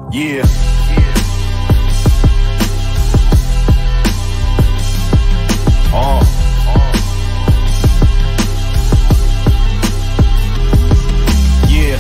Yeah. Yeah.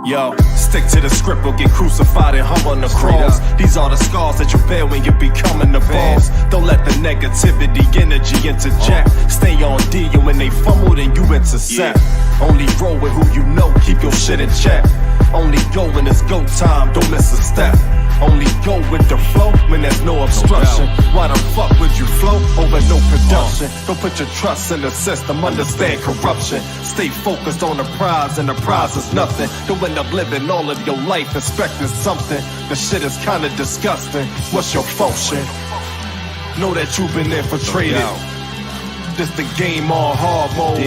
Yo, stick to the script or get crucified and hung on the cross. These are the scars that you bear when you becoming the boss. Don't let the negativity energy interject. Stay on D and when they fumble then you intercept. Only roll with who you know, keep your shit in check. Only go when it's go time, don't miss a step. Only go with the flow when there's no obstruction. Why the fuck would you flow over no production? Don't put your trust in the system, understand corruption. Stay focused on the prize and the prize is nothing. Don't end up living all of your life expecting something. The shit is kinda disgusting. What's your function? Know that you've been infiltrated. This the game on hard mode.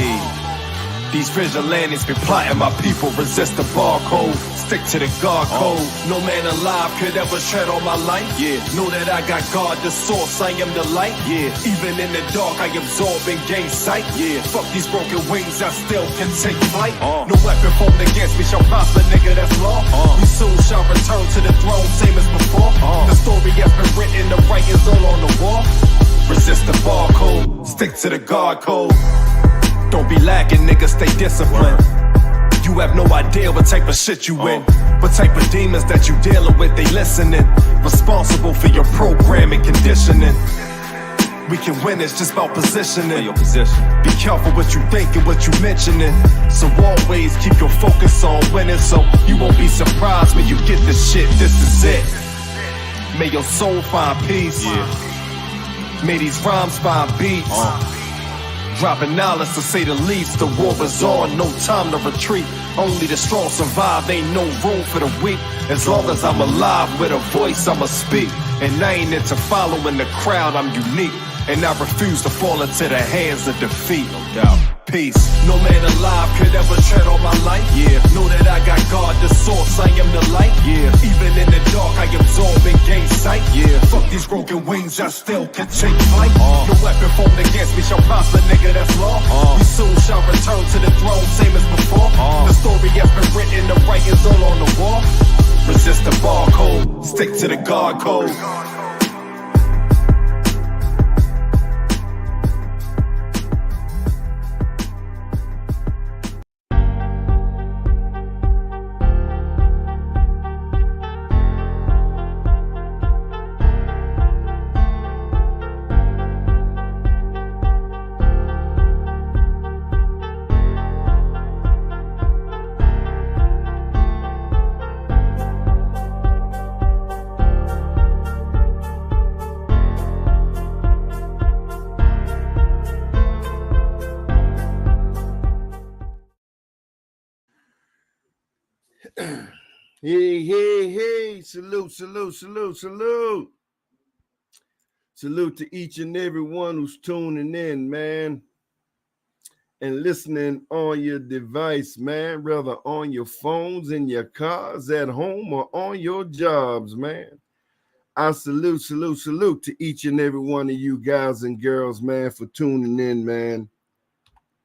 These vigilantes been plotting my people, resist the barcode. Stick to the guard code. No man alive could ever tread on my life. Know that I got God the source, I am the light. Even in the dark I absorb and gain sight. Fuck these broken wings, I still can take flight. No weapon formed against me shall prosper, nigga, that's law. We soon shall return to the throne, same as before. The story has been written, the writing's all on the wall. Resist the barcode, stick to the guard code. Don't be lacking, nigga, stay disciplined. You have no idea what type of shit you in. What type of demons that you dealing with, they listening. Responsible for your programming, conditioning. We can win, it's just about positioning. Be careful what you think and what you mentioning. So always keep your focus on winning, so you won't be surprised when you get this shit, this is it. May your soul find peace. May these rhymes find beats. Dropping knowledge to say the least. The war is on, no time to retreat. Only the strong survive, ain't no room for the weak. As long as I'm alive with a voice, I'ma speak. And I ain't into following the crowd, I'm unique. And I refuse to fall into the hands of defeat. No doubt. Peace. No man alive could ever tread on my life. Know that I got God the source, I am the light. Even in the dark I absorb and gain sight. Fuck these broken wings, I still can take flight. No weapon formed against me shall prosper, nigga, that's law. We soon shall return to the throne, same as before. The story has been written, the writing's all on the wall. Resist the barcode, stick to the guard code. Hey, salute to each and every one who's tuning in, man, and listening on your device, man, whether on your phones, in your cars, at home, or on your jobs, man. I salute to each and every one of you guys and girls, man, for tuning in, man,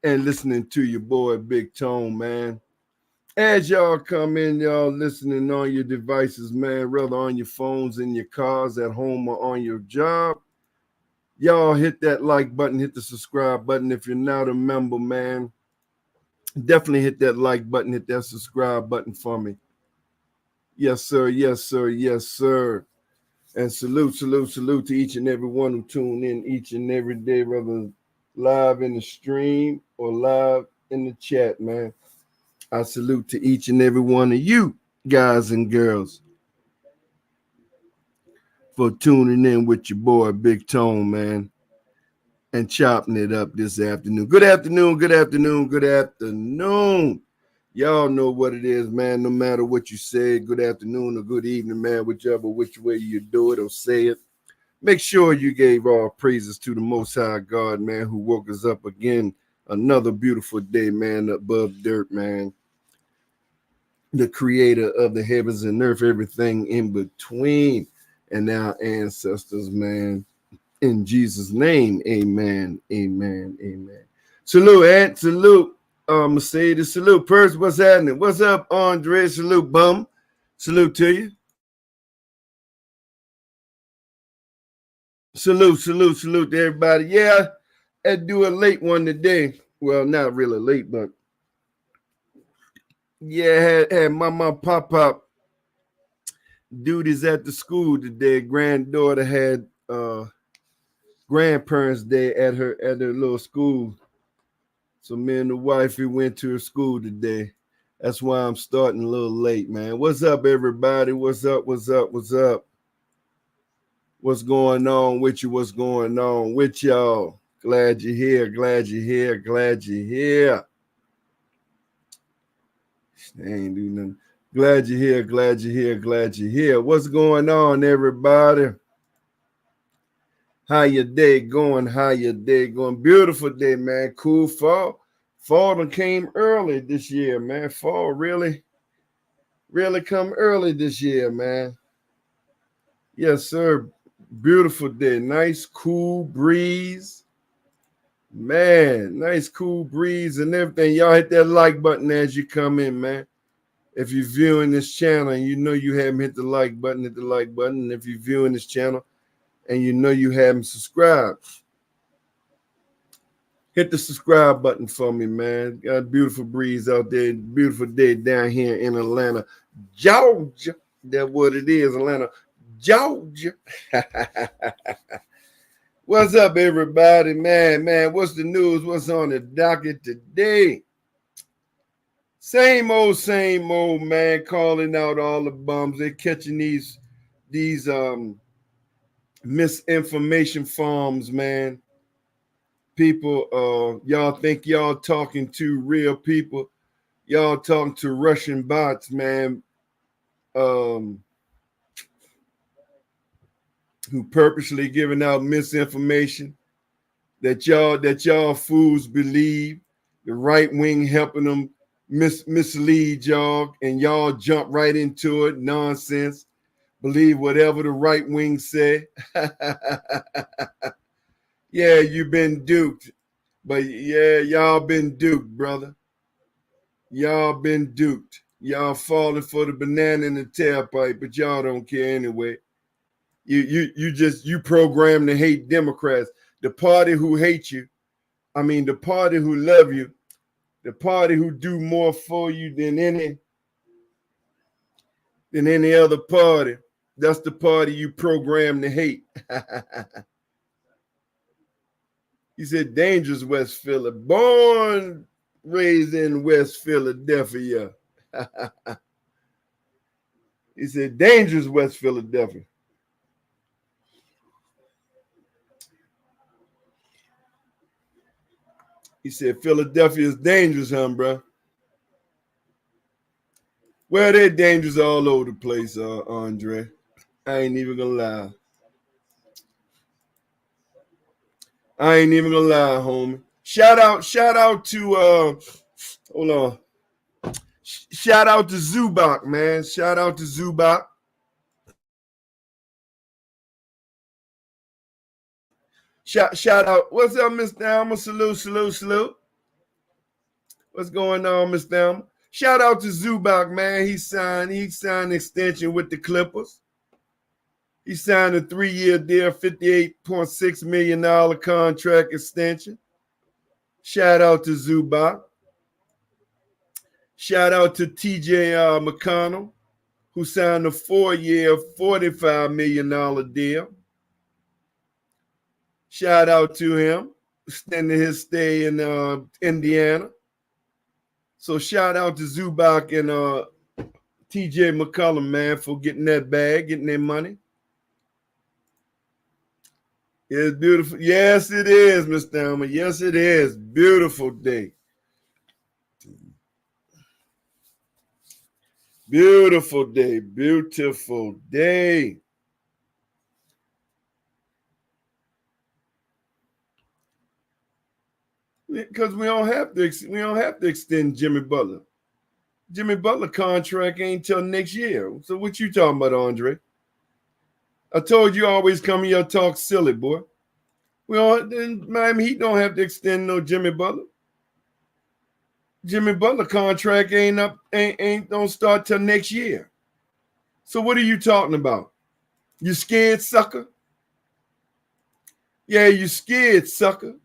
and listening to your boy BigTone, man. As y'all come in, y'all listening on your devices, man, whether on your phones, in your cars, at home, or on your job, y'all hit that like button, hit the subscribe button. If you're not a member, man, definitely hit that like button, hit that subscribe button for me. Yes, sir. And salute to each and every one who tune in each and every day, whether live in the stream or live in the chat, man. I salute to each and every one of you guys and girls for tuning in with your boy BigTone, man, and chopping it up this afternoon. Good afternoon. Y'all know what it is, man. No matter what you say, good afternoon or good evening, man, which way you do it or say it. Make sure you gave all praises to the Most High God, man, who woke us up again another beautiful day, man, above dirt, man. The creator of the heavens and earth, everything in between, and our ancestors, man. In Jesus' name, amen, amen, amen. Salute, Ant. Salute, Mercedes. Salute, Percy. What's happening? What's up, Andre? Salute, Bum. Salute to you. Salute to everybody. Yeah, I had to do a late one today. Well, not really late, but yeah, had my pop duties at the school today. Granddaughter had grandparents' day at her little school. So me and the wife, we went to her school today. That's why I'm starting a little late, man. What's up, everybody? What's up? What's going on with you? What's going on with y'all? Glad you're here. Glad you're here. They ain't do nothing. Glad you're here. What's going on, everybody? How your day going? Beautiful day, man. Cool fall. Fall done came early this year, man. Fall really come early this year, man. Yes, sir. Beautiful day. Nice cool breeze. Man, nice cool breeze and everything. Y'all hit that like button as you come in, man. If you're viewing this channel and you know you haven't hit the like button, hit the like button. And if you're viewing this channel and you know you haven't subscribed, hit the subscribe button for me, man. Got a beautiful breeze out there. Beautiful day down here in Atlanta, Georgia. That's what it is, Atlanta, Georgia. What's up, everybody? Man, what's the news? What's on the docket today? Same old, man, calling out all the bums. They're catching these misinformation farms, man. People, y'all think y'all talking to real people. Y'all talking to Russian bots, man. Who purposely giving out misinformation that y'all fools believe. The right wing helping them mislead y'all, and y'all jump right into it. Nonsense. Believe whatever the right wing say. Yeah, you've been duped. But yeah, y'all been duped, brother. Y'all been duped. Y'all falling for the banana in the tailpipe, but y'all don't care anyway. You program to hate Democrats. The party who hate you, the party who love you, the party who do more for you than any other party. That's the party you program to hate. He said, dangerous West Philly, born, raised in West Philadelphia. He said, dangerous West Philadelphia. He said, Philadelphia is dangerous, huh, bro? Well, they're dangerous all over the place, Andre. I ain't even gonna lie. Homie. Shout out to hold on. Shout out to Zubak, man. Shout out to Zubak. Shout out. What's up, Miss Thelma? Salute. What's going on, Miss Thelma? Shout out to Zubak, man. He signed an extension with the Clippers. He signed a 3-year deal, $58.6 million contract extension. Shout out to Zubak. Shout out to TJ McConnell, who signed a 4-year, $45 million deal. Shout out to him, extending his stay in Indiana. So shout out to Zubak and TJ McCollum, man, for getting that bag, getting their money. It's beautiful. Yes, it is, Miss Thelma. Yes, it is. Beautiful day. Beautiful day. Because we don't have to extend Jimmy Butler. Jimmy Butler contract ain't till next year. So what you talking about, Andre? I told you always come here talk silly, boy. Well, then Miami Heat don't have to extend no Jimmy Butler. Jimmy Butler contract ain't don't start till next year. So what are you talking about? You scared, sucker? Yeah, you scared, sucker.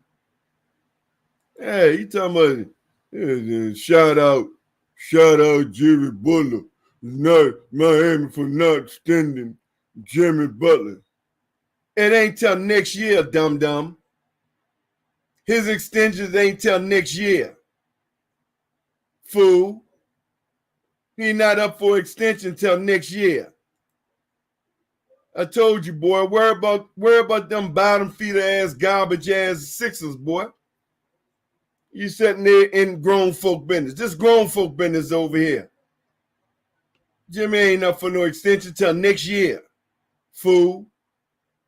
Hey, you talking about shout out Jimmy Butler. Not Miami for not extending Jimmy Butler. It ain't till next year, dum-dum. His extensions ain't till next year. Fool. He not up for extension till next year. I told you, boy, worry about them bottom feeder ass, garbage ass Sixers, boy. You sitting there in grown folk business. This grown folk business over here. Jimmy ain't up for no extension till next year. Fool.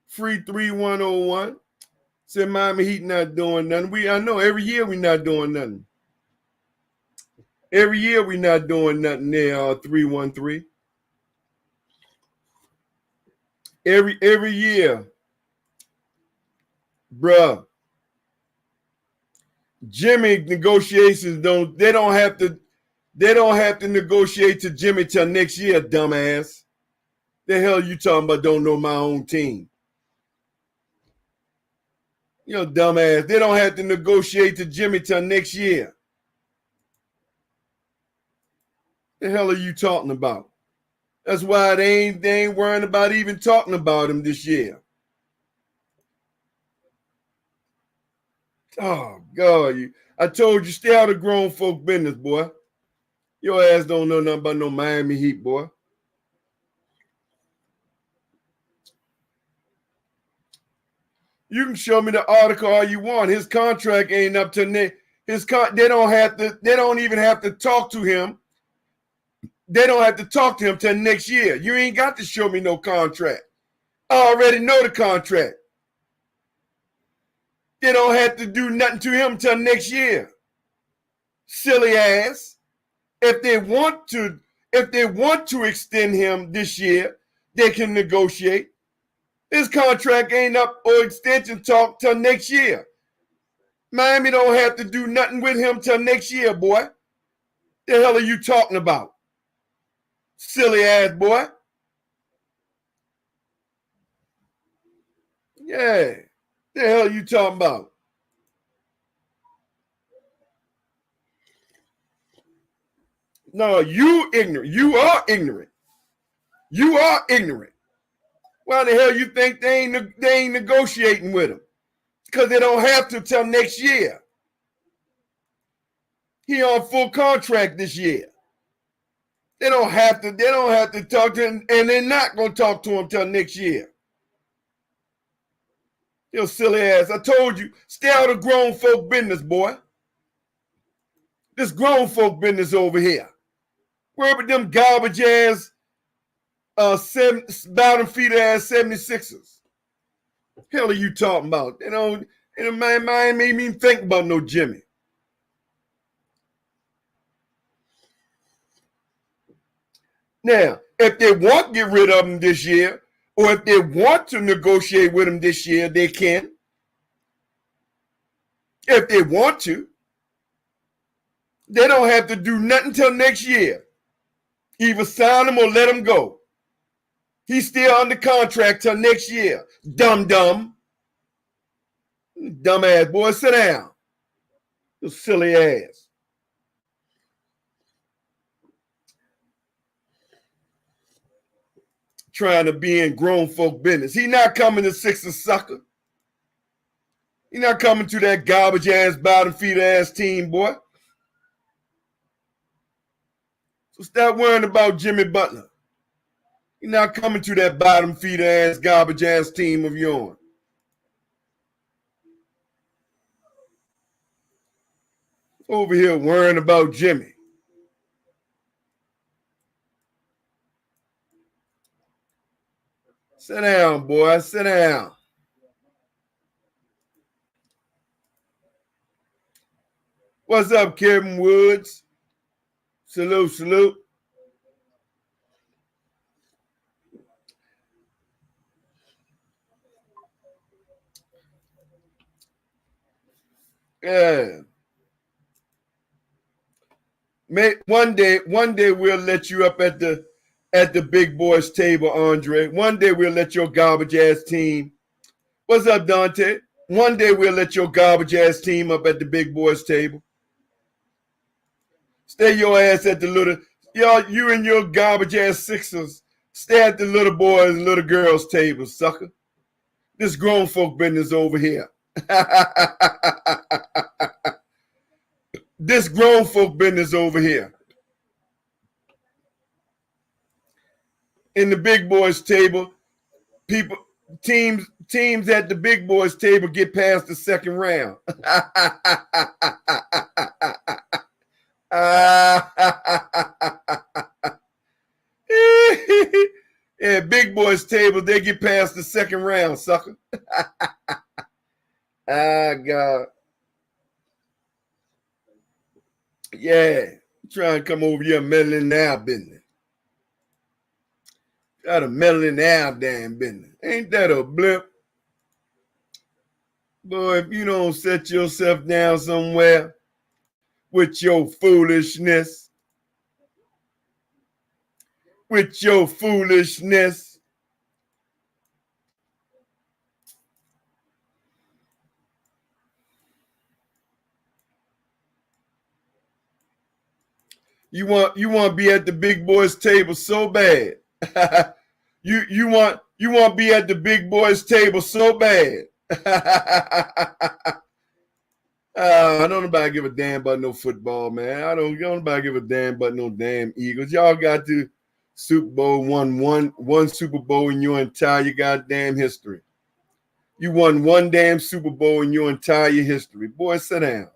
Free 3101. Said Miami Heat not doing nothing. I know every year we not doing nothing. Every year we not doing nothing there, 313. Every year, bruh. Jimmy negotiations don't have to negotiate to Jimmy till next year, dumbass. The hell you talking about? Don't know my own team. You know, dumbass. They don't have to negotiate to Jimmy till next year. The hell are you talking about? That's why they ain't worrying about even talking about him this year. Oh, God. I told you, stay out of grown folk business, boy. Your ass don't know nothing about no Miami Heat, boy. You can show me the article all you want. His contract ain't up to next. They don't even have to talk to him. They don't have to talk to him till next year. You ain't got to show me no contract. I already know the contract. They don't have to do nothing to him till next year. Silly ass. If they want to extend him this year, they can negotiate. His contract ain't up or extension talk till next year. Miami don't have to do nothing with him till next year, boy. The hell are you talking about? Silly ass boy. Yeah. The hell are you talking about? No, you ignorant. You are ignorant. You are ignorant. Why the hell you think they ain't negotiating with him? Because they don't have to till next year. He on full contract this year. They don't have to talk to him, and they're not gonna talk to him till next year. You silly ass. I told you, stay out of grown folk business, boy. This grown folk business over here. Where about them garbage ass bottom feeder ass 76ers? Hell are you talking about? You know, Miami made me think about no Jimmy. Now, if they want to get rid of him this year, or if they want to negotiate with him this year, they can. If they want to. They don't have to do nothing till next year. Either sign him or let him go. He's still under contract till next year. Dumb. Dumbass boy, sit down. You silly ass. Trying to be in grown folk business. He not coming to Sixers, sucker. He not coming to that garbage ass, bottom feeder ass team, boy. So stop worrying about Jimmy Butler. He not coming to that bottom feeder ass, garbage ass team of yours. Over here worrying about Jimmy. Sit down, boy. Sit down. What's up, Kevin Woods? Salute. Yeah. One day we'll let you up at the big boys table, Andre. One day we'll let your garbage ass team. What's up, Dante? One day we'll let your garbage ass team up at the big boys table. Stay your ass at the little, y'all, you and your garbage ass Sixers. Stay at the little boys and little girls table, sucker. This grown folk business over here. This grown folk business over here. In the big boys table, teams at the big boys table get past the second round. Yeah, big boys table, they get past the second round, sucker. Ah, God. Yeah, trying to come over here meddling in our business. Try to meddle in our damn business. Ain't that a blip? Boy, if you don't set yourself down somewhere with your foolishness, you want to be at the big boys table so bad. you want to be at the big boys table so bad. I don't nobody give a damn about no football, man. I don't nobody give a damn about no damn Eagles. Y'all got to Super Bowl one Super Bowl in your entire goddamn history. You won one damn Super Bowl in your entire history. Boy, sit down.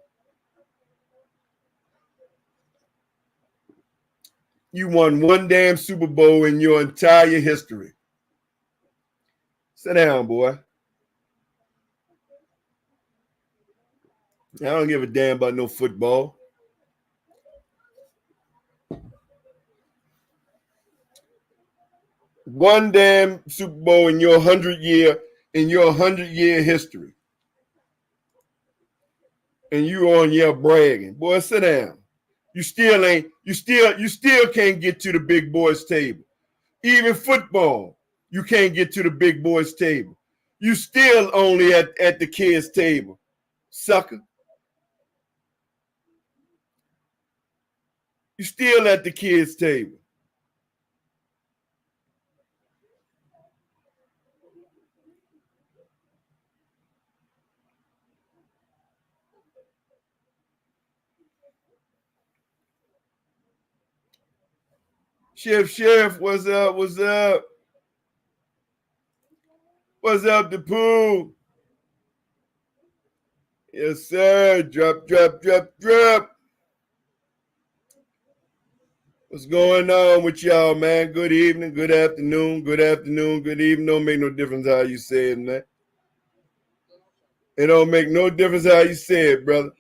You won one damn Super Bowl in your entire history. Sit down, boy. I don't give a damn about no football. One damn Super Bowl in your 100-year history. And you on here bragging. Boy, sit down. You still can't get to the big boys table. Even football, you can't get to the big boys table. You still only at the kids' table, sucker. You still at the kids' table. Sheriff, what's up? What's up? What's up, the pool? Yes, sir. Drop. What's going on with y'all, man? Good evening, good afternoon, good evening. Don't make no difference how you say it, man. It don't make no difference how you say it, brother.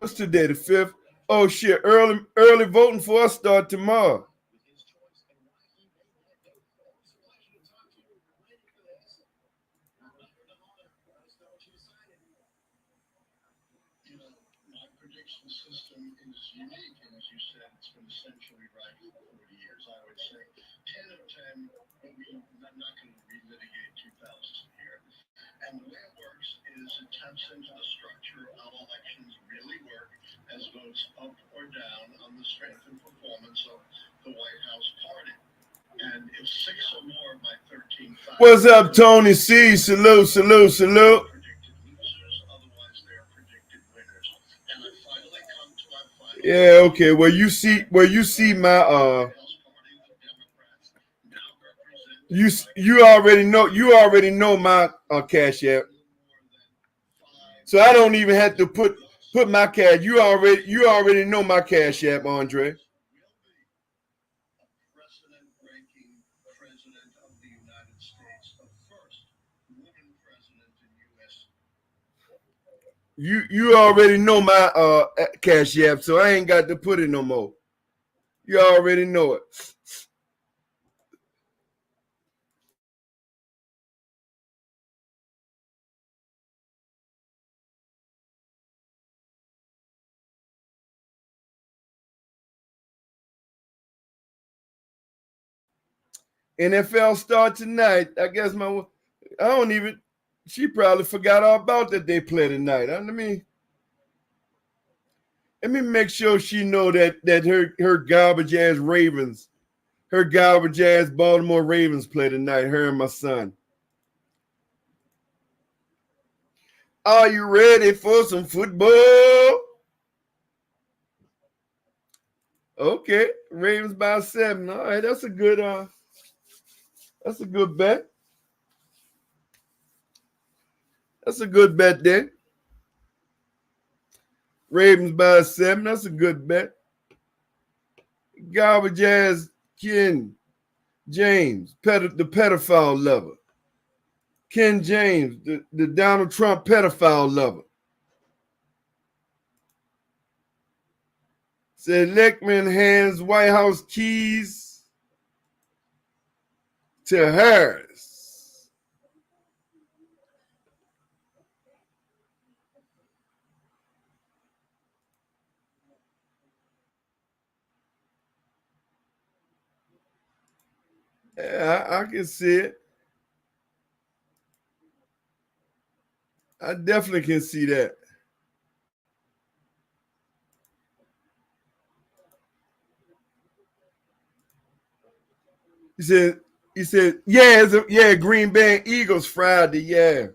What's today, the 5th? Oh, shit, early voting for us start tomorrow. System is unique, and as you said, it's been essentially right for 40 years. I would say 10 of 10, we're not going to relitigate 2000 here. And the way it works is it taps into the structure of how elections really work as votes up or down on the strength and performance of the White House party. And if 6 or more of my 13... What's up, Tony C? Salute. Yeah, okay. Well, you see my you already know my Cash App. So I don't even have to put my cash. You already know my Cash App, Andre. You already know my Cash App, so I ain't got to put it no more. You already know it. NFL start tonight. I guess she probably forgot all about that they play tonight. Let me make sure she know that her garbage ass Ravens, her garbage ass Baltimore Ravens play tonight, her and my son. Are you ready for some football? Okay, Ravens by 7. All right, that's a good bet. That's a good bet there. Ravens by 7. That's a good bet. Garbage ass Ken James, the pedophile lover. Ken James, the Donald Trump pedophile lover. Said Lickman hands White House keys to Harris. Yeah, I can see it. I definitely can see that. He said, yeah, Green Bay Eagles Friday, yeah.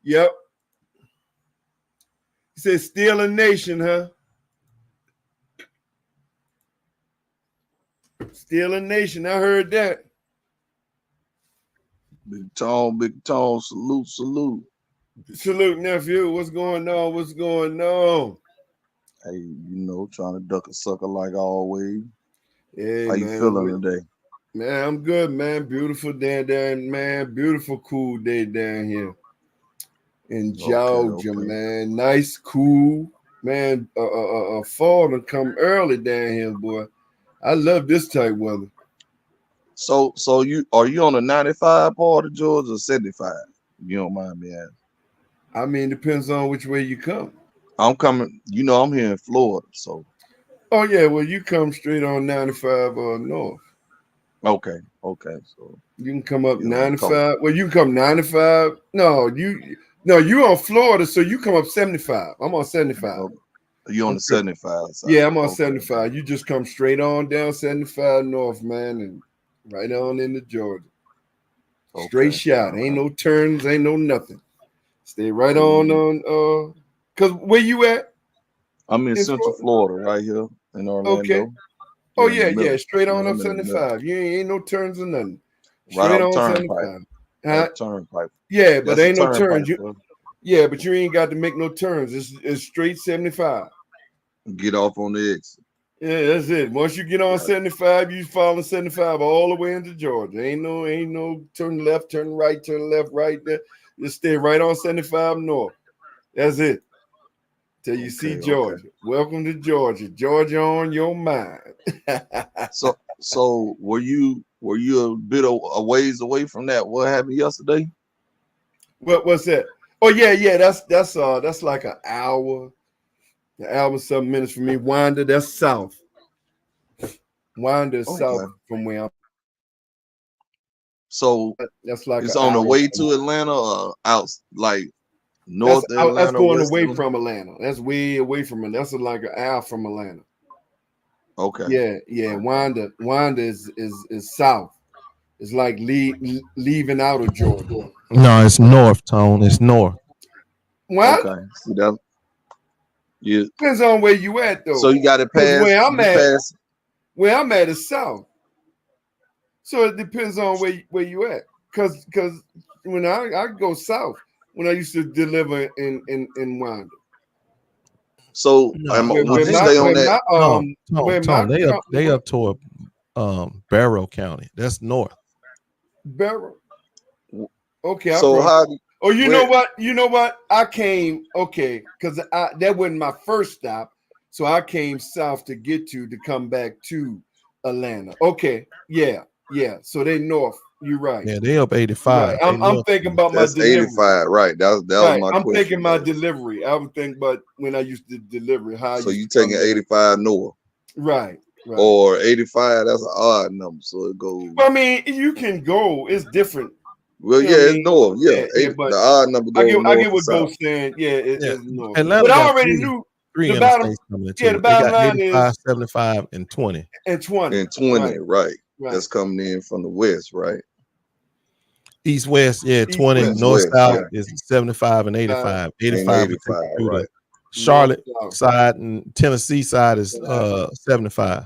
Yep. He said, still a nation, huh? Still a nation. I heard that. Big tone, salute. Salute, nephew. What's going on? Hey, trying to duck a sucker like always. Hey, How you feeling today? Man, I'm good, man. Beautiful day down, man. Beautiful, cool day down here in Georgia, Okay. man. Nice, cool, man. Fall to come early down here, boy. I love this type weather. So are you on the 95 part of Georgia or 75? You don't mind me asking. I mean, depends on which way you come. I'm coming. I'm here in Florida, so. Oh yeah, well you come straight on 95 north. Okay. So you can come up 95. Come. Well, you can come 95. No, you on Florida, so you come up 75. I'm on 75. You on the 75 side? Yeah, I'm on 75. You just come straight on down 75 north, man, and right on into Georgia. Straight shot. Ain't no turns, ain't no nothing. Stay right on cause where you at? I'm in Central Florida, right here in Orlando. Okay. Oh yeah, straight on up 75. You ain't no turns or nothing. Straight on 75. Huh? Turnpike. Yeah, but ain't no turns. Yeah, but you ain't got to make no turns. It's straight 75. Get off on the exit. Yeah, that's it. Once you get on 75, you follow 75 all the way into Georgia. Ain't no turn left, turn right, turn left, right there. Just stay right on 75 north. That's it. Till you see Georgia. Okay. Welcome to Georgia. Georgia on your mind. So were you a bit a ways away from that? What happened yesterday? What's that? Oh yeah. That's like an hour. An hour and some minutes from me. Winder, that's south. Winder is south from where I'm. So that's like it's on the way to Atlanta or out like north Atlanta. That's going away from Atlanta. That's way away from it. That's like an hour from Atlanta. Okay. Yeah. Winder is south. It's like leaving out of Georgia. No, it's north, Tone. It's north. What? Okay. See that? Yeah. Depends on where you at though. So you got to pass. Where I'm at is south. So it depends on where you at. Cause when I go south, when I used to deliver in Winder. So would you stay on that? They up toward Barrow County. That's north. Barrow. Okay. So you know what? I came because that wasn't my first stop. So I came south to get to come back to Atlanta. Okay, yeah. So they north. You're right. Yeah, they up 85. Right. I'm thinking about my That's delivery. 85, right? That was Right. my I'm question. thinking my delivery. I would think about when I used to deliver. So you taking 85 north. Right. Or 85, that's an odd number. So it goes. Well, I mean, you can go. It's different. Well, You yeah, know what I it's mean? north. Yeah, Yeah, but the odd number goes north. I get what south. Ghost saying. Yeah, it's north. Atlanta But I got already knew three the bottom. interstates coming into Yeah, it. the bottom line 85, is 75, and 20. And 20. And 20, right. Right. That's coming in from the west, right? East west, yeah, 20. West, North west, south yeah. is 75 and 85. 85, and 85, right. Charlotte North, side and Tennessee side is 75.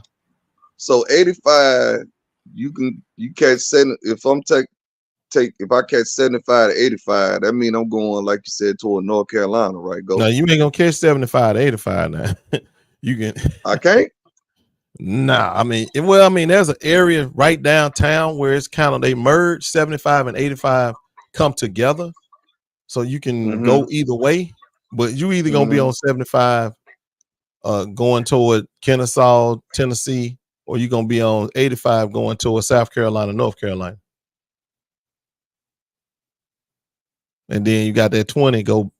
So 85, you catch 7. If I'm if I catch 75 to 85, that means I'm going, like you said, toward North Carolina, right? No, you ain't gonna catch 75 to 85 now. You can. I can't. Nah, I mean, there's an area right downtown where it's kind of they merge 75 and 85 come together, so you can go either way. But you either gonna be on 75, going toward Kennesaw, Tennessee, or you're gonna be on 85 going toward South Carolina, North Carolina. And then you got that 20 go,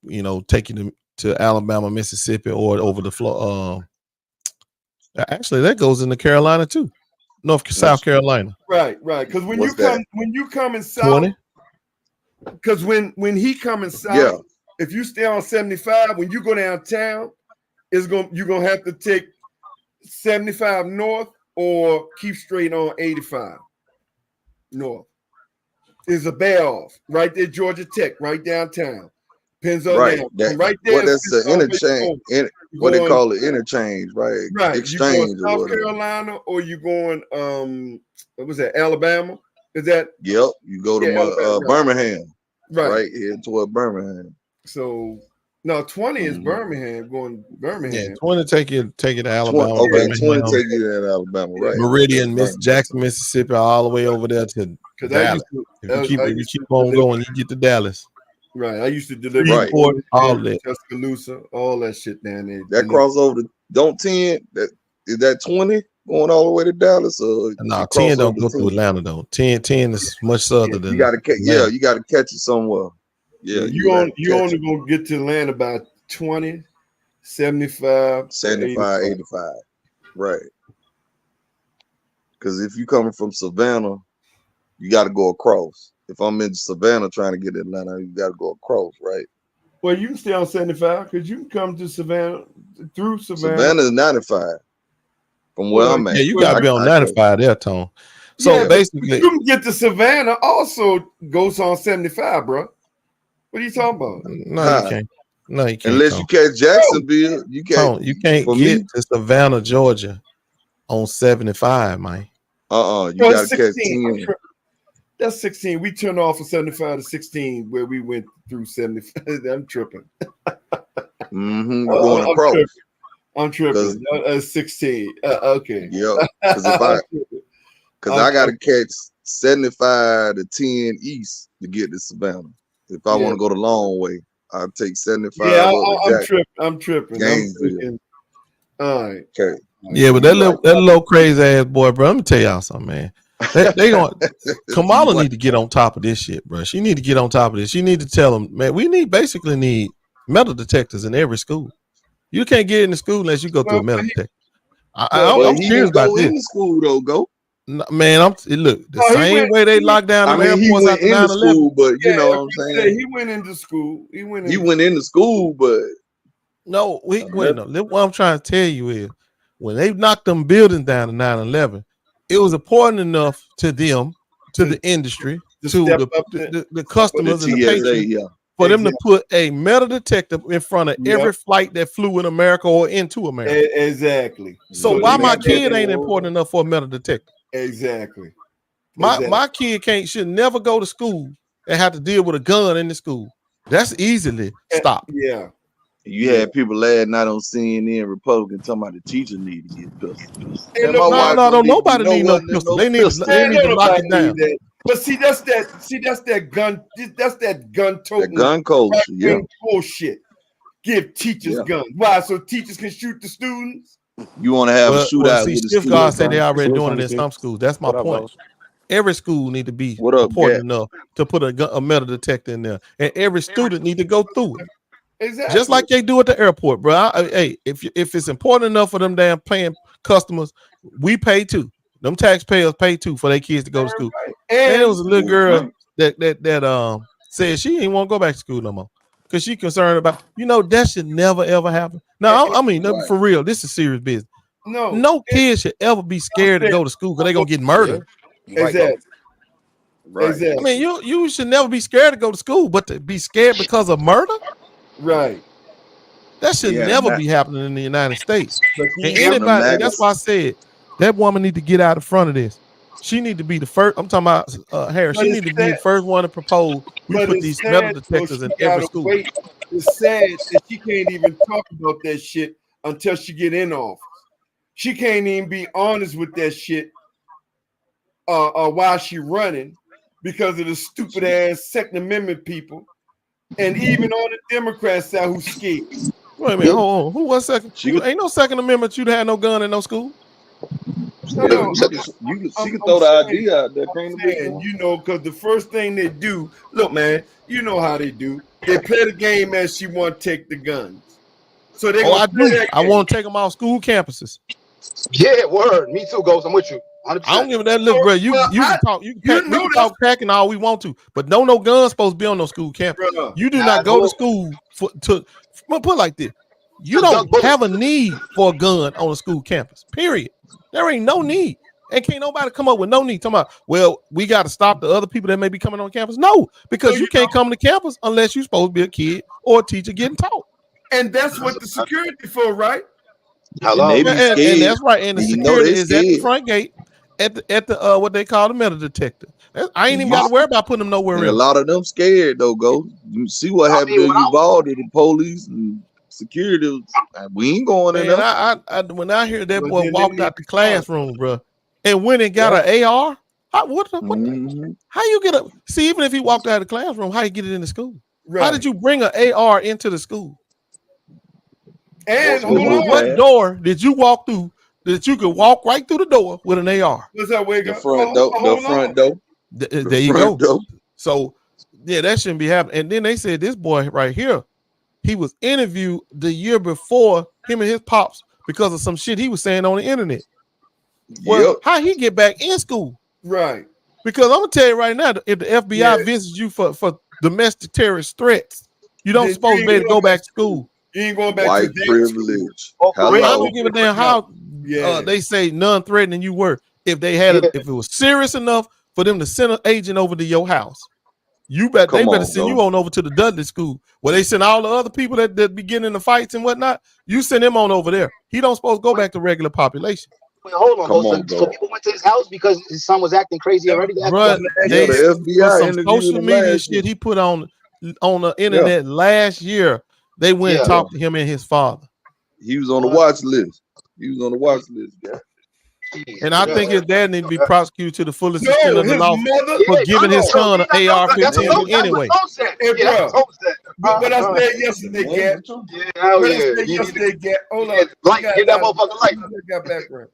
take you to Alabama, Mississippi, or over the floor. Actually, that goes into Carolina too, South Carolina. Right. Because when you come in south, 20. Because when he coming south, if you stay on 75, when you go downtown, you're gonna have to take 75 north or keep straight on 85 north. Is a bear off right there, Georgia Tech, right downtown. Right there. What that's the interchange. What they call it, interchange, right? Right. Exchange. You going South Carolina, or you going what was that? Alabama? Is that? Yep. You go to Birmingham. Right here toward Birmingham. So no, 20 is Birmingham, going Birmingham. Yeah, 20 take you to Alabama. 20 take you to Alabama, right? Meridian, Jackson, Mississippi, all the way over there to Dallas. If you keep on going, you get to Dallas. Right. I used to deliver all that. Tuscaloosa, all that shit down there. That crossover don't 10. Is that 20 going all the way to Dallas? Or no, 10 don't go through Atlanta though. 10 is much further than you gotta you gotta catch it somewhere. Yeah, you only gonna get to Atlanta by 20, 75, 85. Right. Because if you coming from Savannah, you got to go across. If I'm in Savannah trying to get to Atlanta, you got to go across, right? Well, you can stay on 75 because you can come to Savannah through Savannah. Savannah is 95 from where I'm at. Yeah, you got to be on 95 there, Tone. So basically, you can get to Savannah. Also goes on 75, bro. What are you talking about? No, you can't. No, you can't. Unless you catch Jacksonville, you can't. You can't get to Savannah, Georgia, on 75, man. You got to catch 10. That's 16. We turned off from 75 to 16 where we went through 75. I'm tripping. Going across. I'm tripping. 16. Okay. Yeah. Because I got to catch 75 to 10 east to get to Savannah. If I want to go the long way, I'll take 75. Yeah, I'm tripping. All right. Okay. Yeah, but that little crazy ass boy, bro. Let me tell y'all something, man. They going Kamala need to get on top of this shit, bro. She need to get on top of this. She need to tell them, man, we basically need metal detectors in every school. You can't get into school unless you go through a metal detector. I'm serious about this. In the school though, go. Man, look the same way they locked down the airports after 9/11. School, but you know what I'm saying. He went into school. He went into school, but no, wait. No. What I'm trying to tell you is, when they knocked them buildings down in 9/11, it was important enough to them, to the industry, to the customers and the patrons, for them to put a metal detector in front of every flight that flew in America or into America. Exactly. So why my kid ain't important enough for a metal detector? Exactly. My kid should never go to school and have to deal with a gun in the school. That's easily stopped. Yeah. You had people last night on CNN, Republican, talking about the teachers need to get pistols. No, nobody need no pistol. They need to lock it down. But see, that's that gun. That's that gun toting. That gun culture, bullshit. give teachers guns. Why? So teachers can shoot the students? You want to have a shootout see, with the Shift Guard said they students. already doing it in some schools. That's my point. Every school need to be What up, important Gat? enough to put a metal detector in there, and every student need to go through it. Exactly. Just like they do at the airport, bro. Hey, if it's important enough for them damn paying customers, we pay too. Them taxpayers pay too for their kids to go to school. And there was a little girl that said she ain't want to go back to school no more because she concerned about, that should never ever happen. No, I mean for real, this is serious business. No kid should ever be scared to go to school because they're gonna get murdered. Exactly. Right. Exactly. I mean, you should never be scared to go to school, but to be scared because of murder, right? That should never be happening in the United States. And anybody, that's why I said that woman need to get out in front of this. She need to be the first. I'm talking about Harris. She need to be the first one to propose. We put these metal detectors in every school. It's sad that she can't even talk about that shit until she get in office. She can't even be honest with that shit while she running because of the stupid ass Second Amendment people, and even on the Democrat side who's scared. Wait a minute, hold on. Who was second? Ain't no Second Amendment. You'd have no gun in no school. No. She can throw the idea out there. Because the first thing they do, look, man, you know how they do. They play the game as she want to take the guns. So they I do. I want to take them off school campuses. Yeah, word. Me too, Ghost. I'm with you. 100%. I don't give a that look, bro. You can talk. We can talk packing all we want to, but no guns supposed to be on no school campus. You do not go to school to put it like this. You don't have a need for a gun on a school campus. Period. There ain't no need. And can't nobody come up with no need. Talking about, well, we got to stop the other people that may be coming on campus. No, because you can't come to campus unless you're supposed to be a kid or a teacher getting taught. And that's what the security for, right? Hello. And that's right. And the security is at the front gate, at the what they call the metal detector. I ain't even got to worry about putting them nowhere else. A lot of them scared though. Go, you see what happened to Uvalde, the police and security. We ain't going in there. When I hear that boy walked out the classroom, bro, and went and got an AR, how you get a? See, even if he walked out of the classroom, how you get it in the school? Right. How did you bring an AR into the school? And what door did you walk through that you could walk right through the door with an AR? What's that way? The front door. The front door. There you go. So yeah, that shouldn't be happening. And then they said this boy right here, he was interviewed the year before, him and his pops, because of some shit he was saying on the internet. Well, how he get back in school? Right. Because I'm gonna tell you right now, if the FBI visits you for domestic terrorist threats, you don't supposed to be able to go back to school. You ain't going back white to privilege. I don't give a damn how they say non-threatening you were. If they had if it was serious enough for them to send an agent over to your house, they better send you on over to the Dudley school where they send all the other people that be getting in the fights and whatnot. You send him on over there. He don't supposed to go back to regular population. Wait, hold on. So people went to his house because his son was acting crazy already. The FBI some social media shit he put on the internet last year. They went and talked to him and his father. He was on the watch list. And I think his dad need to be prosecuted to the fullest extent of the law for giving his son an AR-15 anyway. What I said yesterday, Gat. Hold on. Get that motherfucker light. Got background.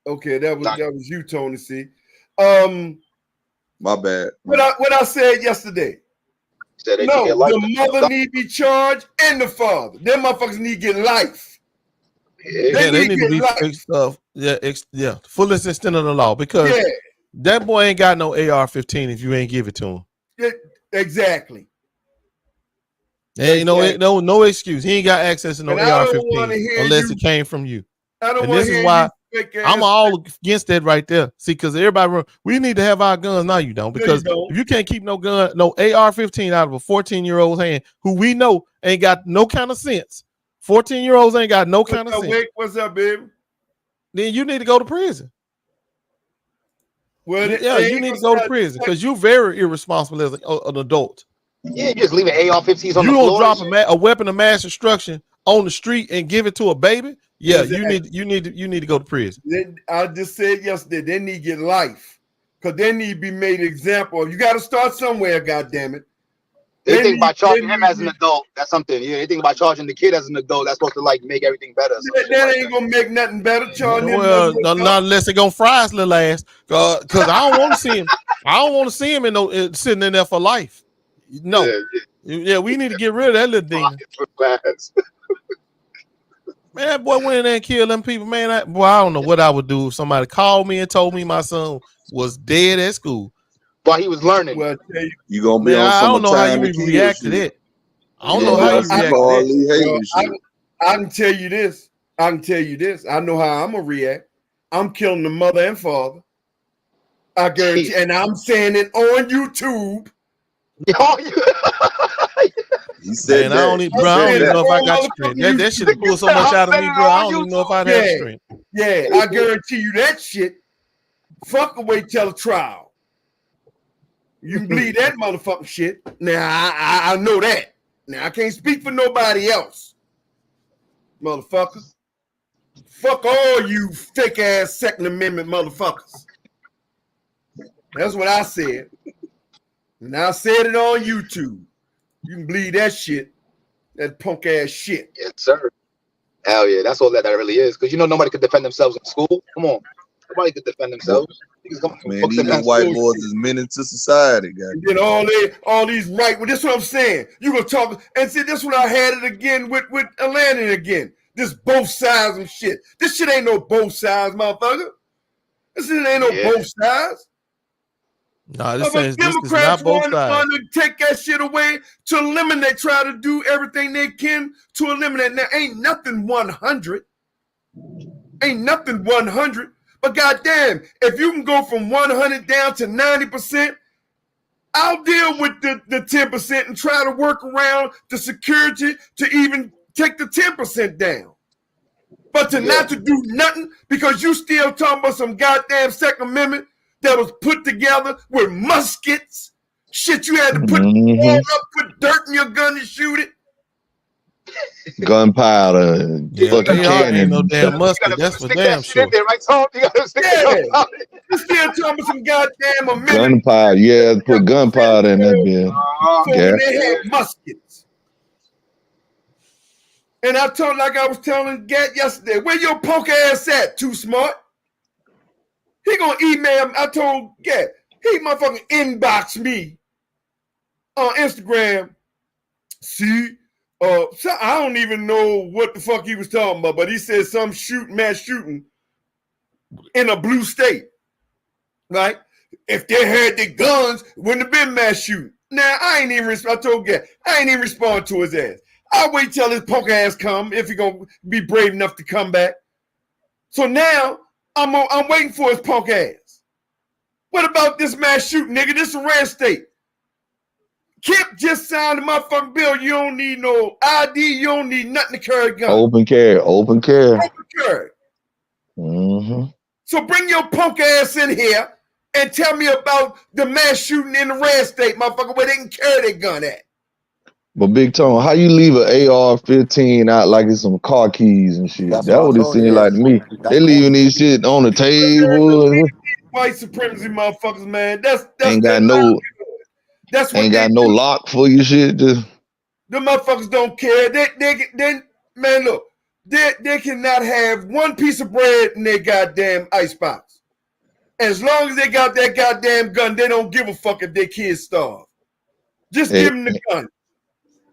Okay, that was you, Tony C. My bad. What I said yesterday. The mother need to be charged and the father. Them motherfuckers need to get life. They need to be fullest extent of the law because that boy ain't got no AR-15 if you ain't give it to him. Exactly. And no excuse. He ain't got access to no AR-15 unless it came from you. And this is why I'm all against that right there. See, because everybody, we need to have our guns. Now you don't, because if you can't keep no AR-15 out of a 14-year-old's hand, who we know ain't got no kind of sense. 14-year-olds ain't got no kind of sense. What's up, baby? Then you need to go to prison. Well, you need to go to prison because you're very irresponsible as an adult. Yeah, you just leave an AR-15s on the floor. You don't drop a weapon of mass destruction on the street and give it to a baby. Yeah, exactly. you need to go to prison. I just said yesterday they need to get life because they need to be made an example of. You got to start somewhere, goddammit. They think about charging him as an adult. That's something. Yeah, they think about charging the kid as an adult. That's supposed to like make everything better. That ain't gonna make nothing better. Charging him. Well, not unless they gonna fry his little ass. Cause I don't want to see him. I don't want to see him in sitting in there for life. No. Yeah, we need to get rid of that little thing. Man, boy, went in there and killed them people. Man, I don't know what I would do if somebody called me and told me my son was dead at school. While he was learning. Well, you gonna be on I some don't know how you time even react to that. I don't know how you react to that. I can tell you this. I know how I'm gonna react. I'm killing the mother and father. I guarantee, and I'm saying it on YouTube. He said, man, I don't even know if I got strength. That shit pulled so much out of me, bro. I don't even know if I'd have strength. Yeah, I guarantee you that shit. Fuck away till the trial. You can believe that motherfucking shit. Now I know that. Now I can't speak for nobody else. Motherfucker. Fuck all you fake ass Second Amendment motherfuckers. That's what I said. And I said it on YouTube. You can believe that shit. That punk ass shit. Yes, sir. Hell yeah. That's all that really is. Because you know nobody could defend themselves in school. Come on. Nobody could defend themselves. Man, these white boys is menace to society, guys. And then all these right. Well, this is what I'm saying. You gonna talk and see this one I had it again with Atlanta again. This both sides and shit. This shit ain't no both sides, motherfucker. This shit ain't no both sides. No, this is not both sides. Want to take that shit away to eliminate, try to do everything they can to eliminate. Now, ain't nothing 100. Ain't nothing 100. But goddamn, if you can go from 100 down to 90%, I'll deal with the 10% and try to work around the security to even take the 10% down. But not to do nothing because you still talking about some goddamn Second Amendment that was put together with muskets. Shit, you had to put put dirt in your gun and shoot it. Gunpowder, fucking cannon. No damn musket. That's for damn sure. Right, Tom? You gotta stick You still talking about some goddamn amendment. Gunpowder, yeah, put gunpowder in that bitch. So they had muskets. And I told, like I was telling Gat yesterday, where your punk ass at, Too Smart? He gonna email me. I told Gat, he motherfucking inbox me on Instagram. See, so I don't even know what the fuck he was talking about, but he said some mass shooting in a blue state, right? If they had the guns, wouldn't have been mass shooting. Now, I ain't even, I told Gat, I ain't even respond to his ass. I'll wait till his punk ass come if he gonna be brave enough to come back. So now I'm waiting for his punk ass. What about this mass shooting, nigga? This is a red state. Kip just signed the motherfucking bill. You don't need no ID. You don't need nothing to carry a gun. Open carry. Open carry. Mm-hmm. So bring your punk ass in here and tell me about the mass shooting in the red state, motherfucker, where they can carry their gun at. But Big Tone, how you leave an AR-15 out like it's some car keys and shit? That would it seemed like to me. They leaving these shit on the table. White supremacy motherfuckers, man. That's ain't got no no lock for your shit. Just the motherfuckers don't care. They man, look, they cannot have one piece of bread in their goddamn icebox. As long as they got that goddamn gun, they don't give a fuck if their kids starve. Just give them the gun.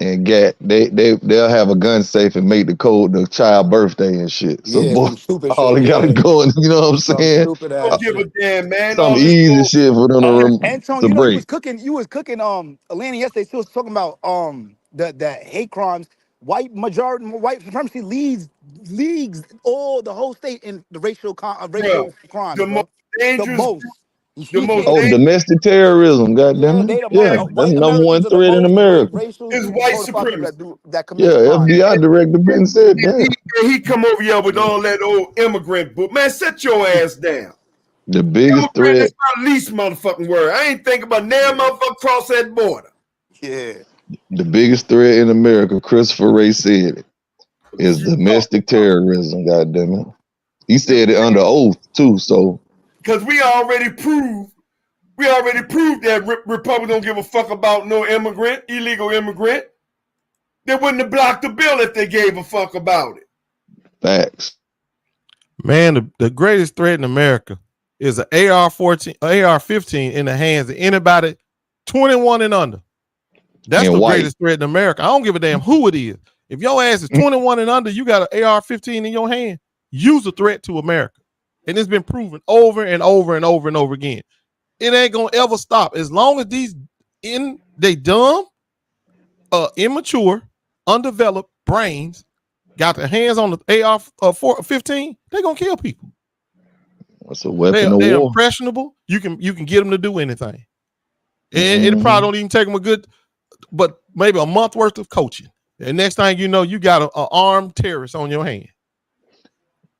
And they'll have a gun safe and make the child birthday and shit. So boy, all they gotta go and you know what I'm saying? Don't give a damn, man. Some easy shit for them to break. You was cooking Atlanta yesterday. She was talking about the hate crimes. White supremacy leads all the whole state in the racial crimes. The most dangerous. Domestic terrorism, goddamn it. Yeah, that's number one threat in America. Is white supremacy. FBI director been said that. He come over here with all that old immigrant book. Man, set your ass down. The biggest threat. That's my least motherfucking word. I ain't thinking about now motherfucker cross that border. Yeah. The biggest threat in America, Christopher Wray said it, is domestic terrorism, goddamn it. He said it under oath too, so. Because we already proved We already proved that Republicans don't give a fuck about no immigrant, illegal immigrant. They wouldn't have blocked the bill if they gave a fuck about it. Facts. Man, the greatest threat in America is an AR-15 in the hands of anybody 21 and under. That's the greatest threat in America. I don't give a damn who it is. If your ass is 21 and under, you got an AR-15 in your hand, use a threat to America. And it's been proven over and over and over and over again. It ain't gonna ever stop. As long as they dumb, immature, undeveloped brains got their hands on the AR-15, they're gonna kill people. That's a weapon of war. They're impressionable. You can get them to do anything. And it probably don't even take them but maybe a month worth of coaching. And next thing you know, you got an armed terrorist on your hand.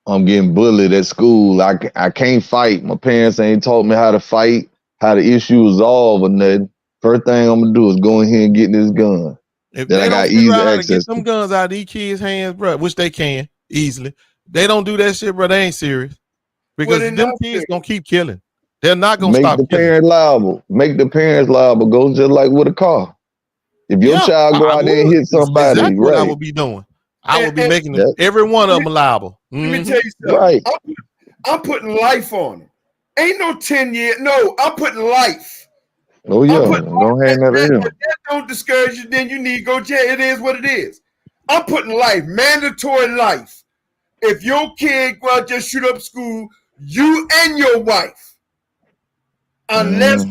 I'm getting bullied at school. I can't fight. My parents ain't taught me how to fight, how to issue resolve or nothing. First thing I'm gonna do is go in here and get this gun. If then they I got don't easy figure out how to access get them guns out of these kids' hands, bro, which they can easily. They don't do that shit, bro. They ain't serious. Because them kids gonna keep killing. They're not gonna stop killing. Make the parents liable. Make the parents liable. Go just like with a car. If your child go out there and hit somebody, exactly what right. I would be doing. I would be making every one of them liable. Let me tell you something. Right. I'm putting life on them. Ain't no 10 years. No, I'm putting life. Oh yeah. Don't hang that in. If that don't discourage you, then you need to go jail. It is what it is. I'm putting life, mandatory life. If your kid go out just shoot up school, you and your wife, unless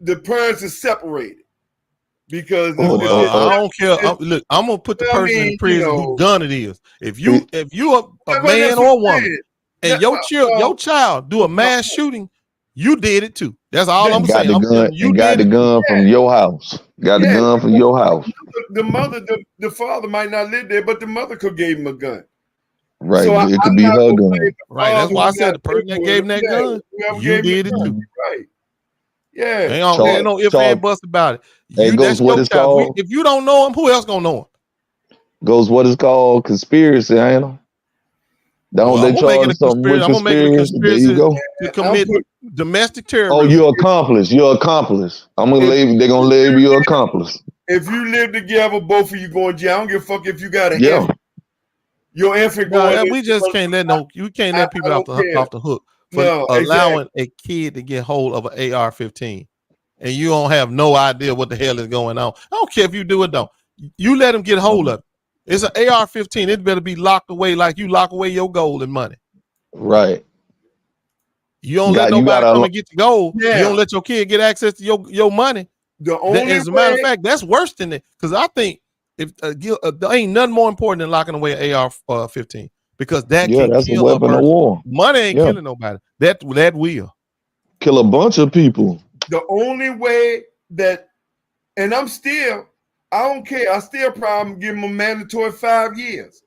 the parents are separated. Because I don't care. Look, I'm gonna put the person in prison who gun it is. If you a man or a woman and your child do a mass shooting, you did it too. That's all I'm saying. You got the gun from your house. Got the gun from your house. The father might not live there, but the mother could give him a gun. Right, so it could be her gun. Right, that's why I said the person that gave him that gun, you did it too. Right. Yeah. Ain't no ifs and buts about it. Goes what it's called. If you don't know him, who else gonna know him? Goes what is called conspiracy, ain't it? Don't they charge something with conspiracy? There you go. To commit domestic terrorism. Oh, you're accomplice. You're accomplice. They're gonna label you accomplice. If you live together, both of you going to jail. I don't give a fuck if you got an infant. Your infant going. We just can't let people off the hook for allowing a kid to get hold of an AR-15, and you don't have no idea what the hell is going on. I don't care if you do it, don't. You let them get hold of it. It's an AR-15. It better be locked away like you lock away your gold and money. Right. You don't let nobody come and get the gold. Yeah. You don't let your kid get access to your money. As a matter of fact, that's worse than it. Because I think if there ain't nothing more important than locking away an AR-15. Because that can that's kill a weapon of war. Money ain't killing nobody. That will kill a bunch of people. The only way that, and I don't care. I still probably give them a mandatory 5 years.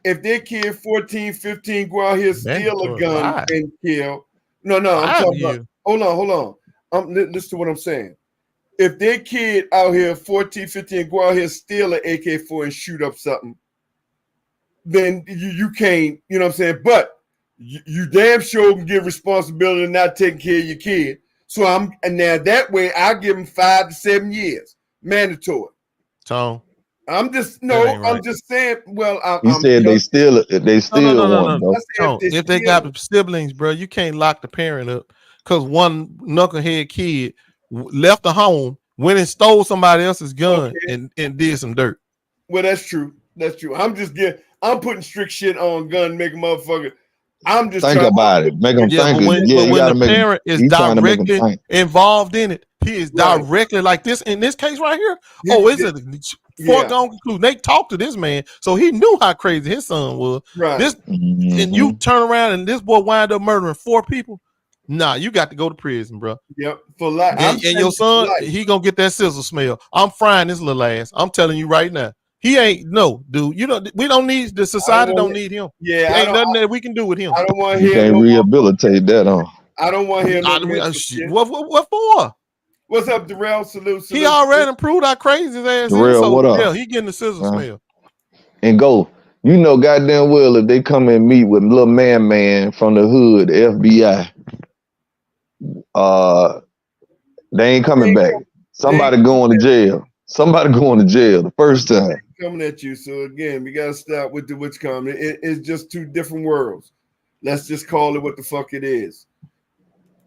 If their kid 14, 15 go out here, steal a gun and kill. No, I'm talking about. Hold on. Listen to what I'm saying. If their kid out here 14, 15 go out here, steal an AK-4 and shoot up something, then you can't, you know what I'm saying? But you damn sure can get responsibility and not taking care of your kid. So and now that way I give them 5 to 7 years mandatory. Tone. I'm just saying. Well, you said they still no. If they got siblings, bro, you can't lock the parent up because one knucklehead kid left the home, went and stole somebody else's gun and did some dirt. Well, that's true. I'm putting strict shit on gun, make a motherfucker. I'm just think about it. Make them think. But when the parent is directly involved in it, he is directly like this in this case right here. It's a foregone conclusion. They talked to this man, so he knew how crazy his son was. Right. And you turn around and this boy wind up murdering 4 people. Nah, you got to go to prison, bro. Yep, for life. And your son, he gonna get that sizzle smell. I'm frying this little ass. I'm telling you right now. He ain't dude. We don't need the society. Don't need him. Yeah, ain't nothing that we can do with him. I don't want to hear. You can't rehabilitate that, huh? I don't want to hear. What for? What's up, Darrell? Salute. He already proved how crazy his ass Darrell, is. So, what up? Yeah, he getting the sizzle smell. And go. You know, goddamn well, if they come and meet with little man from the hood, the FBI, They ain't coming back. Somebody going to jail. Somebody going to jail the first time. Coming at you. So again, we gotta stop with the witch coming. It's just two different worlds. Let's just call it what the fuck it is.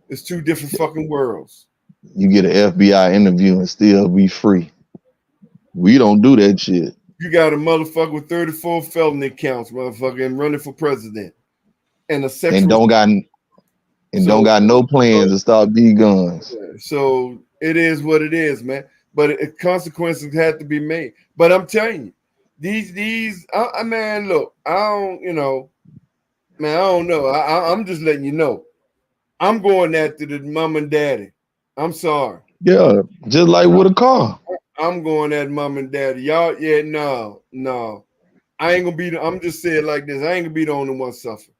It's two different fucking worlds. You get an FBI interview and still be free. We don't do that shit. You got a motherfucker with 34 felony counts, motherfucker, and running for president. And a sexual And don't got no plans to stop these guns. So it is what it is, man. But consequences had to be made. But I'm telling you, man, look, I don't know. I'm just letting you know. I'm going after the mom and daddy. I'm sorry. Yeah, just like with a car. I'm going at mom and daddy. Y'all, yeah, no. I ain't gonna be. I'm just saying like this. I ain't gonna be the only one suffering.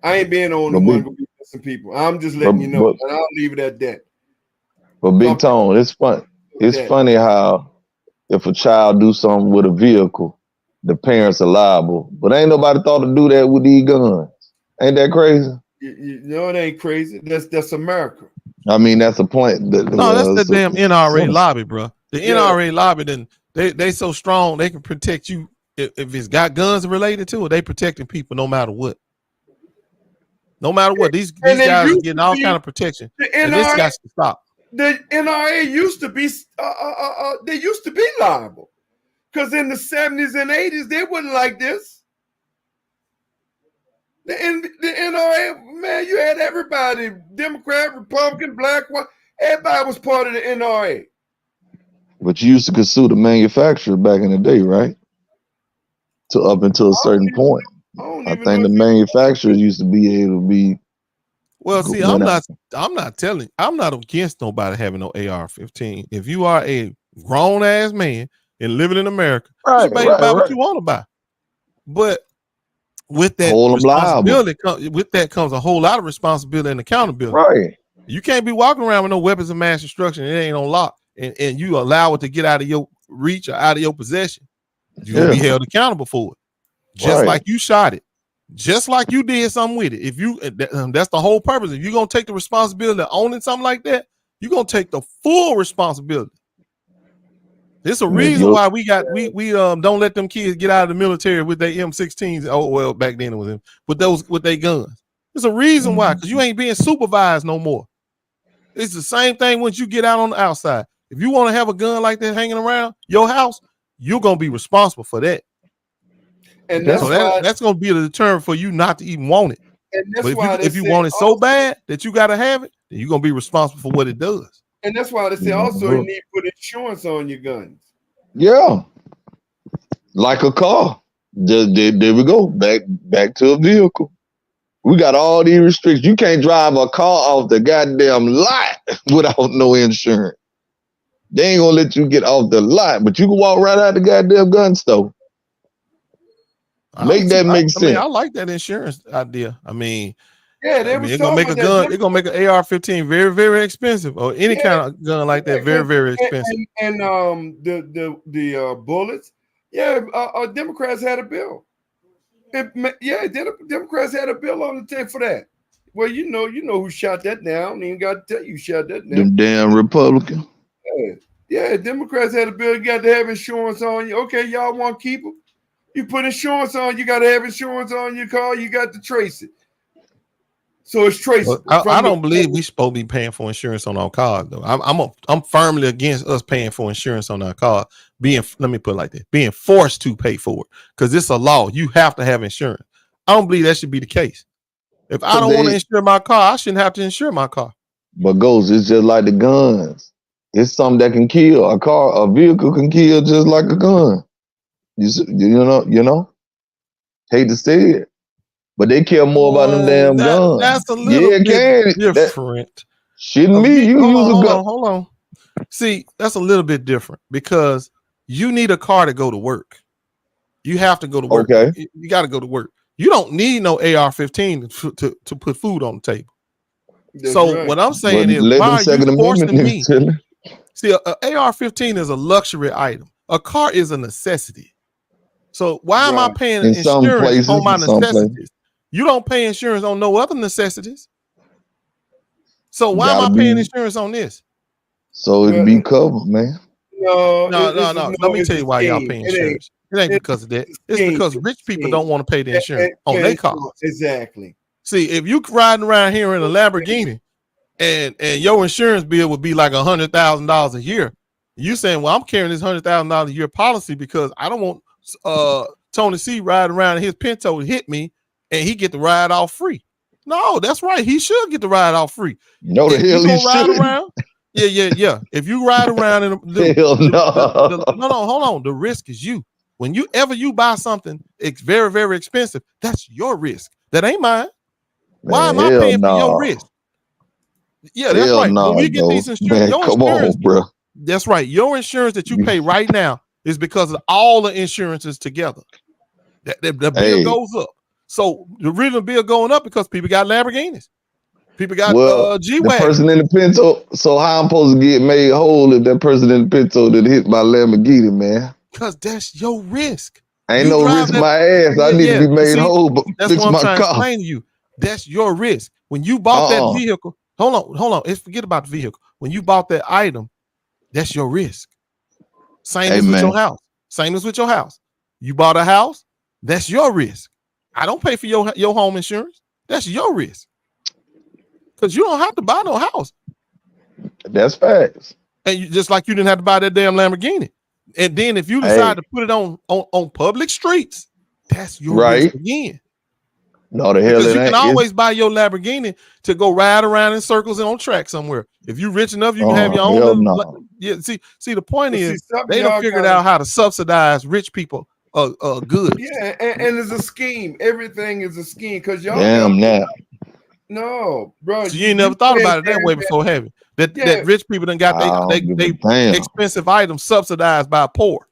I ain't being the only one gonna be missing people. I'm just letting you know, and I'll leave it at that. But BigTone, it's fun. It's funny how if a child do something with a vehicle, the parents are liable. But ain't nobody thought to do that with these guns. Ain't that crazy? You know, it ain't crazy. That's America. I mean, that's the point. No, that's the damn NRA lobby, bro. The NRA lobby, then they so strong they can protect you if it's got guns related to it. They protecting people no matter what. No matter what, these guys are getting all kind of protection. And this got to stop. The NRA used to be they used to be liable because in the 70s and 80s they wasn't like this. The NRA, man, you had everybody, Democrat, Republican, black, white, everybody was part of the NRA. But you used to sue the manufacturer back in the day, right? To up until a certain point. I think the manufacturers used to be able to be. Well, see, I'm not against nobody having no AR-15. If you are a grown ass man and living in America, you may buy what you want to buy. But with that responsibility, with that comes a whole lot of responsibility and accountability. Right. You can't be walking around with no weapons of mass destruction. It ain't on lock, and you allow it to get out of your reach or out of your possession. You're gonna be held accountable for it. Just like you shot it. Just like you did something with it. If you that's the whole purpose. If you're gonna take the responsibility of owning something like that, you're gonna take the full responsibility. There's a reason why we don't let them kids get out of the military with their M16s. Oh, well, back then it was them with their guns. There's a reason why, because you ain't being supervised no more. It's the same thing once you get out on the outside. If you want to have a gun like that hanging around your house, you're gonna be responsible for that. And that's going to be the deterrent for you not to even want it. But if you want it so bad that you got to have it, then you're going to be responsible for what it does. And that's why they say also you need to put insurance on your guns. Yeah. Like a car. There we go. Back to a vehicle. We got all these restrictions. You can't drive a car off the goddamn lot without no insurance. They ain't going to let you get off the lot, but you can walk right out the goddamn gun store. Make sense. I mean, I like that insurance idea. I mean, they're gonna make a gun. They're gonna make an AR-15 very, very expensive, or any kind of gun like that very, very expensive. And the bullets. Democrats had a bill. Democrats had a bill on the table for that. Well, you know who shot that down. Ain't got to tell you who shot that down. Them damn Republicans. Yeah, Democrats had a bill. You got to have insurance on you. Okay, y'all want to keep them? You put insurance on, you got to have insurance on your car, you got to trace it. So it's traceable. I don't believe we supposed to be paying for insurance on our cars, though. I'm firmly against us paying for insurance on our car, let me put it like that, being forced to pay for it, because it's a law. You have to have insurance. I don't believe that should be the case. If I don't want to insure my car, I shouldn't have to insure my car. But it's just like the guns. It's something that can kill. A vehicle can kill just like a gun. You know, hate to say it, but they care more about them damn guns. That's a little bit different. Shouldn't be. You use a gun. Hold on. See, that's a little bit different because you need a car to go to work. You have to go to work. Okay. You got to go to work. You don't need no AR-15 to put food on the table. That's right. What I'm saying is, why are you forcing me? See, an AR-15 is a luxury item. A car is a necessity. So why am I paying insurance on my necessities? You don't pay insurance on no other necessities. So why am I paying insurance on this? So it be covered, man. No. Let me tell you why y'all pay insurance. It ain't because of that. It's because rich people don't want to pay the insurance on their cars. Exactly. See, if you riding around here in a Lamborghini and your insurance bill would be like $100,000 a year, you saying, well, I'm carrying this $100,000 a year policy because I don't want Tony C riding around in his Pinto to hit me and he get the ride off free. No, that's right. He should get the ride off free. No, the hell he ride should. around. Yeah. If you ride around in hold on. The risk is you. When you buy something, it's very, very expensive. That's your risk. That ain't mine. Why am I paying for your risk? Yeah, that's right. When we get these insurance, come on, bro. That's right. Your insurance that you pay right now is because of all the insurances together. The bill goes up. So the reason the bill going up because people got Lamborghinis. People got G-Wagon. The person in the Pinto. So how I'm supposed to get made whole if that person in the Pinto that hit my Lamborghini, man? Because that's your risk. Ain't no risk my ass. I need to be made whole, but that's fix what I'm my trying car. to explain to you. That's your risk. When you bought that vehicle, hold on. Let's forget about the vehicle. When you bought that item, that's your risk. Same as with your house. You bought a house, that's your risk. I don't pay for your home insurance. That's your risk. Because you don't have to buy no house. That's facts. And just like you didn't have to buy that damn Lamborghini. And then if you decide to put it on public streets, that's your risk again. No, the hell because you can always buy your Lamborghini to go ride around in circles and on track somewhere. If you're rich enough, you can have your own. See, the point is they don't figure out how to subsidize rich people goods. Yeah, and it's a scheme. Everything is a scheme because y'all. Damn now. No, bro. So you ain't never thought about it that way before, have you? That rich people done got they expensive items subsidized by poor.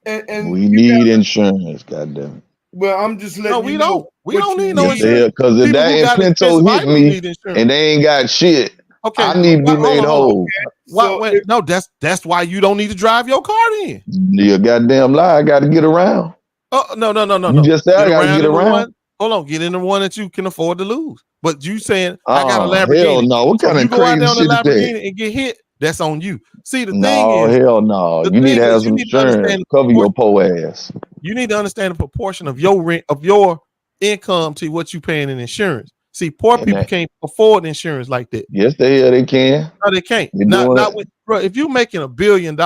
And we need insurance, goddamn. Well, I'm just letting you know. We don't need no insurance. Because if that in Pinto hit me and they ain't got shit, I need to be made whole. That's why you don't need to drive your car then. You goddamn lie. I got to get around. Oh, no. You just said I got to get around. Hold on, get in the one that you can afford to lose. But you saying I got a Lamborghini? Hell no! What kind of crazy shit is that? And get hit? That's on you. See, the thing is, hell no! You need to have some insurance. Cover your poor ass. You need to understand the proportion of your rent of your income to what you paying in insurance. See, poor people can't afford insurance like that. Yes, they can. No, they can't. Not with, bro. If you're making $1 billion,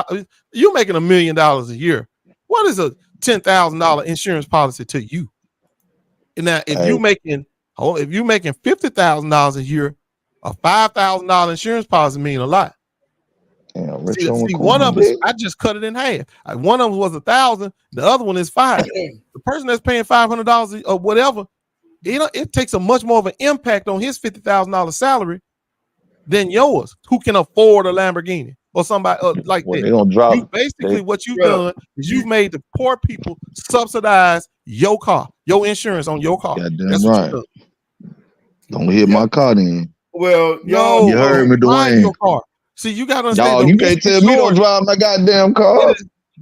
you're making $1 million a year. What is a $10,000 insurance policy to you? Now, if you're making $50,000 a year, a $5,000 insurance policy mean a lot. Damn, see, one of us, I just cut it in half. One of them was $1,000, the other one is $500. The person that's paying $500 or whatever, it takes a much more of an impact on his $50,000 salary than yours, who can afford a Lamborghini or somebody like that. They gonna drop. What you've done is you've made the poor people subsidize your car, your insurance on your car. That's right. Don't hit my car then. Well, no, you heard me, Dwayne. Your car. See, you got to understand. You can't tell me don't drive my goddamn car.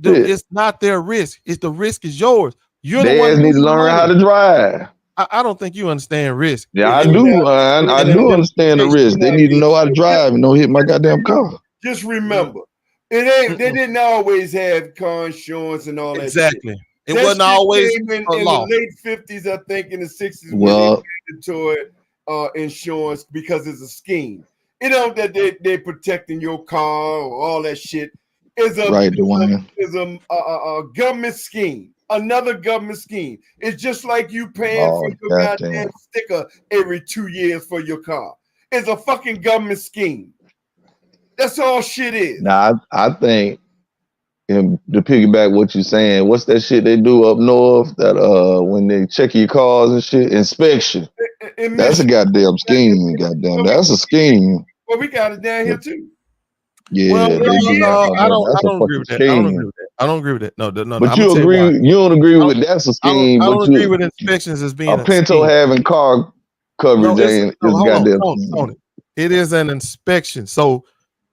It's not their risk. It's the risk is yours. You're the one who need to learn how to drive. I don't think you understand risk. Yeah, I do. I do understand the risk. They need to know how to drive and don't hit my goddamn car. Just remember, they didn't always have car insurance and all that. Exactly. It wasn't always in the late 50s, I think, in the 60s. Well, mandatory insurance because it's a scheme. You know that they're protecting your car or all that shit. Is a government scheme. Another government scheme. It's just like you paying for your goddamn sticker every 2 years for your car. It's a fucking government scheme. That's all shit is. Now, I think, and to piggyback what you're saying, what's that shit they do up north that when they check your cars and shit? Inspection. That's a goddamn scheme. Goddamn, that's a scheme. Well, we got it down here too. Yeah, I don't agree with that. I don't agree with that. No. But you don't agree with that's a scheme. I don't agree with inspections as being a Pinto having car coverage. It is an inspection. So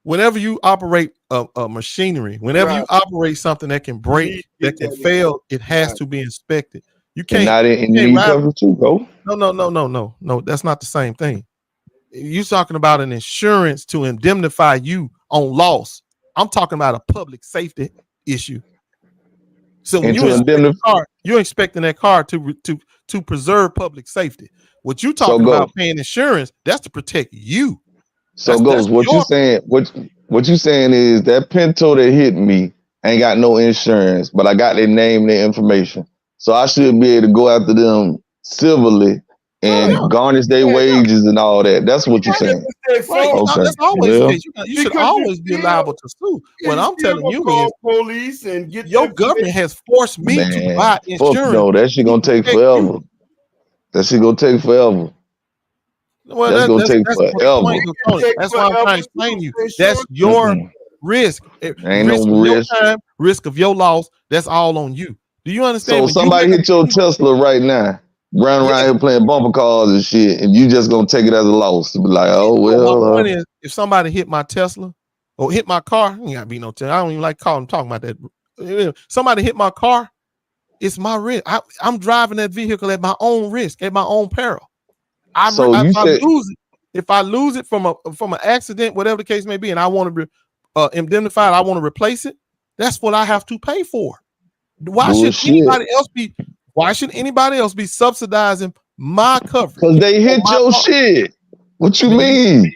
whenever you operate a machinery, whenever you operate something that can break, that can fail, it has to be inspected. You can't. And not in coverage too, bro. No. That's not the same thing. you talking about an insurance to indemnify you on loss. I'm talking about a public safety issue. So when you inspect the car, you're expecting that car to preserve public safety. What you talking about paying insurance, that's to protect you. So Ghost, what you saying? What you saying is that Pinto that hit me ain't got no insurance, but I got their name and their information, so I should be able to go after them civilly and garnish their wages and all that. That's what you're saying. Right. Okay. That's always the case. You should always be liable to sue. What I'm telling you is, police and get your government has forced me to buy insurance. No, that shit gonna take forever. That shit gonna take forever. Well, that's gonna take forever. That's why I'm trying to explain to you. That's your risk. Ain't no risk. Time, risk of your loss. That's all on you. Do you understand? So somebody hit your Tesla right now, running around here playing bumper cars and shit, and you just gonna take it as a loss. Be like, oh well. My point is, if somebody hit my Tesla or hit my car, ain't gotta be no Tesla. I don't even like talking about that. Somebody hit my car, it's my risk. I'm driving that vehicle at my own risk, at my own peril. If I lose it from an accident, whatever the case may be, and I want to be indemnified, I want to replace it. That's what I have to pay for. Why should anybody else be subsidizing my coverage? Because they hit your shit. What you mean,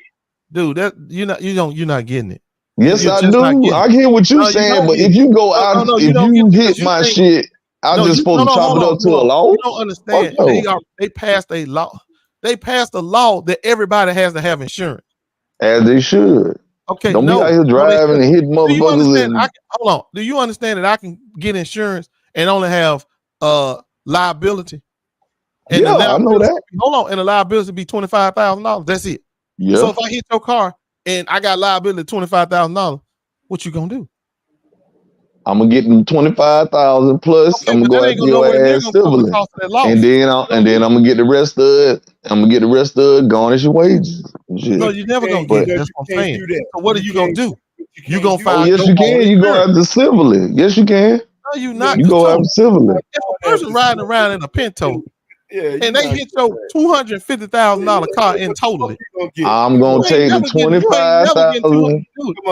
dude? That you're not getting it. Yes, I do. I hear what you're saying, but if you go out, if you hit my shit, I'm just supposed to chop it up to a law. You don't understand. They passed a law. They passed a law that everybody has to have insurance. As they should. Okay. Don't be out here driving and hitting motherfuckers. Hold on. Do you understand that I can get insurance and only have liability? And I know that. Hold on. And the liability be $25,000. That's it. Yeah. So if I hit your car and I got liability $25,000, what you gonna do? I'm gonna get them 25,000 plus. I'm gonna go after your ass civilly, and then I'm gonna get the rest of it. I'm gonna get the rest of it. Garnish your wages. No, you never gonna get it. That's what I'm saying. So what are you gonna do? You gonna find? Yes, you can. You go after civilly. Yes, you can. No, you not. You go after civilly. If a person riding around in a Pinto, and they hit your $250,000 car in totally, I'm gonna take the 25,000.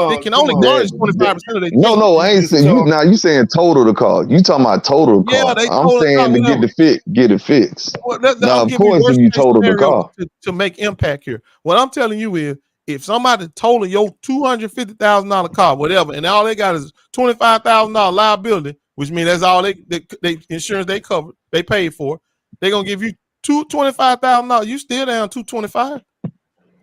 They can only garnish 25% of their. No, I ain't saying you. Now you saying total the car. You talking about total the car? I'm saying to get it fixed. Now, of course, if you total the car to make impact here, what I'm telling you is, if somebody total your $250,000 car, whatever, and all they got is $25,000 liability, which means that's all they insurance they covered, they paid for. They're gonna give you $25,000. You still down $225,000.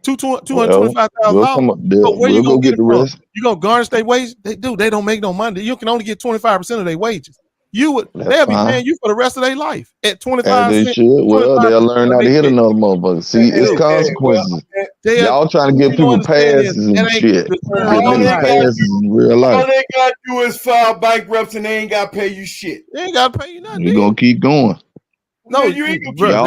$225,000. So where you gonna get the rest? You gonna garnish their wages? They don't make no money. You can only get 25% of their wages. They'll be paying you for the rest of their life at 25 cents. They should. Well, they'll learn how to hit another motherfucker. See, it's consequences. Y'all trying to give people passes and shit. Passes in real life. All they gotta do is file bankruptcy and they ain't gotta pay you shit. They ain't gotta pay you nothing. You gonna keep going. No, you ain't gonna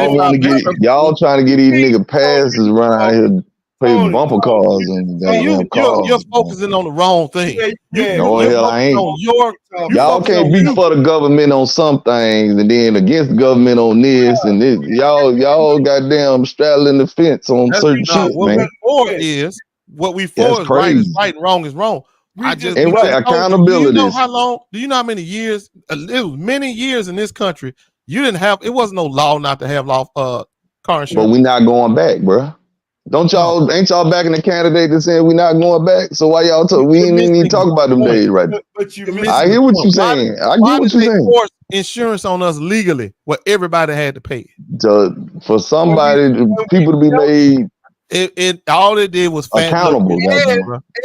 y'all trying to get these nigga passes, run out here, play bumper cars and you're focusing on the wrong thing. No, hell, I ain't. Y'all can't be for the government on some things and then against the government on this and this. Y'all goddamn straddling the fence on certain shit, man. What we for is right is right and wrong is wrong. Accountability. Do you know how many years? It was many years in this country. You didn't have. It wasn't no law not to have car insurance. But we not going back, bro. Ain't y'all backing the candidate that said we not going back? So why y'all talk? We ain't even talk about them days, right? I hear what you're saying. I get what you're saying. Force insurance on us legally, where everybody had to pay. For somebody, people to be made. All it did was accountable.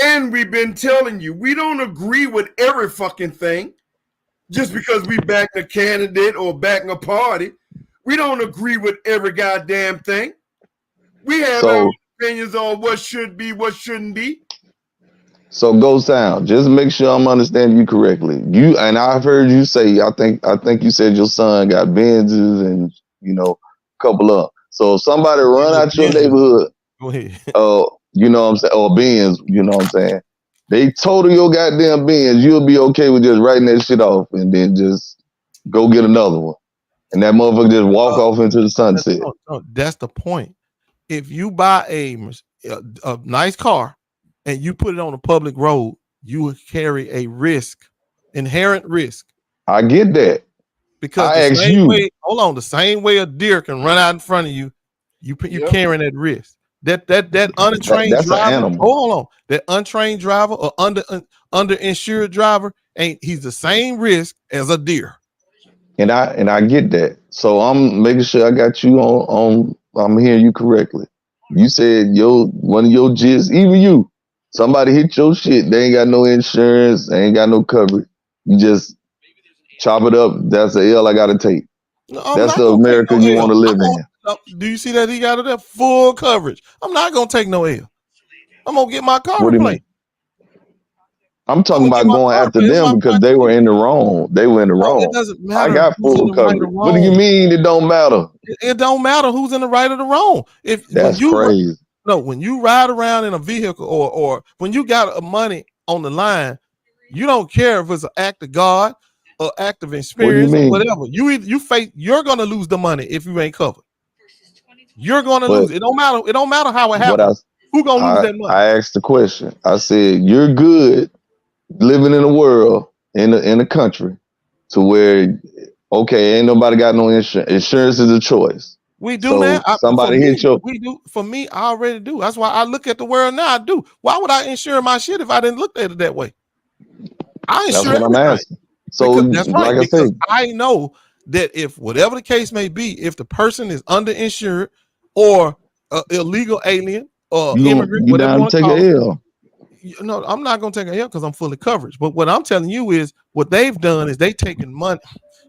And we've been telling you, we don't agree with every fucking thing. Just because we back a candidate or backing a party, we don't agree with every goddamn thing. We have our opinions on what should be, what shouldn't be. So go sound. Just make sure I'm understanding you correctly. I've heard you say, I think you said your son got Benzes and a couple of. So if somebody run out your neighborhood, go ahead. You know what I'm saying, or Benz, you know what I'm saying. They total your goddamn Benz, you'll be okay with just writing that shit off and then just go get another one. And that motherfucker just walk off into the sunset. That's the point. if you buy a nice car and you put it on a public road, you will carry a risk, inherent risk. I get that. Because the same way a deer can run out in front of you, you carrying that risk. That untrained that's driver, an animal. hold on, that untrained driver or underinsured driver he's the same risk as a deer. And I get that. So I'm making sure I got you on I'm hearing you correctly. You said one of your jits, even you, somebody hit your shit, they ain't got no insurance, they ain't got no coverage. You just chop it up. That's the L I gotta take. No, that's the America you want to live in. Do you see that he got it there? Full coverage. I'm not gonna take no L. I'm gonna get my car replaced. I'm talking about going after them because they were in the wrong. They were in the wrong. It doesn't matter. I got full coverage. Right, what do you mean it don't matter? It don't matter who's in the right or the wrong. That's crazy. When you ride around in a vehicle or when you got money on the line, you don't care if it's an act of God or act of experience or whatever. You're gonna lose the money if you ain't covered. You're gonna lose. It don't matter. It don't matter how it happens. Who gonna lose that money? I asked the question. I said, you're good living in a world in a country to where ain't nobody got no insurance. Insurance is a choice. We do that. We do. For me, I already do. That's why I look at the world now. I do. Why would I insure my shit if I didn't look at it that way? I insure. That's what I'm asking. So that's right. Like because I know that if whatever the case may be, if the person is underinsured or illegal alien or immigrant, whatever you want to call it. No, I'm not going to take a L because I'm fully covered. But what I'm telling you is what they've done is they've taken money.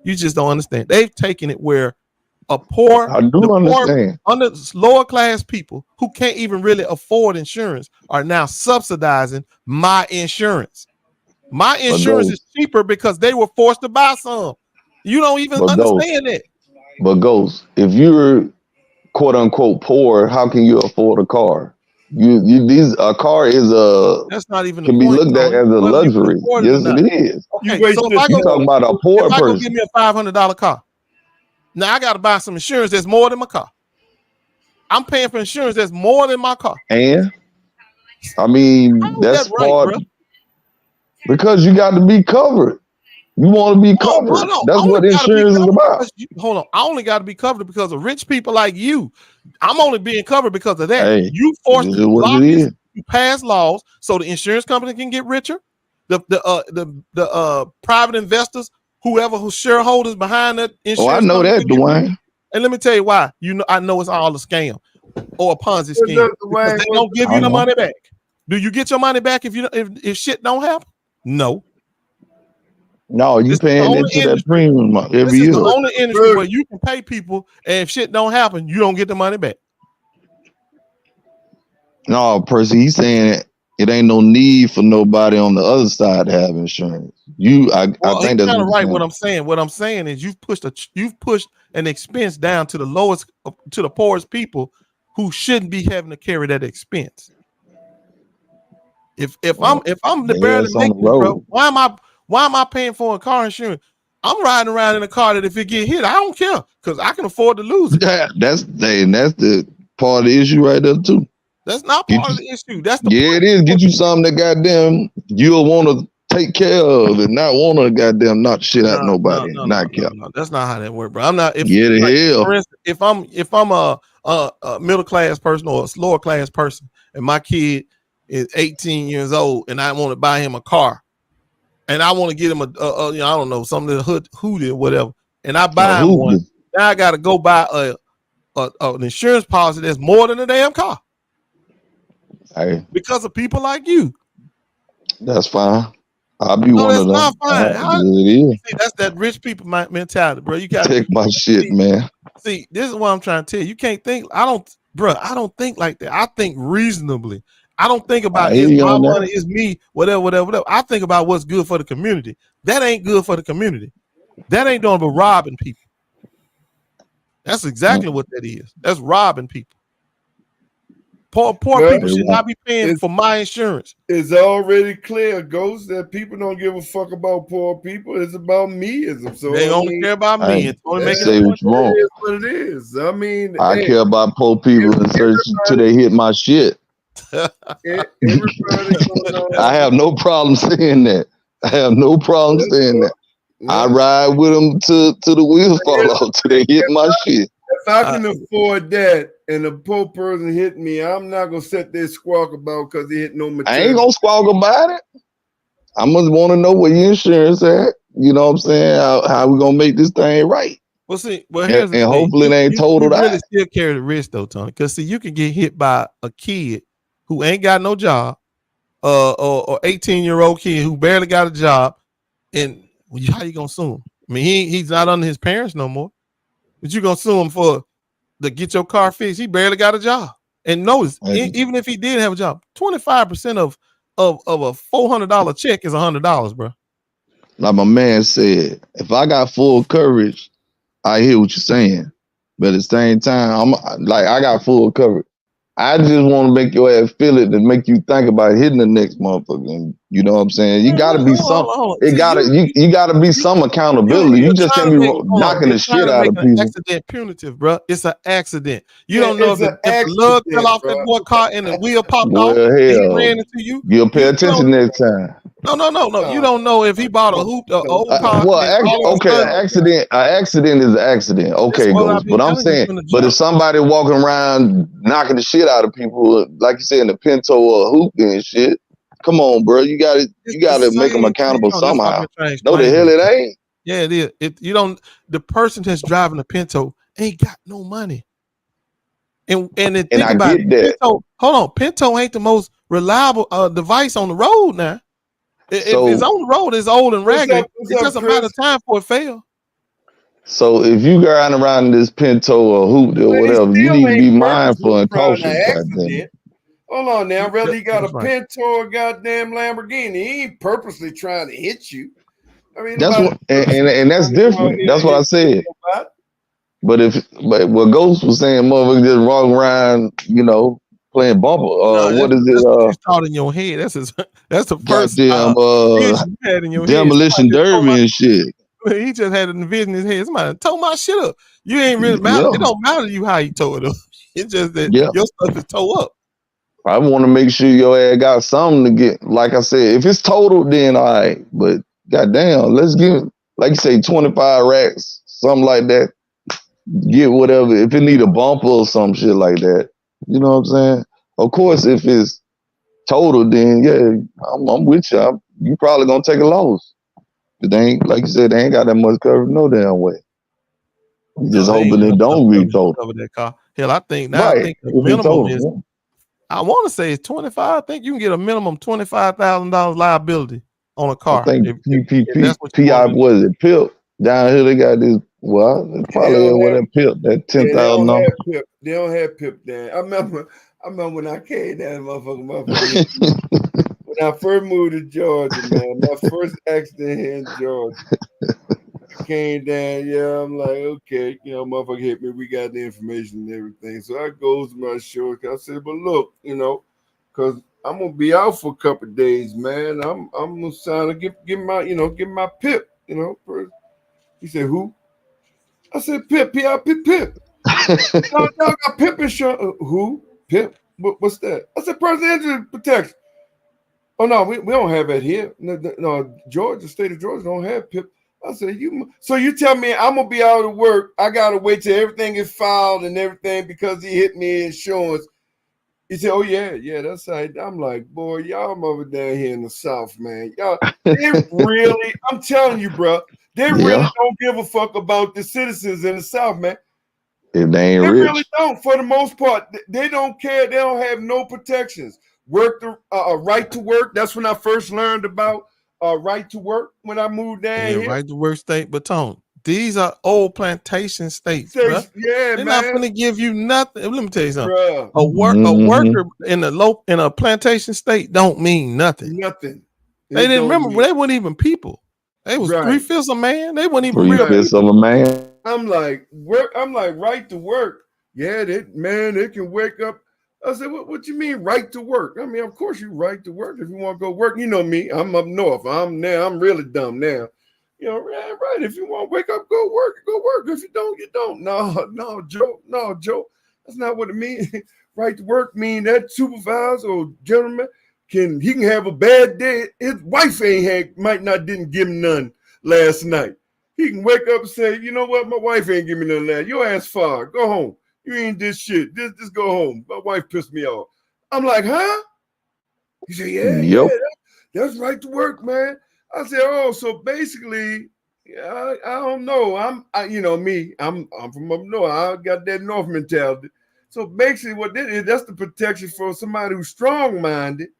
You just don't understand. They've taken it where under lower class people who can't even really afford insurance are now subsidizing my insurance. My insurance is cheaper because they were forced to buy some. You don't even understand it. But Ghost, if you're quote unquote poor, how can you afford a car? A car is that's not even can be looked at as a luxury. Yes, it is. Okay, so if you talking about a poor person. Go give me a $500 car. Now I got to buy some insurance that's more than my car. I'm paying for insurance that's more than my car. And I mean that's part because you got to be covered. You want to be covered. That's what insurance is about. Hold on. I only got to be covered because of rich people like you. I'm only being covered because of that. Hey, you forced to pass laws so the insurance company can get richer. The private investors, whose shareholders behind that insurance. I know that, Dwayne. And let me tell you why. I know it's all a scam or a Ponzi scheme. Because they don't give you the money back. Do you get your money back if shit don't happen? No. No, you paying into that premium every year. This is the only industry where you can pay people, and if shit don't happen, you don't get the money back. No, Percy, he's saying it ain't no need for nobody on the other side to have insurance. I think that's kind of right. What I'm saying is you've pushed an expense down to the poorest people who shouldn't be having to carry that expense. If I'm the barely making, bro, why am I paying for a car insurance? I'm riding around in a car that if it get hit, I don't care because I can afford to lose it. That's the part of the issue right there too. That's not part of the issue. That's the it is. Get you something that goddamn you'll want to take care of and not want to goddamn knock shit out nobody. No, that's not how that works, bro. I'm not. For instance, if I'm a middle class person or a lower class person, and my kid is 18 years old, and I want to buy him a car. And I want to get him I don't know, something that hoodie or whatever. And I buy him one. Now I got to go buy an insurance policy that's more than a damn car. Hey, because of people like you. That's fine. I'll be one of them. That's not fine. It is. See, that's that rich people mentality, bro. You got to take my shit, man. See, this is what I'm trying to tell you. You can't think. I don't think like that. I think reasonably. I don't think about it's my money, it's me, whatever. I think about what's good for the community. That ain't good for the community. That ain't doing but robbing people. That's exactly what that is. That's robbing people. Poor Well, people should not be paying for my insurance. It's already clear, Ghost, that people don't give a fuck about poor people. It's about meism. So They only care about me. It's only making say what you want. It is what it is. I mean, I care about poor people until they hit my shit. Everybody going on. I have no problem saying that. I have no problem saying that. I ride with them to the wheels fall off till they hit my shit. If I can afford that and a poor person hit me, I'm not gonna sit there squawk about because he hit no material. I ain't gonna squawk about it. I must want to know where your insurance at. You know what I'm saying? How we gonna make this thing right? Well, see, here's the and thing. hopefully it ain't totaled you out. really still carry the risk though, Tony. Because see, you can get hit by a kid who ain't got no job, or 18-year-old kid who barely got a job, and how you gonna sue him? I mean, he's not under his parents no more, but you gonna sue him to get your car fixed? He barely got a job. And notice, even if he did have a job, 25% of a $400 check is $100, bro. Like my man said, if I got full coverage, I hear what you're saying. But at the same time, I got full coverage. I just want to make your ass feel it and make you think about hitting the next motherfucker. And you know what I'm saying? You gotta be some. You gotta be some accountability. You just can't be knocking the shit out of people. Accident punitive, bro. It's an accident. You don't know if the lug fell off that boy car and the wheel popped off. Hell, he ran into you. You'll pay attention next time. No. You don't know if he bought a hoop, an old car. An accident is an accident. Okay, Ghost. But I'm saying, but if somebody walking around knocking the shit out of people, like you said, in the Pinto or a hoop and shit, come on, bro. You gotta make them accountable somehow. No, the hell it ain't. Yeah, it is. The person that's driving the Pinto ain't got no money. And think about it. Pinto, hold on, Pinto ain't the most reliable device on the road now. If it's on the road, it's old and ragged. It's just a matter of time before it fails. So if you riding around in this Pinto or hoop or whatever, you need to be mindful and cautious. Hold on now, whether he got a Pinto or a goddamn Lamborghini, he ain't purposely trying to hit you. I mean, that's what, and that's different. That's what I said. But what Ghost was saying, motherfucker just walking around, playing bumper. What is it? It's taught in your head. That's the first goddamn you had in your demolition derby and shit. He just had a vision in his head. Somebody tore my shit up. You ain't really matter. It don't matter to you how he tore it up. It's just that your stuff is tore up. I want to make sure your ass got something to get. Like I said, if it's total, then all right. But goddamn, let's give, like you say, 25 racks, something like that. Get whatever. If it need a bumper or some shit like that. You know what I'm saying? Of course, if it's total, then yeah, I'm with you. You probably gonna take a loss. But they ain't, like you said, they ain't got that much coverage no damn way. Just hoping they don't be total. Cover that car. Hell, I think the minimum is. I want to say it's 25. I think you can get a minimum $25,000 liability on a car. I think PI was it PIP down here. They got this. Well, it's probably with that PIP, that $10,000. They don't have PIP there. I remember when I came down, motherfucker. When I first moved to Georgia, man, my first accident here in Georgia. I came down, I'm like, okay, motherfucker hit me. We got the information and everything. So I goes to my show. I said, but look, because I'm gonna be out for a couple of days, man. I'm gonna sign to give my PIP, He said, who? I said, PIP, PIP. Y'all got PIP insurance. Who? PIP? What's that? I said, personal injury protection. Oh no, we don't have that here. No, Georgia, state of Georgia don't have PIP. I said, so you tell me I'm gonna be out of work. I gotta wait till everything is filed and everything because he hit me in insurance. He said, oh yeah, that's right. I'm like, boy, y'all over down here in the South, man. Y'all, they really, I'm telling you, bro, they really don't give a fuck about the citizens in the South, man. If they ain't rich. Really don't. For the most part, they don't care. They don't have no protections. Right to work. That's when I first learned about right to work when I moved down here. Right to work state, but Tone, these are old plantation states. They're not going to give you nothing. Let me tell you something. Bruh. A worker in a plantation state don't mean nothing. Nothing. They didn't remember. They weren't even people. They was 3/5 a man. They weren't even 3/5 of a man. I'm like right to work. Yeah, they can wake up. I said, what you mean right to work? I mean, of course you right to work if you want to go work. You know me, I'm up north. I'm really dumb now. You know, right. If you want to wake up, go work. If you don't, you don't. No, Joe. That's not what it means. Right to work mean that supervisor or gentleman can have a bad day. His wife might not didn't give him none last night. He can wake up and say, you know what, my wife ain't give me none last. Your ass fired. Go home. You ain't this shit. Just go home. My wife pissed me off. I'm like, huh? He said, yeah, that's right to work, man. I said, oh, so basically, I don't know. I'm from up north. I got that north mentality. So basically, what that is, that's the protection for somebody who's strong-minded,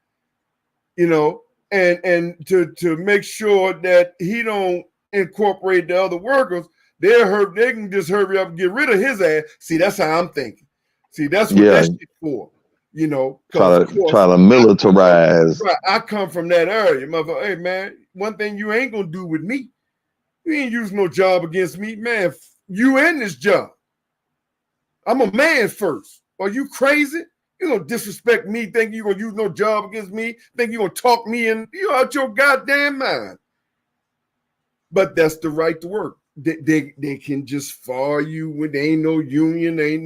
you know, and to make sure that he don't incorporate the other workers. They can just hurry up and get rid of his ass. See, that's how I'm thinking. See, that's what that shit for. You know, try to militarize. I come from that area, motherfucker. Hey, man, one thing you ain't gonna do with me, you ain't use no job against me, man. You in this job. I'm a man first. Are you crazy? You gonna disrespect me? Think you gonna use no job against me? Think you gonna talk me in? You out your goddamn mind? But that's the right to work. They can just fire you when there ain't no union, they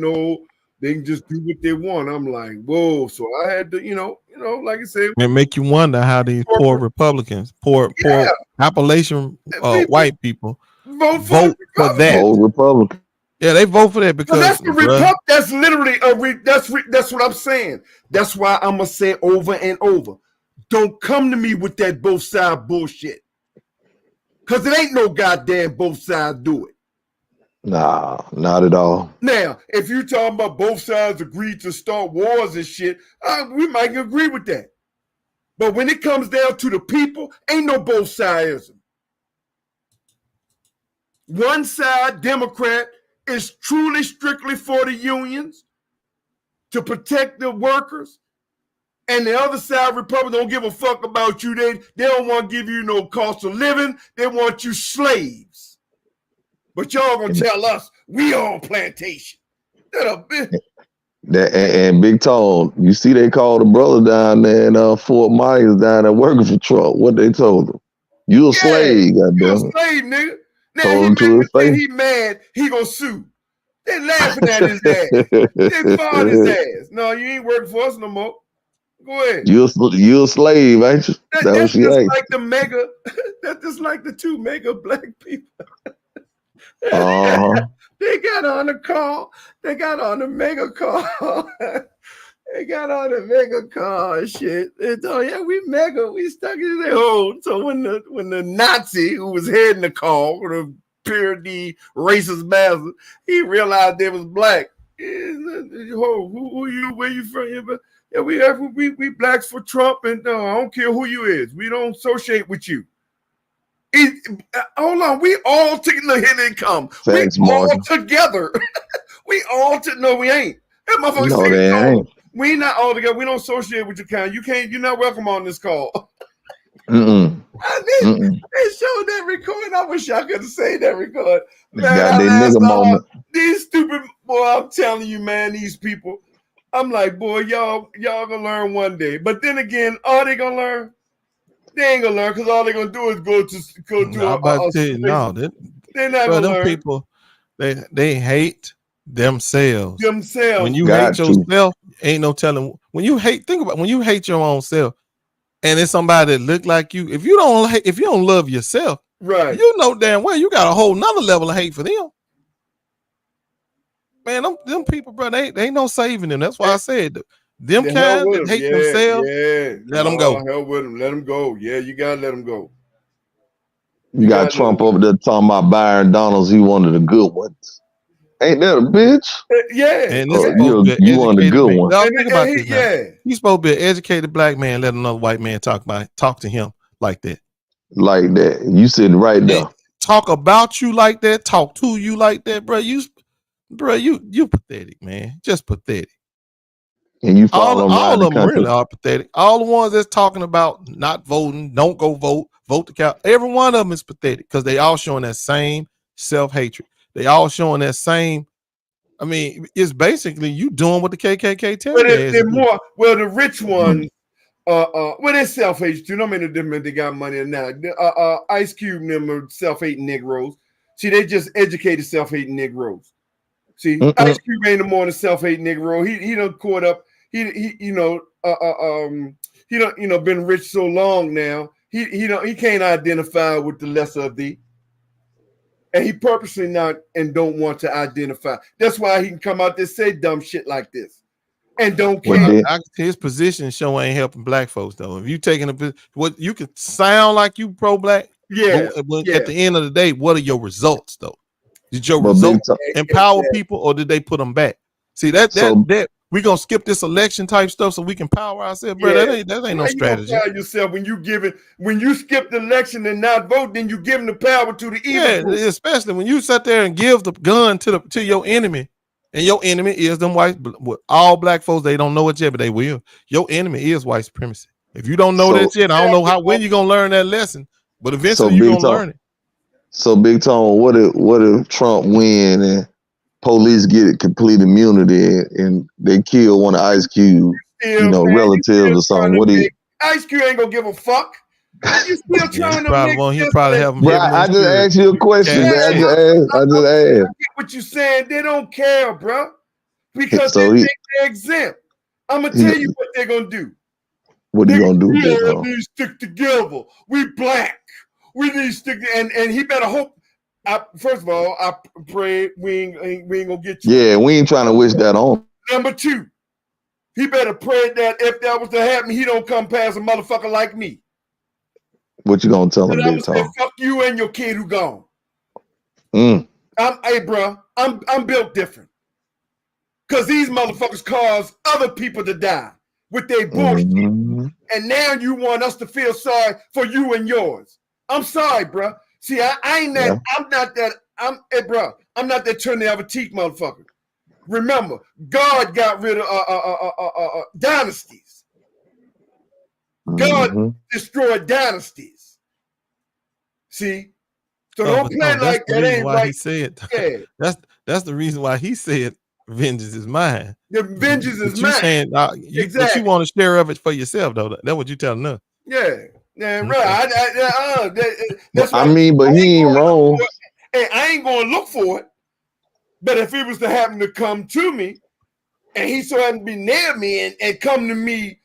can just do what they want. I'm like, whoa. So I had to, you know, like I said, it make you wonder how these poor Republicans, poor Appalachian white people vote for that. Vote Republican. Yeah, they vote for that because that's the Republic. That's literally that's what I'm saying. That's why I'm gonna say over and over. Don't come to me with that both side bullshit. Cause it ain't no goddamn both sides do it. Nah, not at all. Now, if you talking about both sides agreed to start wars and shit, we might agree with that. But when it comes down to the people, ain't no both sides. One side, Democrat, is truly strictly for the unions to protect the workers. And the other side, Republicans, don't give a fuck about you. They don't want to give you no cost of living. They want you slaves. But y'all gonna tell us we on plantation. And Big Tone, you see they called a brother down there in Fort Myers down there working for Trump. What they told him? You a slave, goddamn. You a slave, nigga. Now he mad, he gonna sue. They laughing at his ass. They fired his ass. No, you ain't working for us no more. Go ahead. You a slave, ain't you? That's just like the mega. That's just like the two mega black people. They got on the call. They got on the mega call. They got on the mega call and shit. They thought, yeah, we mega. We stuck in the hole. So when the Nazi who was heading the call, the purity racist bastard, he realized they was black. Who you? Where you from? Yeah, we blacks for Trump, and I don't care who you is. We don't associate with you. Hold on, we all together. Here they come. Thanks, we all together. No, we ain't. That motherfucker no, they ain't. We not all together. We don't associate with your kind. You can't. You're not welcome on this call. They showed that recording. I wish I could say that recording. Man, these stupid boy. I'm telling you, man. These people. I'm like, boy, y'all gonna learn one day. But then again, are they gonna learn? They ain't gonna learn because all they're gonna do is go to no, they're not gonna learn. People, they hate themselves. When you hate yourself, ain't no telling. When you hate your own self, and it's somebody that look like you. If you don't love yourself, right? You know damn well you got a whole nother level of hate for them. Man, them people, bro, they ain't no saving them. That's why I said them kind that hate themselves. Let them go. Hell with them. Let them go. Yeah, you gotta let them go. You got Trump over there talking about Byron Donalds. He one of the good ones. Ain't that a bitch? Yeah. And you one of the good ones. Think about this. Yeah. He's supposed to be an educated black man. Let another white man talk to him like that. Like that. You sitting right there. And talk about you like that. Talk to you like that, bro. You pathetic, man. Just pathetic. And you all of them really are pathetic. All the ones that's talking about not voting, don't go vote the cow. Every one of them is pathetic because they all showing that same self-hatred. They all showing that same I mean, it's basically you doing what the KKK tell But you. they're more, well, the rich ones, well, they're self-hate too. No matter different, they got money or not. Ice Cube and them are self-hating Negroes. See, they just educated self-hating Negroes. See, Ice Cube ain't no more than self-hating Negro. He done caught up. He done been rich so long now. He can't identify with the lesser of thee. And he purposely not and don't want to identify. That's why he can come out there and say dumb shit like this and don't care. His position show ain't helping black folks though. If you taking what you could sound like you pro-black, but at the end of the day, what are your results though? Did your results empower people or did they put them back? See that we gonna skip this election type stuff so we can power ourselves, bro. That ain't no strategy. You yourself when you skip the election and not vote, then you giving the power to the evil. Yeah, especially when you sit there and give the gun to your enemy, and your enemy is them white. All black folks, they don't know it yet, but they will. Your enemy is white supremacy. If you don't know that yet, I don't know when you gonna learn that lesson, but eventually you're gonna learn it. So Big Tone, what if Trump win and police get complete immunity and they kill one of Ice Cube, relatives or something? What do you? Ice Cube ain't gonna give a fuck. You still trying to he'll probably have him. Bro, I just asked you a question. I just asked. What you saying? They don't care, bro, because they think they're exempt. I'm gonna tell you what they're gonna do. What are you gonna do? We need to stick together. We black. We need to stick, and he better hope. First of all, I pray we ain't gonna get you. Yeah, we ain't trying to wish that on. Number two, he better pray that if that was to happen, he don't come past a motherfucker like me. What you gonna tell him, Big Tone? Fuck you and your kid who gone. Hey, bro, I'm built different. Cause these motherfuckers cause other people to die with their bullshit, and now you want us to feel sorry for you and yours. I'm sorry, bro. See, I ain't that. Yeah. I'm not that. I'm not that turn the other teeth, motherfucker. Remember, God got rid of dynasties. God destroyed dynasties. See, so don't play like that. Ain't why right. He said. Yeah. That's the reason why he said vengeance is mine. The vengeance is mine. Saying, exactly. But you want to share of it for yourself, though. That's what you're telling us. Yeah. Yeah, right. That's I mean, but he ain't wrong. And I ain't going to look for it. But if it was to happen to come to me, and he so happened to be near me and come to me,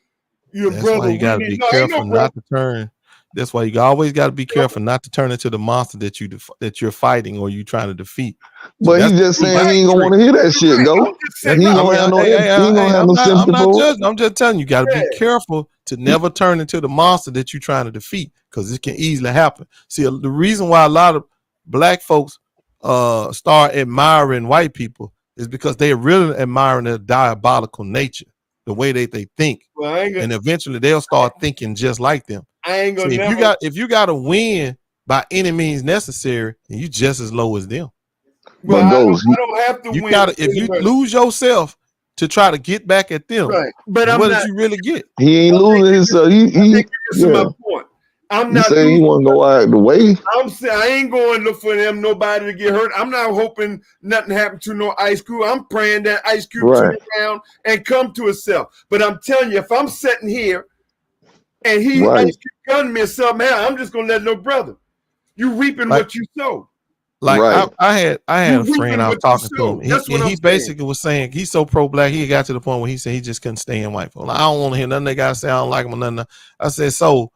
your that's brother. Why you got to be careful not to turn. That's why you always got to be careful not to turn into the monster that you're fighting or you trying to defeat. So but he just saying he ain't gonna want to hear that shit, go. He ain't gonna have no sympathy. I'm just telling you, got to be careful to never turn into the monster that you're trying to defeat, because it can easily happen. See, the reason why a lot of black folks start admiring white people is because they're really admiring their diabolical nature, the way they think, and eventually they'll start thinking just like them. I ain't gonna. See, if you got to win by any means necessary, and you just as low as them. Well, I don't have to win. If you lose yourself to try to get back at them, right? But what did you really get? He ain't losing himself. My point. I'm not saying he want to go out the way. I'm saying I ain't going to look for them, nobody to get hurt. I'm not hoping nothing happened to no Ice Cube. I'm praying that Ice Cube turn around and come to himself. But I'm telling you, if I'm sitting here and Ice Cube gun me or something, I'm just gonna let no brother. You reaping what you sow. Like I had a friend I was talking to him. He basically was saying he's so pro-black, he got to the point where he said he just couldn't stand white folk. Like, I don't want to hear nothing they gotta say. I don't like them or nothing. I said, so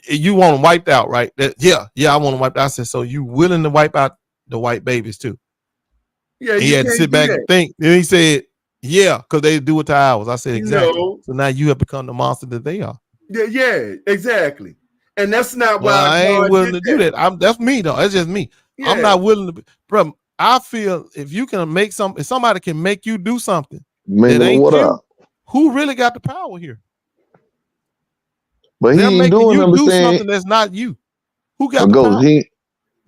you want them wiped out, right? Yeah, I want them wiped out. I said, so you willing to wipe out the white babies too? Yeah, he had to sit back and think. Then he said, yeah, because they do it to ours. I said, exactly. No. So now you have become the monster that they are. Yeah, exactly. And that's not why I ain't willing to do that. That's me though. That's just me. Yeah. I'm not willing to, bro. I feel if you can make if somebody can make you do something that ain't you, who really got the power here? But he ain't doing something that's not you. Who got the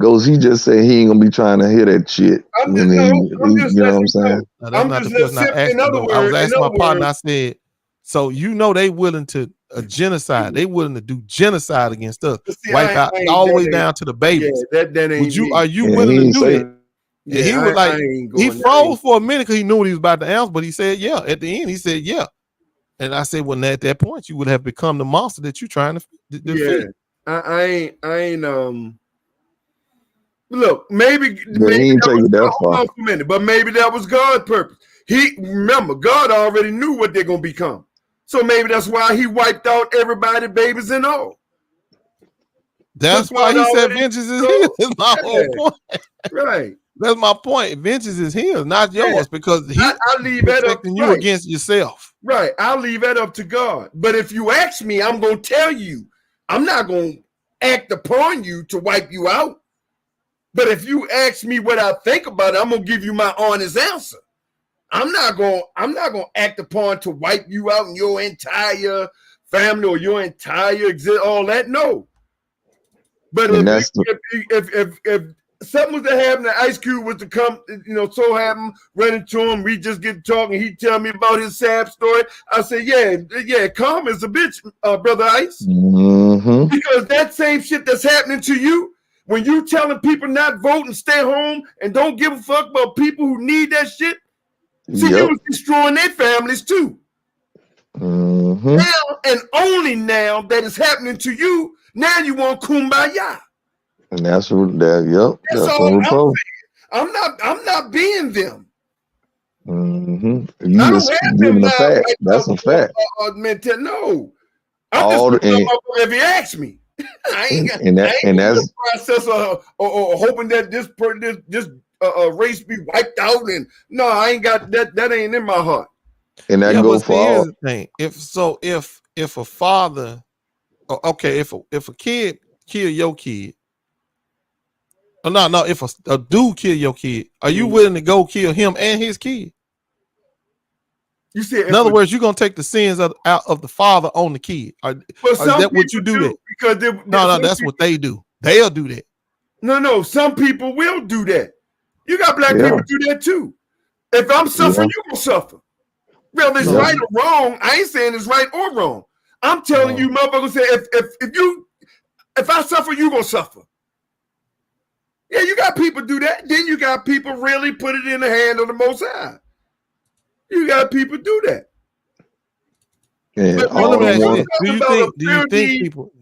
power? He just said he ain't gonna be trying to hear that shit. You know what I'm saying? No, that's not the question I asked. I was asking my partner. I said, so they willing to genocide? They willing to do genocide against us, wipe out all the way down to the babies. Yeah, that ain't. Are you willing to do that? And he Yeah, was like, I ain't he going there. froze for a minute because he knew what he was about to answer, but he said, yeah. At the end, he said, yeah. And I said, well, at that point, you would have become the monster that you're trying to defeat. Yeah, I ain't. Look, maybe But he ain't that take was it that hold far. on for a minute, but maybe that was God's purpose. Remember, God already knew what they're gonna become. So maybe that's why he wiped out everybody, babies and all. That's why he said vengeance is his. Is my whole point. Right. That's my point. Vengeance is his, not yours, because he's protecting you against yourself. Right. I'll leave that up to God. But if you ask me, I'm going to tell you. I'm not going to act upon you to wipe you out. But if you ask me what I think about it, I'm going to give you my honest answer. I'm not going to act upon to wipe you out and your entire family or your entire all that. No. But if something was to happen, the Ice Cube was to come, so happen, run into him, we just get talking, he tell me about his sad story. I say, yeah, calm as a bitch, Brother Ice. Mm-hmm. Because that same shit that's happening to you, when you telling people not vote and stay home and don't give a fuck about people who need that shit, see, you was destroying their families too. Mm-hmm. Now and only now that it's happening to you, now you want kumbaya. And that's what that's all I'm not being them. Mm-hmm. You just giving a fact. That's a fact. No. I'm just if you ask me. I ain't got the process of hoping that this race be wiped out, and no, I ain't got that. That ain't in my heart. And that goes for all. The thing. If a father, if a kid kill your kid, if a dude kill your kid, are you willing to go kill him and his kid? You said, in other words, you're gonna take the sins out of the father on the kid. Is that what you do? That because that's what they do. They'll do that. No, some people will do that. You got black people do that too. If I'm suffering, you gonna suffer. Whether it's right or wrong, I ain't saying it's right or wrong. I'm telling you, motherfuckers, say if I suffer, you gonna suffer. Yeah, you got people do that. Then you got people really put it in the hand of the Most High. You got people do that. Yeah. But let me ask you,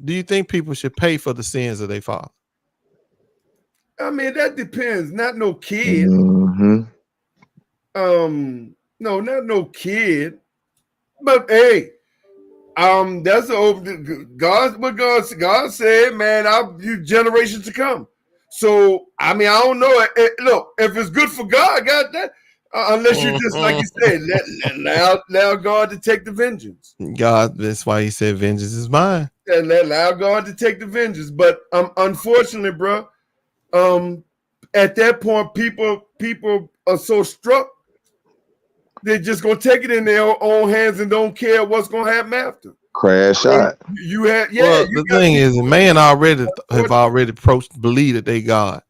do you think people should pay for the sins of their father? I mean, that depends. Not no kid. Mm-hmm. No, not no kid. But hey, that's God said, man, I'll you generations to come. So I mean, I don't know. Look, if it's good for God, got that. Unless you just like you said, allow God to take the vengeance. God, that's why He said, "Vengeance is mine." And allow God to take the vengeance. But unfortunately, bro, at that point, people are so struck, they're just gonna take it in their own hands and don't care what's gonna happen after. Crash out. The thing is, man have already believe that they God.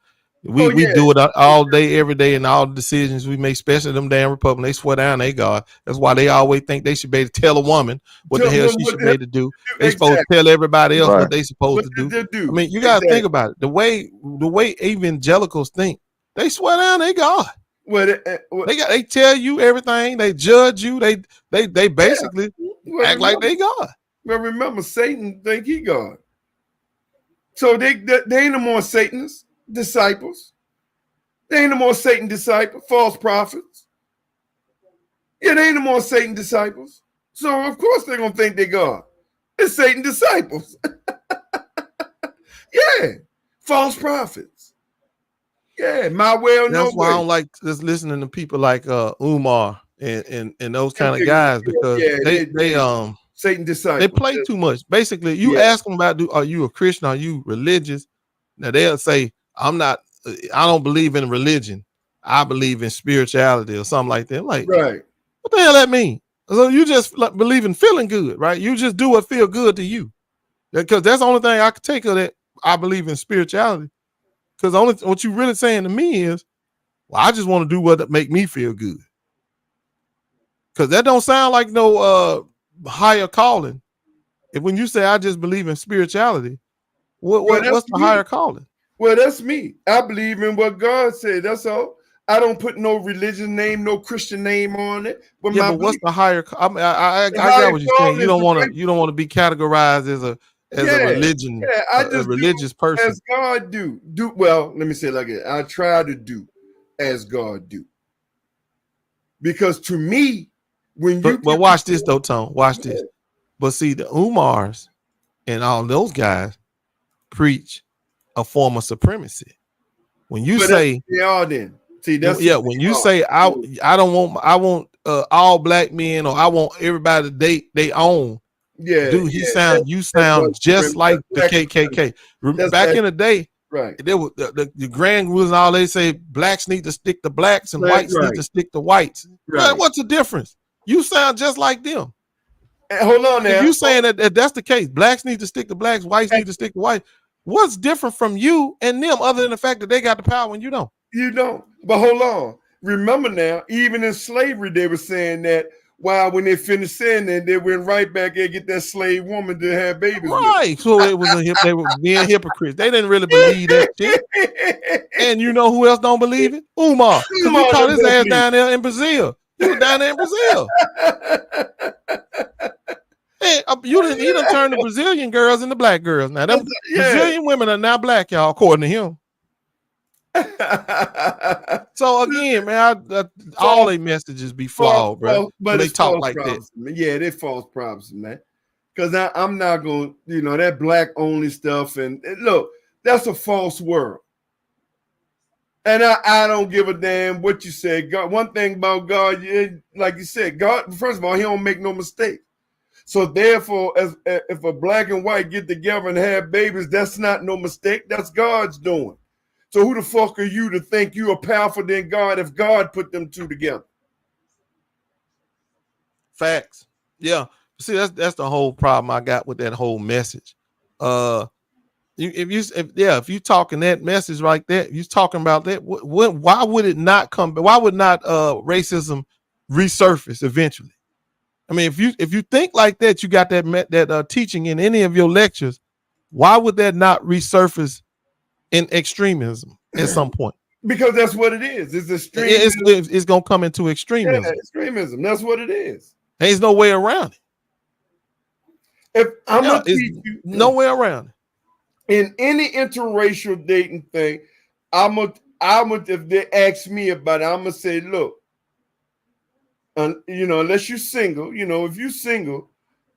We do it all day, every day, and all the decisions we make, especially them damn Republicans, they swear down they God. That's why they always think they should be able to tell a woman what the hell she should be able to do. They supposed to tell everybody else what they supposed to do. I mean, you gotta think about it. The way evangelicals think, they swear down they God. They tell you everything, they judge you, they basically act like they God. Well, remember, Satan think he God. So they ain't no more Satanists. Disciples. They ain't no more Satan disciples, false prophets. Yeah, they ain't no more Satan disciples. So of course they're gonna think they're God. It's Satan disciples. Yeah, false prophets. Yeah, my way or no way. That's why I don't like just listening to people like Umar and those kind of guys, because they Satan disciples. They play too much. Basically, you ask them about, are you a Christian? Are you religious? Now they'll say, I don't believe in religion. I believe in spirituality or something like that. Like, right. What the hell that mean? So you just believe in feeling good, right? You just do what feel good to you. Because that's the only thing I could take of that. I believe in spirituality. Because what you really saying to me is, well, I just want to do what make me feel good. Because that don't sound like no higher calling. If when you say I just believe in spirituality, what's the higher calling? Well, that's me. I believe in what God said. That's all. I don't put no religious name, no Christian name on it. But Yeah, but what's the higher? I mean, I got what you're saying. You don't want to be categorized as a religion, I a just religious person. as God do. Well, let me say it like this. I try to do as God do. Because to me, when you but watch this though, Tone. Watch this. But see, the Umars and all those guys preach a form of supremacy. When you say they are, then see that's when you say I want all black men, or I want everybody to date they own. Yeah, dude, you sound just like the KKK. Back in the day, right? There was the grand rules and all. They say blacks need to stick to blacks and whites need to stick to whites. Right. What's the difference? You sound just like them. Hold on now. If you saying that that's the case, blacks need to stick to blacks, whites need to stick to whites. What's different from you and them other than the fact that they got the power and you don't? You don't. But hold on. Remember now, even in slavery, they were saying that. Wow, when they finished saying that, they went right back and get that slave woman to have babies. Right. So it was they were being hypocrites. They didn't really believe that shit. And you know who else don't believe it? Umar. Because we caught his ass down there in Brazil. You were down there in Brazil. Hey, he done turned the Brazilian girls into black girls. Now, them Brazilian women are now black, y'all, according to him. So again, man, all their messages be flawed, bro. But they talk like that. Yeah, they false promises, man. Because I'm not going to, that black only stuff. And look, that's a false world. And I don't give a damn what you say. God, one thing about God, like you said, God, first of all, he don't make no mistake. So therefore, if a black and white get together and have babies, that's not no mistake. That's God's doing. So who the fuck are you to think you are powerful than God if God put them two together? Facts. Yeah. See, that's the whole problem I got with that whole message. If you talking that message like that, you talking about that, why would it not come? Why would not racism resurface eventually? I mean, if you think like that, you got that teaching in any of your lectures. Why would that not resurface in extremism at some point? Because that's what it is. It's extremism. It's gonna come into extremism. Yeah, extremism. That's what it is. There's no way around it. If I'm gonna teach you, no way around it. In any interracial dating thing, if they ask me about it, I'm gonna say, look, unless you're single, if you're single,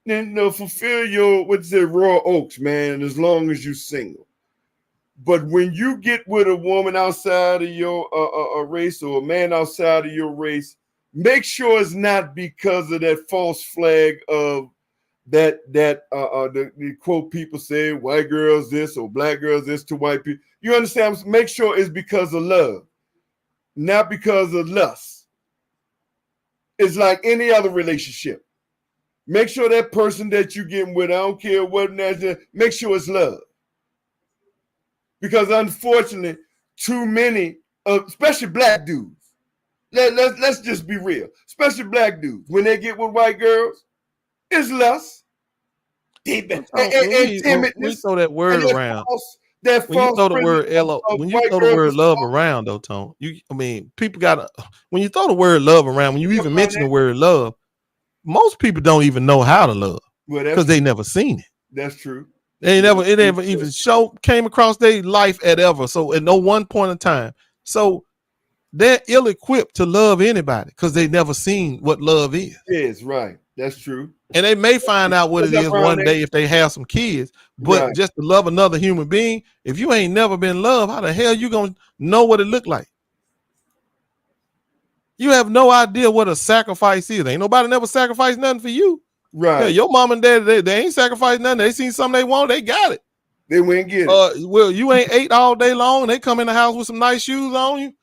then fulfill your raw oaks, man. As long as you're single. But when you get with a woman outside of your race or a man outside of your race, make sure it's not because of that false flag of the quote people say white girls this or black girls this to white people. You understand? Make sure it's because of love, not because of lust. It's like any other relationship. Make sure that person that you're getting with, I don't care what, make sure it's love. Because unfortunately, too many, especially black dudes, let's just be real, especially black dudes, when they get with white girls, it's lust. We throw that word around. When you throw the word love around, though, Tone, people gotta. When you throw the word love around, when you even mention the word love, most people don't even know how to love because they never seen it. That's true. It never even came across their life at ever. So at no one point in time. So they're ill-equipped to love anybody because they never seen what love is. Yes, right. That's true. And they may find out what it is one day if they have some kids. But just to love another human being, if you ain't never been loved, how the hell you gonna know what it look like? You have no idea what a sacrifice is. Ain't nobody never sacrificed nothing for you. Right. Yeah, your mom and dad, they ain't sacrificed nothing. They seen something they want, they got it. They went get it. Well, you ain't ate all day long. They come in the house with some nice shoes on you.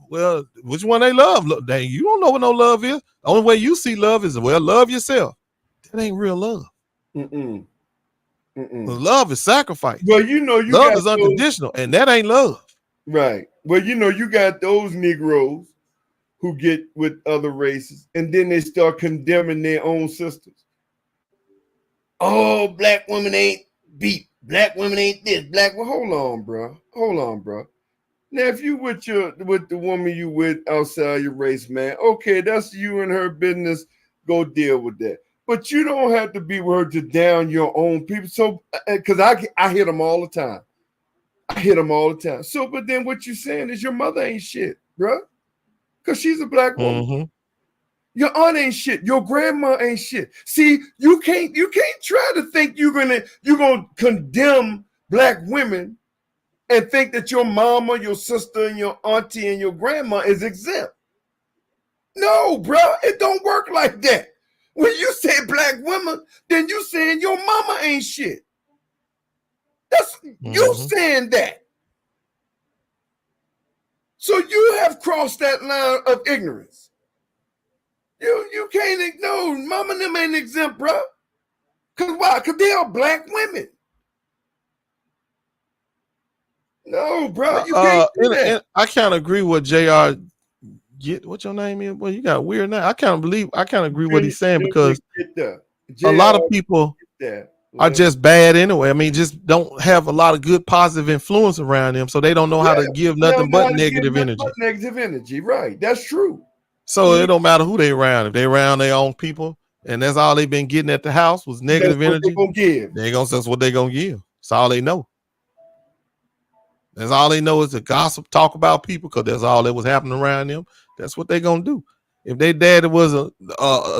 Well, which one they love? Look, dang, you don't know what no love is. The only way you see love is, love yourself. That ain't real love. Love is sacrifice. Well, love is unconditional, and that ain't love. Right. Well, you got those Negroes who get with other races, and then they start condemning their own sisters. Oh, black women ain't beat. Black women ain't this. Hold on, bro. Now, if you with the woman you with outside your race, man, okay, that's you and her business. Go deal with that. But you don't have to be with her to down your own people. So, because I hit them all the time. I hit them all the time. So, but then what you saying is your mother ain't shit, bro. Because she's a black woman. Mm-hmm. Your aunt ain't shit. Your grandma ain't shit. See, you can't try to think you're gonna condemn black women and think that your mama, your sister, and your auntie and your grandma is exempt. No, bro, it don't work like that. When you say black women, then you saying your mama ain't shit. That's you saying that. So you have crossed that line of ignorance. You can't ignore mama and them ain't exempt, bro. Cause why? Cause they are black women. No, bro, you can't do that. And I kind of agree with JR. What your name is? Well, you got weird now. I kind of agree with what he's saying because a lot of people are just bad anyway. I mean, just don't have a lot of good positive influence around them, so they don't know how to give nothing but negative energy. Negative energy, right? That's true. So it don't matter who they around. If they around their own people, and that's all they've been getting at the house was negative energy, that's what they're gonna give. That's all they know. That's all they know is to gossip, talk about people, because that's all that was happening around them. That's what they're gonna do. If their daddy was a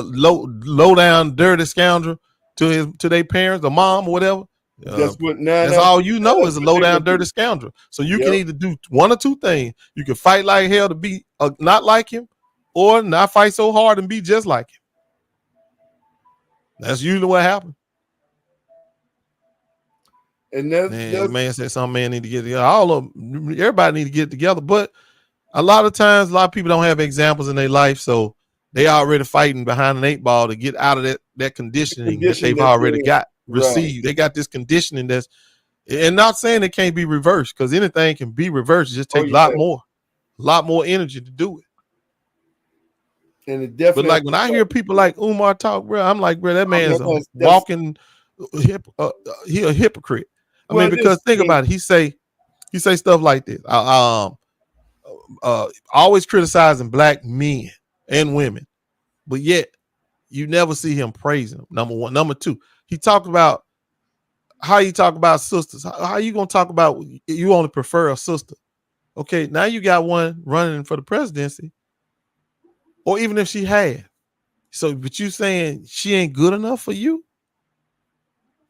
low down, dirty scoundrel to their parents, the mom or whatever, that's all you know is a low down, dirty scoundrel. So you can either do one or two things. You can fight like hell to be not like him, or not fight so hard and be just like him. That's usually what happens. And man said some man need to get together. All of them, everybody need to get together, but a lot of times, a lot of people don't have examples in their life, so they already fighting behind an 8 ball to get out of that conditioning that they've already got received. Right. They got this conditioning that's, and not saying it can't be reversed, because anything can be reversed. It just takes a lot more energy to do it. And it definitely. But like when I hear people like Umar talk, bro, I'm like, bro, that man's a walking. He a hypocrite. I mean, because think about it. He say stuff like this. Always criticizing black men and women, but yet you never see him praising them. Number one. Number two, he talked about how you talk about sisters. How you gonna talk about you only prefer a sister? Okay, now you got one running for the presidency, or even if she had. So, but you saying she ain't good enough for you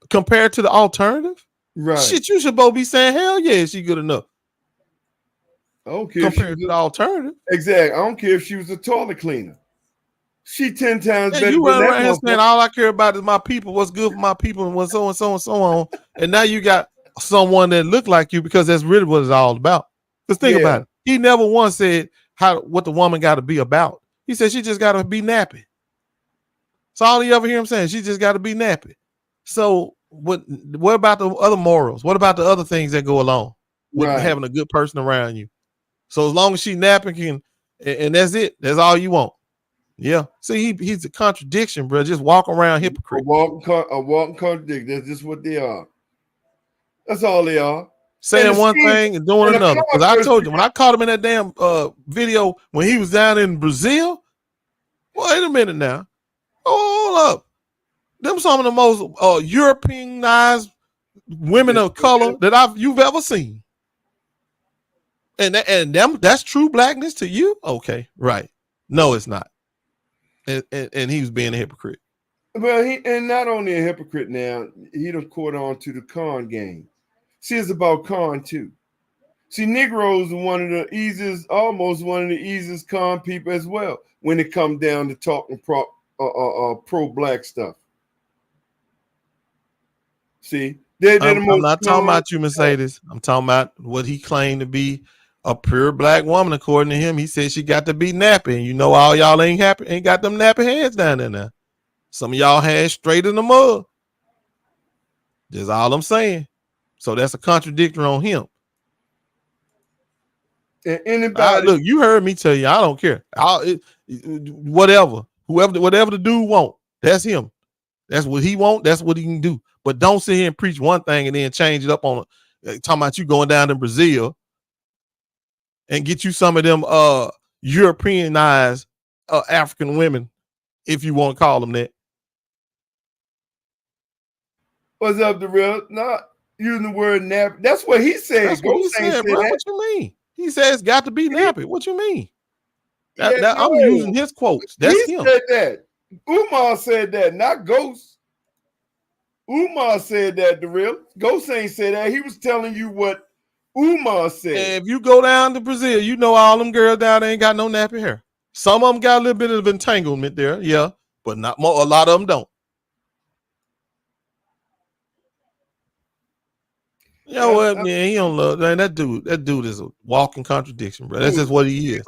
compared to the alternative? Right. Shit, you should both be saying, hell yeah, she good enough. I don't care compared to the alternative. Exactly. I don't care if she was a toilet cleaner. She 10 times better. You run around here saying all I care about is my people, what's good for my people, and what's so and so and so on. And now you got someone that look like you, because that's really what it's all about. Because think about it. He never once said what the woman got to be about. He said she just got to be nappy. So all you ever hear him saying, she just got to be nappy. So what about the other morals? What about the other things that go along with having a good person around you? So as long as she napping and that's it, that's all you want. Yeah. See, he's a contradiction, bro. Just walk around hypocrite. A walking contradiction. That's just what they are. That's all they are. Saying one thing and doing another. Because I told you, when I caught him in that damn video when he was down in Brazil, wait a minute now. Hold up. Them some of the most Europeanized women of color that you've ever seen. And that's true blackness to you? Okay, right. No, it's not. And he was being a hypocrite. Well, and not only a hypocrite now, he done caught on to the con game. See, it's about con too. See, Negroes are almost one of the easiest con people as well when it comes down to talking pro-black stuff. See, I'm not talking about you, Mercedes. I'm talking about what he claimed to be a pure black woman. According to him, he said she got to be nappy. And you know, all y'all ain't got them nappy hands down there now. Some of y'all hands straight in the mud. That's all I'm saying. So that's a contradiction on him. And anybody, look, you heard me tell you, I don't care. Whatever the dude want, that's him. That's what he want. That's what he can do. But don't sit here and preach one thing and then change it up on talking about you going down in Brazil and get you some of them Europeanized African women, if you want to call them that. What's up, Darrell? Not using the word nap. That's what he said. That's what he said, bro. What you mean? He said it's got to be nappy. What you mean? I'm using his quotes. That's him. Said that. Umar said that, not Ghost. Umar said that, Darrell. Ghost ain't said that. He was telling you what Umar said. And if you go down to Brazil, you know all them girls down there ain't got no nappy hair. Some of them got a little bit of entanglement there, yeah, but not more. A lot of them don't. You know what, man? He don't love, man. That dude is a walking contradiction, bro. That's just what he is.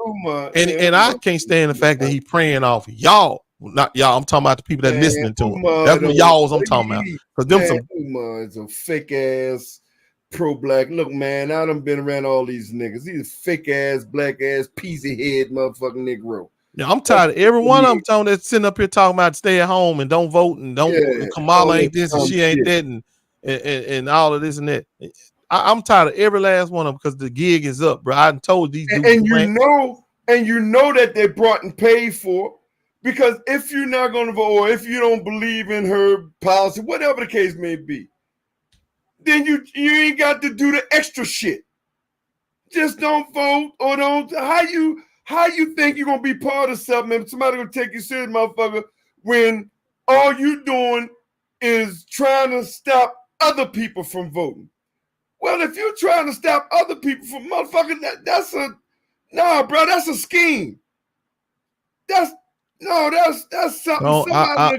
And I can't stand the fact that he praying off y'all. Not y'all. I'm talking about the people that listening to him. That's what y'all's I'm talking about. Because them Umar is a fake ass pro-black. Look, man, I done been around all these niggas. He's a fake ass, black ass, peasy head motherfucking Negro. Yeah, I'm tired of every one of them talking that's sitting up here talking about stay at home and don't vote and don't Kamala ain't this and she ain't that and all of this and that. I'm tired of every last one of them because the gig is up, bro. I told these dudes. And you know that they brought and paid for, because if you're not going to vote or if you don't believe in her policy, whatever the case may be, then you ain't got to do the extra shit. Just don't vote or don't. How you think you're gonna be part of something and somebody gonna take you serious, motherfucker, when all you doing is trying to stop other people from voting? Well, if you're trying to stop other people from motherfucking, that's a scheme. That's something. No, I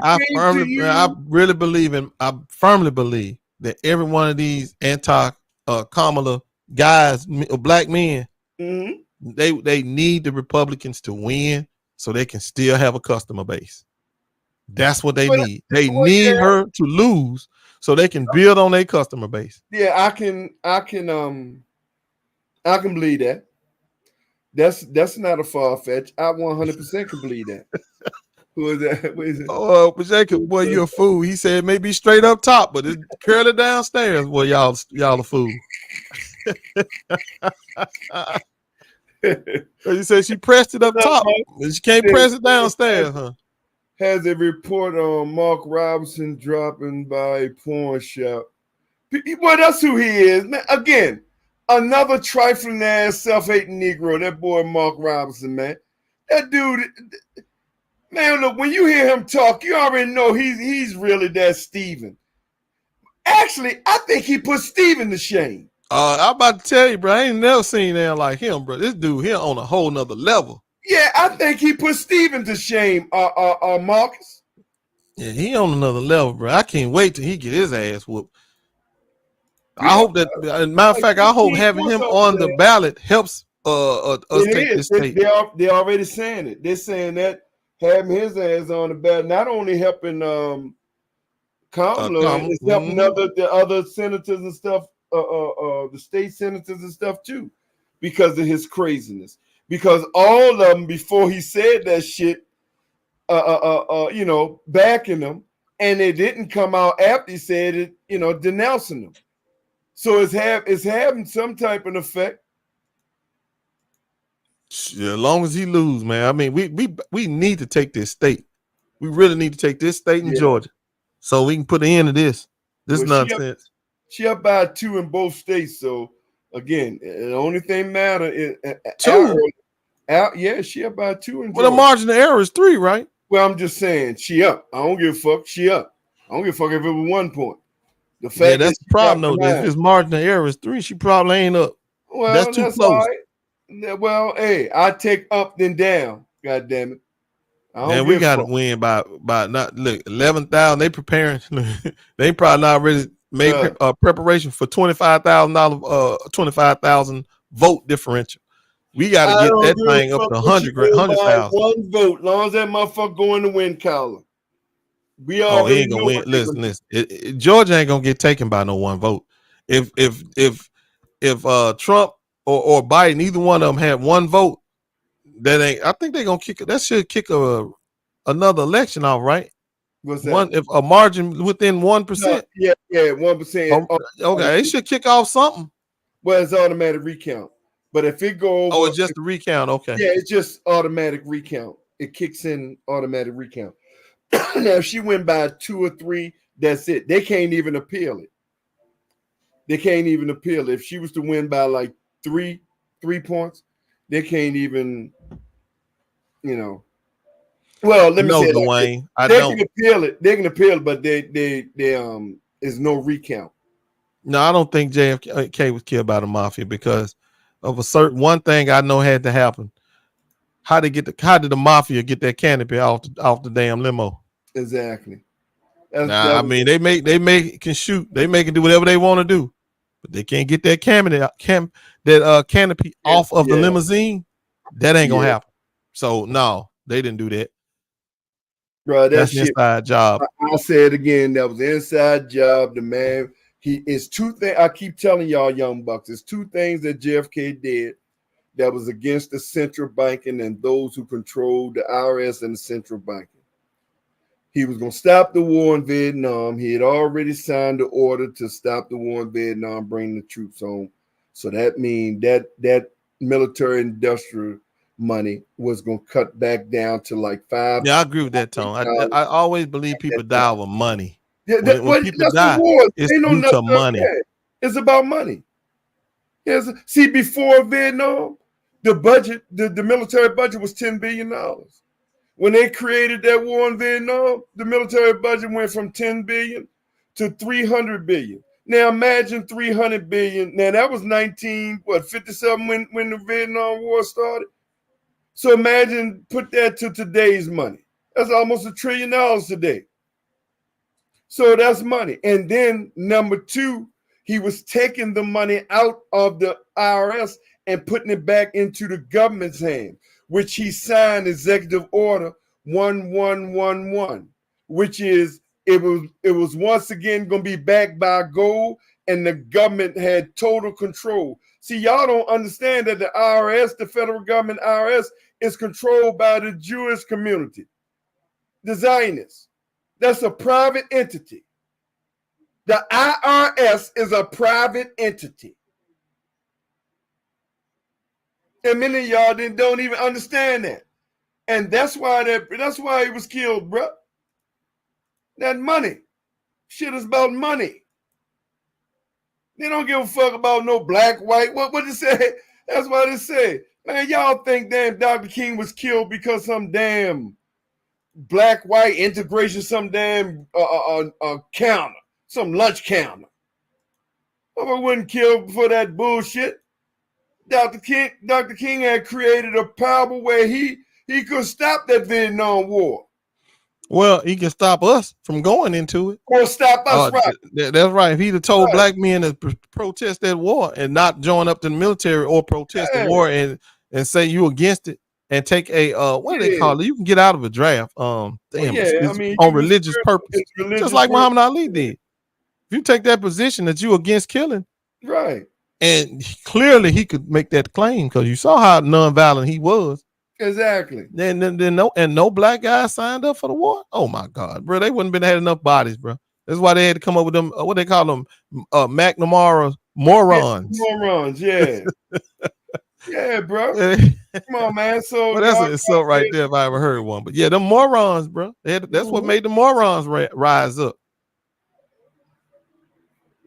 firmly believe that every one of these anti-Kamala guys, black men, they need the Republicans to win so they can still have a customer base. That's what they need. They need her to lose so they can build on their customer base. Yeah, I can believe that. That's not a far fetch. I 100% can believe that. Who is that? What is it? Oh, but Jacob, boy, you a fool. He said maybe straight up top, but it's curly downstairs. Well, y'all a fool. He said she pressed it up top, but she can't press it downstairs, huh? Has a report on Mark Robinson dropping by a pawn shop. Well, that's who he is, man. Again, another trifling ass, self-hating Negro. That boy Mark Robinson, man. That dude, man. Look, when you hear him talk, you already know he's really that Steven. Actually, I think he put Steven to shame. I'm about to tell you, bro. I ain't never seen that like him, bro. This dude here on a whole nother level. Yeah, I think he put Steven to shame, Marcus. Yeah, he on another level, bro. I can't wait till he get his ass whooped. I hope that, matter of fact, I hope having him on the ballot helps us take this state. They're already saying it. They're saying that having his ass on the ballot not only helping Kamala, it's helping the other senators and stuff, the state senators and stuff too, because of his craziness. Because all of them, before he said that shit, backing him, and they didn't come out after he said it, denouncing them. So it's having some type of effect. Yeah, as long as he lose, man. I mean, we need to take this state. We really need to take this state in Georgia, so we can put an end to this nonsense. She up by 2 in both states. So again, the only thing matter is 2. She up by 2 in Georgia. Well, the margin of error is 3, right? Well, I'm just saying she up. I don't give a fuck. She up. I don't give a fuck if it was 1 point. The fact that's the problem though. If his margin of error is 3, she probably ain't up. Well, that's too close. Right. Well, hey, I take up then down. God damn it. Man, we gotta win by not 11,000. They preparing. They probably not ready. Made preparation for $25,000 vote differential. We got to get that thing up to 100,000. 1 vote, long as that motherfucker go in the win column. He ain't gonna win. Listen. Georgia ain't gonna get taken by no 1 vote. If Trump or Biden, either one of them had 1 vote, that ain't. I think they're gonna kick it. That should kick another election off, right? What's that? If a margin within 1%. Yeah, 1%. Okay, they should kick off something. Well, it's automatic recount. But if it go over, oh, it's just a recount. Okay. Yeah, it's just automatic recount. It kicks in automatic recount. Now, if she went by 2 or 3, that's it. They can't even appeal it. They can't even appeal it. If she was to win by like 3 points, they can't even, you know. Well, let me No, say it like Dwayne, this. I They don't. can appeal it. They can appeal it, but they is no recount. No, I don't think JFK was killed by the mafia because of a certain one thing I know had to happen. How did the mafia get that canopy off the damn limo? Exactly. Nah, I mean they can shoot, they can do whatever they want to do, but they can't get that canopy off of the limousine. That ain't gonna happen. So no, they didn't do that. Bro, That's an inside job. I say it again. That was an inside job. The man, it's 2 things. I keep telling y'all, young bucks, it's 2 things that JFK did that was against the central banking and those who controlled the IRS and the central banking. He was going to stop the war in Vietnam. He had already signed the order to stop the war in Vietnam, bring the troops home. So that means that military industrial money was going to cut back down to like 5. Yeah, I agree with that, Tone. I always believe people die over money. Yeah, when people that's die, the war. it's Ain't no due to nothing money. It's about money. Yes. See, before Vietnam, the budget, the military budget was $10 billion. When they created that war in Vietnam, the military budget went from 10 billion to 300 billion. Now imagine 300 billion. Now that was 57 when the Vietnam War started. So imagine, put that to today's money. That's almost $1 trillion today. So that's money. And then number 2, he was taking the money out of the IRS and putting it back into the government's hand, which he signed Executive Order 1111, which is it was once again going to be backed by gold, and the government had total control. See, y'all don't understand that the IRS, the federal government IRS, is controlled by the Jewish community, the Zionists. That's a private entity. The IRS is a private entity. And many of y'all don't even understand that. And that's why he was killed, bro. That money. Shit is about money. They don't give a fuck about no black, white. What they say? That's why they say. Man, y'all think damn Dr. King was killed because some damn black, white integration, some damn counter, some lunch counter. I wasn't killed for that bullshit. Dr. King had created a power where he could stop that Vietnam War. Well, he can stop us from going into it. Or stop us, right? That's right. If he'd have told black men to protest that war and not join up to the military or protest the war and say you against it and take a what do they call it? You can get out of a draft. It's on religious purpose. Just like Muhammad Ali did. If you take that position that you against killing, right? And clearly he could make that claim because you saw how nonviolent he was. Exactly. Then no black guy signed up for the war. Oh my God, bro! They wouldn't have had enough bodies, bro. That's why they had to come up with them. What they call them, McNamara morons. Morons, yeah, yeah, bro. Come on, man. So that's an insult right there if I ever heard one. But yeah, them morons, bro. That's what made the morons rise up.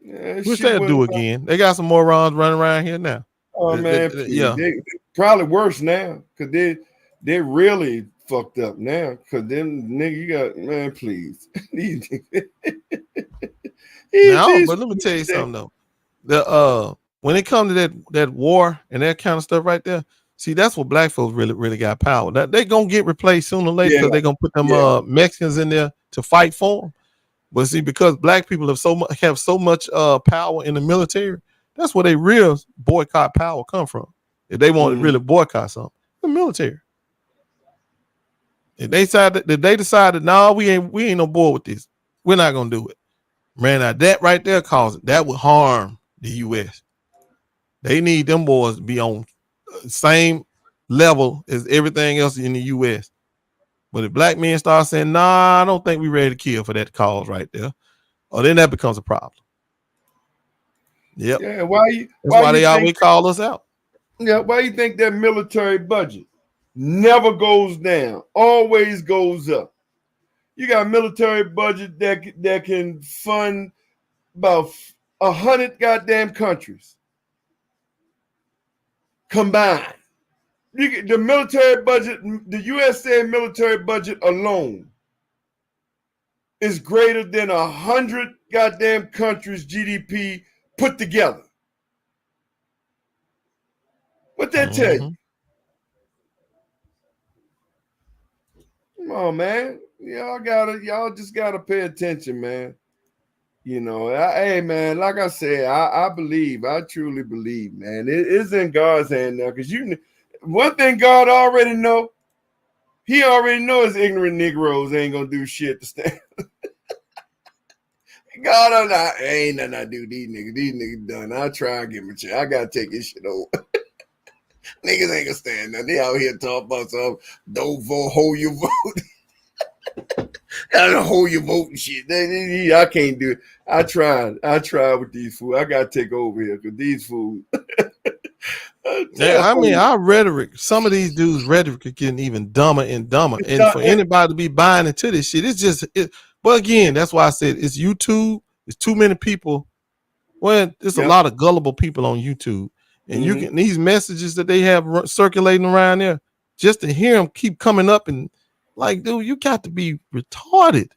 Yeah, which they'll do again. They got some morons running around here now. Oh man, they probably worse now because they really fucked up now. Because them nigga, you got man, please. But let me tell you something though. When it comes to that war and that kind of stuff right there, see that's what black folks really got power. That they gonna get replaced sooner or later because they're gonna put them Mexicans in there to fight for them. But see, because black people have so much power in the military, that's where they real boycott power come from. If they want to really boycott something, the military. If they decided, no, we ain't no board with this, we're not gonna do it. Man, now that right there that would harm the U.S. They need them boys to be on the same level as everything else in the U.S. But if black men start saying, nah, I don't think we're ready to kill for that cause right there, then that becomes a problem. Yep. Yeah, why they always call us out. Yeah, why you think that military budget never goes down, always goes up? You got a military budget that can fund about 100 goddamn countries combined. The military budget, the USA military budget alone is greater than 100 goddamn countries' GDP put together. What that tell you? Come on, man. Y'all just gotta pay attention, man. You know, hey, man, like I said, I truly believe, man. It is in God's hand now. Because one thing God already know, he already knows ignorant Negroes ain't gonna do shit to stand. God, ain't nothing I do. These niggas done. I try and give them a chance. I gotta take this shit over. Niggas ain't gonna stand there. They out here talking about some don't vote, hold your vote. I don't hold your vote and shit. I can't do it. I tried with these fools. I gotta take over here because these fools. Yeah, I mean, our rhetoric, some of these dudes' rhetoric is getting even dumber and dumber. And for anybody to be buying into this shit, it's just but again, that's why I said it's YouTube. It's too many people. Well, there's a lot of gullible people on YouTube. And you can these messages that they have circulating around there, just to hear them keep coming up and like, dude, you got to be retarded.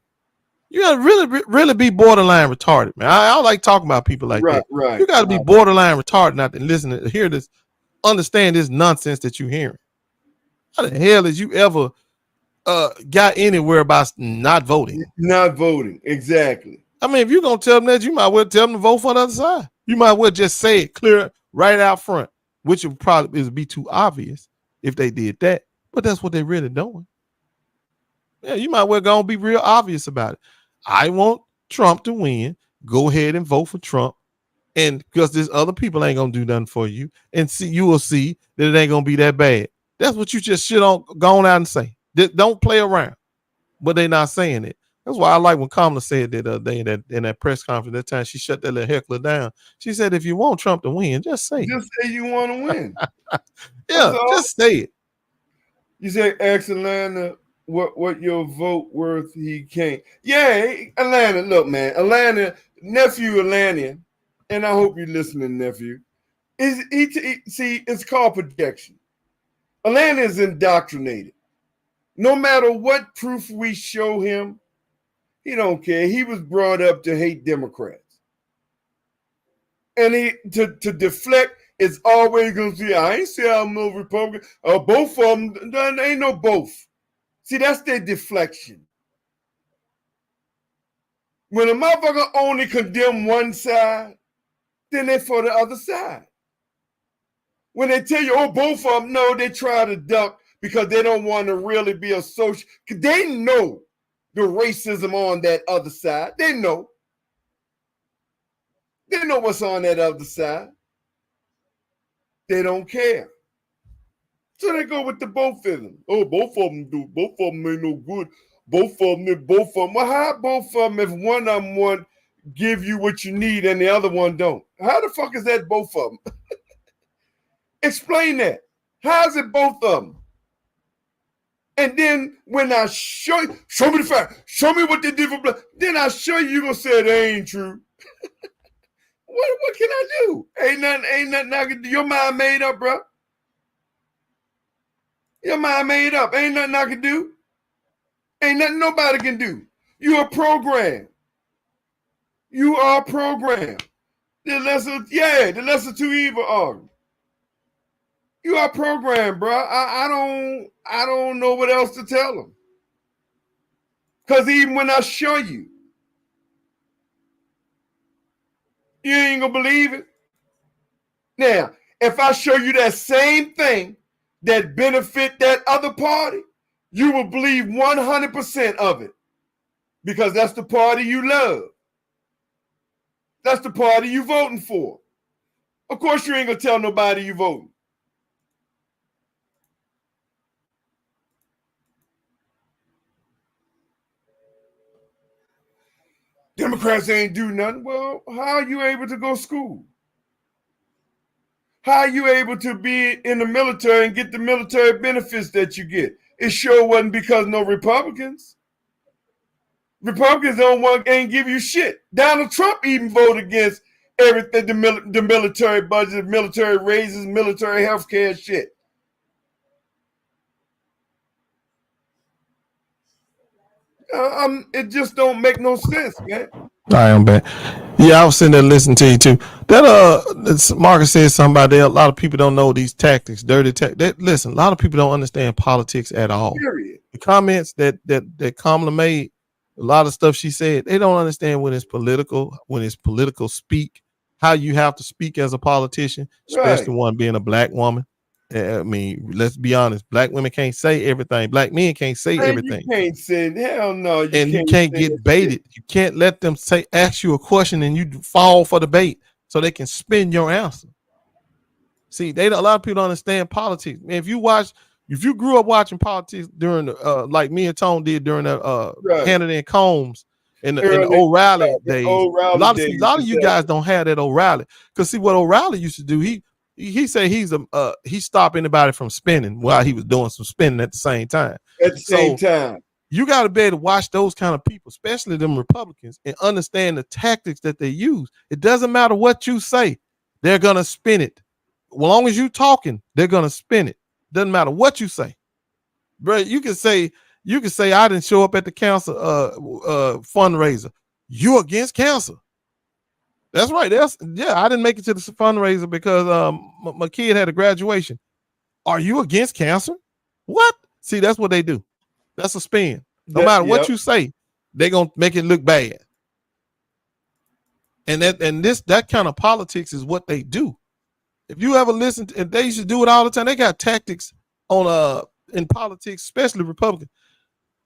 You got to really be borderline retarded, man. I don't like talking about people like that. Right. You got to be borderline retarded not to listen to hear this, understand this nonsense that you're hearing. How the hell has you ever got anywhere about not voting? Not voting, exactly. I mean, if you're gonna tell them that, you might well tell them to vote for the other side. You might well just say it clear right out front, which would probably be too obvious if they did that. But that's what they're really doing. Yeah, you might well go and be real obvious about it. I want Trump to win. Go ahead and vote for Trump. And because there's other people ain't gonna do nothing for you. And you will see that it ain't gonna be that bad. That's what you just should go on out and say. Don't play around. But they're not saying it. That's why I like when Kamala said that other day in that press conference. That time she shut that little heckler down. She said, if you want Trump to win, just say it. Just say you want to win. Yeah, just say it. You say, ask Atlanta what your vote worth. He can't. Yeah, Atlanta, look, man. Atlanta, nephew Atlanta, and I hope you're listening, nephew. See, it's called projection. Atlanta is indoctrinated. No matter what proof we show him, he don't care. He was brought up to hate Democrats. And to deflect is always going to say, I ain't say I'm no Republican. Both of them, there ain't no both. See, that's their deflection. When a motherfucker only condemn one side, then they're for the other side. When they tell you, both of them, no, they try to duck because they don't want to really be associated. They know the racism on that other side. They know. They know what's on that other side. They don't care. So they go with the both of them. Both of them do. Both of them ain't no good. Both of them. Well, how both of them if one of them want give you what you need and the other one don't? How the fuck is that both of them? Explain that. How is it both of them? And then when I show me the fact, show me what they did for blood, then I show you, you're going to say it ain't true. What can I do? Ain't nothing I can do. Your mind made up, bro. Your mind made up. Ain't nothing I can do. Ain't nothing nobody can do. You are programmed. You are programmed. The lesser two evil are. You are programmed, bro. I don't know what else to tell them. Because even when I show you, you ain't gonna believe it. Now, if I show you that same thing that benefit that other party, you will believe 100% of it. Because that's the party you love. That's the party you voting for. Of course, you ain't gonna tell nobody you voting. Democrats ain't do nothing. Well, how are you able to go to school? How are you able to be in the military and get the military benefits that you get? It sure wasn't because no Republicans. Republicans ain't give you shit. Donald Trump even voted against everything, the military budget, military raises, military health care shit. It just don't make no sense, man. I am back. Yeah, I was sitting there listening to you too. That Marcus said something about that. A lot of people don't know these tactics, dirty tactics. Listen, a lot of people don't understand politics at all. Period. The comments that Kamala made, a lot of stuff she said, they don't understand when it's political speak, how you have to speak as a politician, especially one being a black woman. I mean, let's be honest. Black women can't say everything. Black men can't say everything. You can't say hell no. You can't get baited. You can't let them ask you a question and you fall for the bait so they can spin your answer. See, a lot of people don't understand politics. Man, if you grew up watching politics during like me and Tone did during the Hannity and Combs in the O'Reilly days, a lot of you guys don't have that O'Reilly. Because see what O'Reilly used to do, he said he stopped anybody from spinning while he was doing some spinning at the same time. At the same time. You got to be able to watch those kind of people, especially them Republicans, and understand the tactics that they use. It doesn't matter what you say. They're going to spin it. As long as you're talking, they're going to spin it. Doesn't matter what you say. Bro, you can say I didn't show up at the cancer fundraiser. You against cancer. That's right. I didn't make it to the fundraiser because my kid had a graduation. Are you against cancer? What? See, that's what they do. That's a spin. No matter what you say, they're gonna make it look bad. And that kind of politics is what they do. If you ever listen to, and they used to do it all the time, they got tactics on in politics, especially Republicans.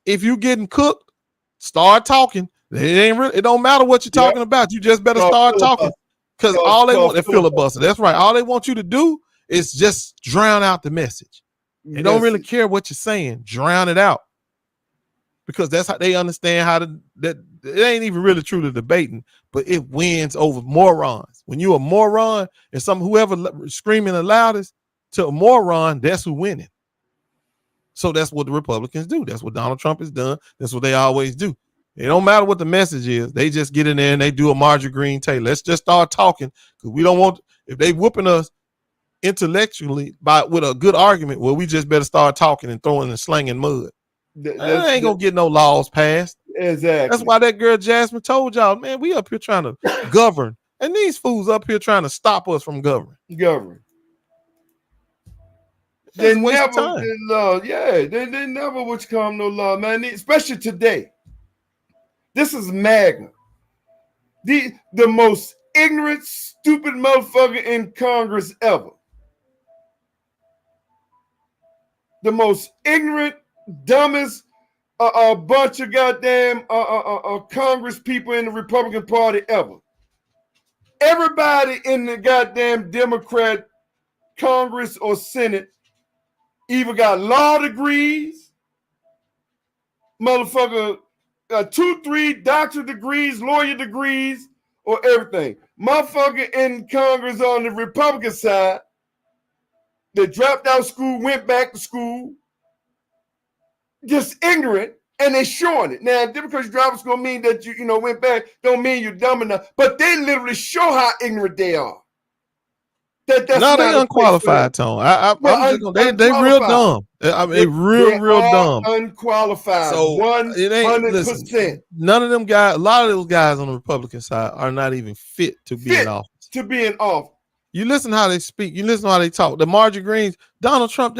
If you getting cooked, start talking. It don't matter what you're talking about. You just better start talking. Because all they want is filibuster. That's right. All they want you to do is just drown out the message. They don't really care what you're saying. Drown it out. Because that's how they understand that it ain't even really truly debating, but it wins over morons. When you're a moron and whoever screaming the loudest to a moron, that's who winning. So that's what the Republicans do. That's what Donald Trump has done. That's what they always do. It don't matter what the message is. They just get in there and they do a Marjorie Green Taylor. Let's just start talking because we don't want, if they whooping us intellectually with a good argument, well, we just better start talking and throwing and slinging mud. That ain't gonna get no laws passed. Exactly. That's why that girl Jasmine told y'all, man, we up here trying to govern, and these fools up here trying to stop us from governing. They never did law. Yeah, they never would come no law, man. Especially today. This is MAGA. The most ignorant, stupid motherfucker in Congress ever. The most ignorant, dumbest bunch of goddamn Congress people in the Republican Party ever. Everybody in the goddamn Democrat Congress or Senate either got law degrees, motherfucker, 2, 3 doctorate degrees, lawyer degrees, or everything. Motherfucker in Congress on the Republican side, they dropped out of school, went back to school, just ignorant, and they showing it. Now, just because you drop out of school mean that you went back, don't mean you're dumb enough, but they literally show how ignorant they are. That's no, they unqualified, Tone. They real dumb. I mean, real dumb. Unqualified. So 100%. None of them guys, a lot of those guys on the Republican side are not even fit to be in office. You listen how they speak. You listen how they talk. The Marjorie Greens, Donald Trump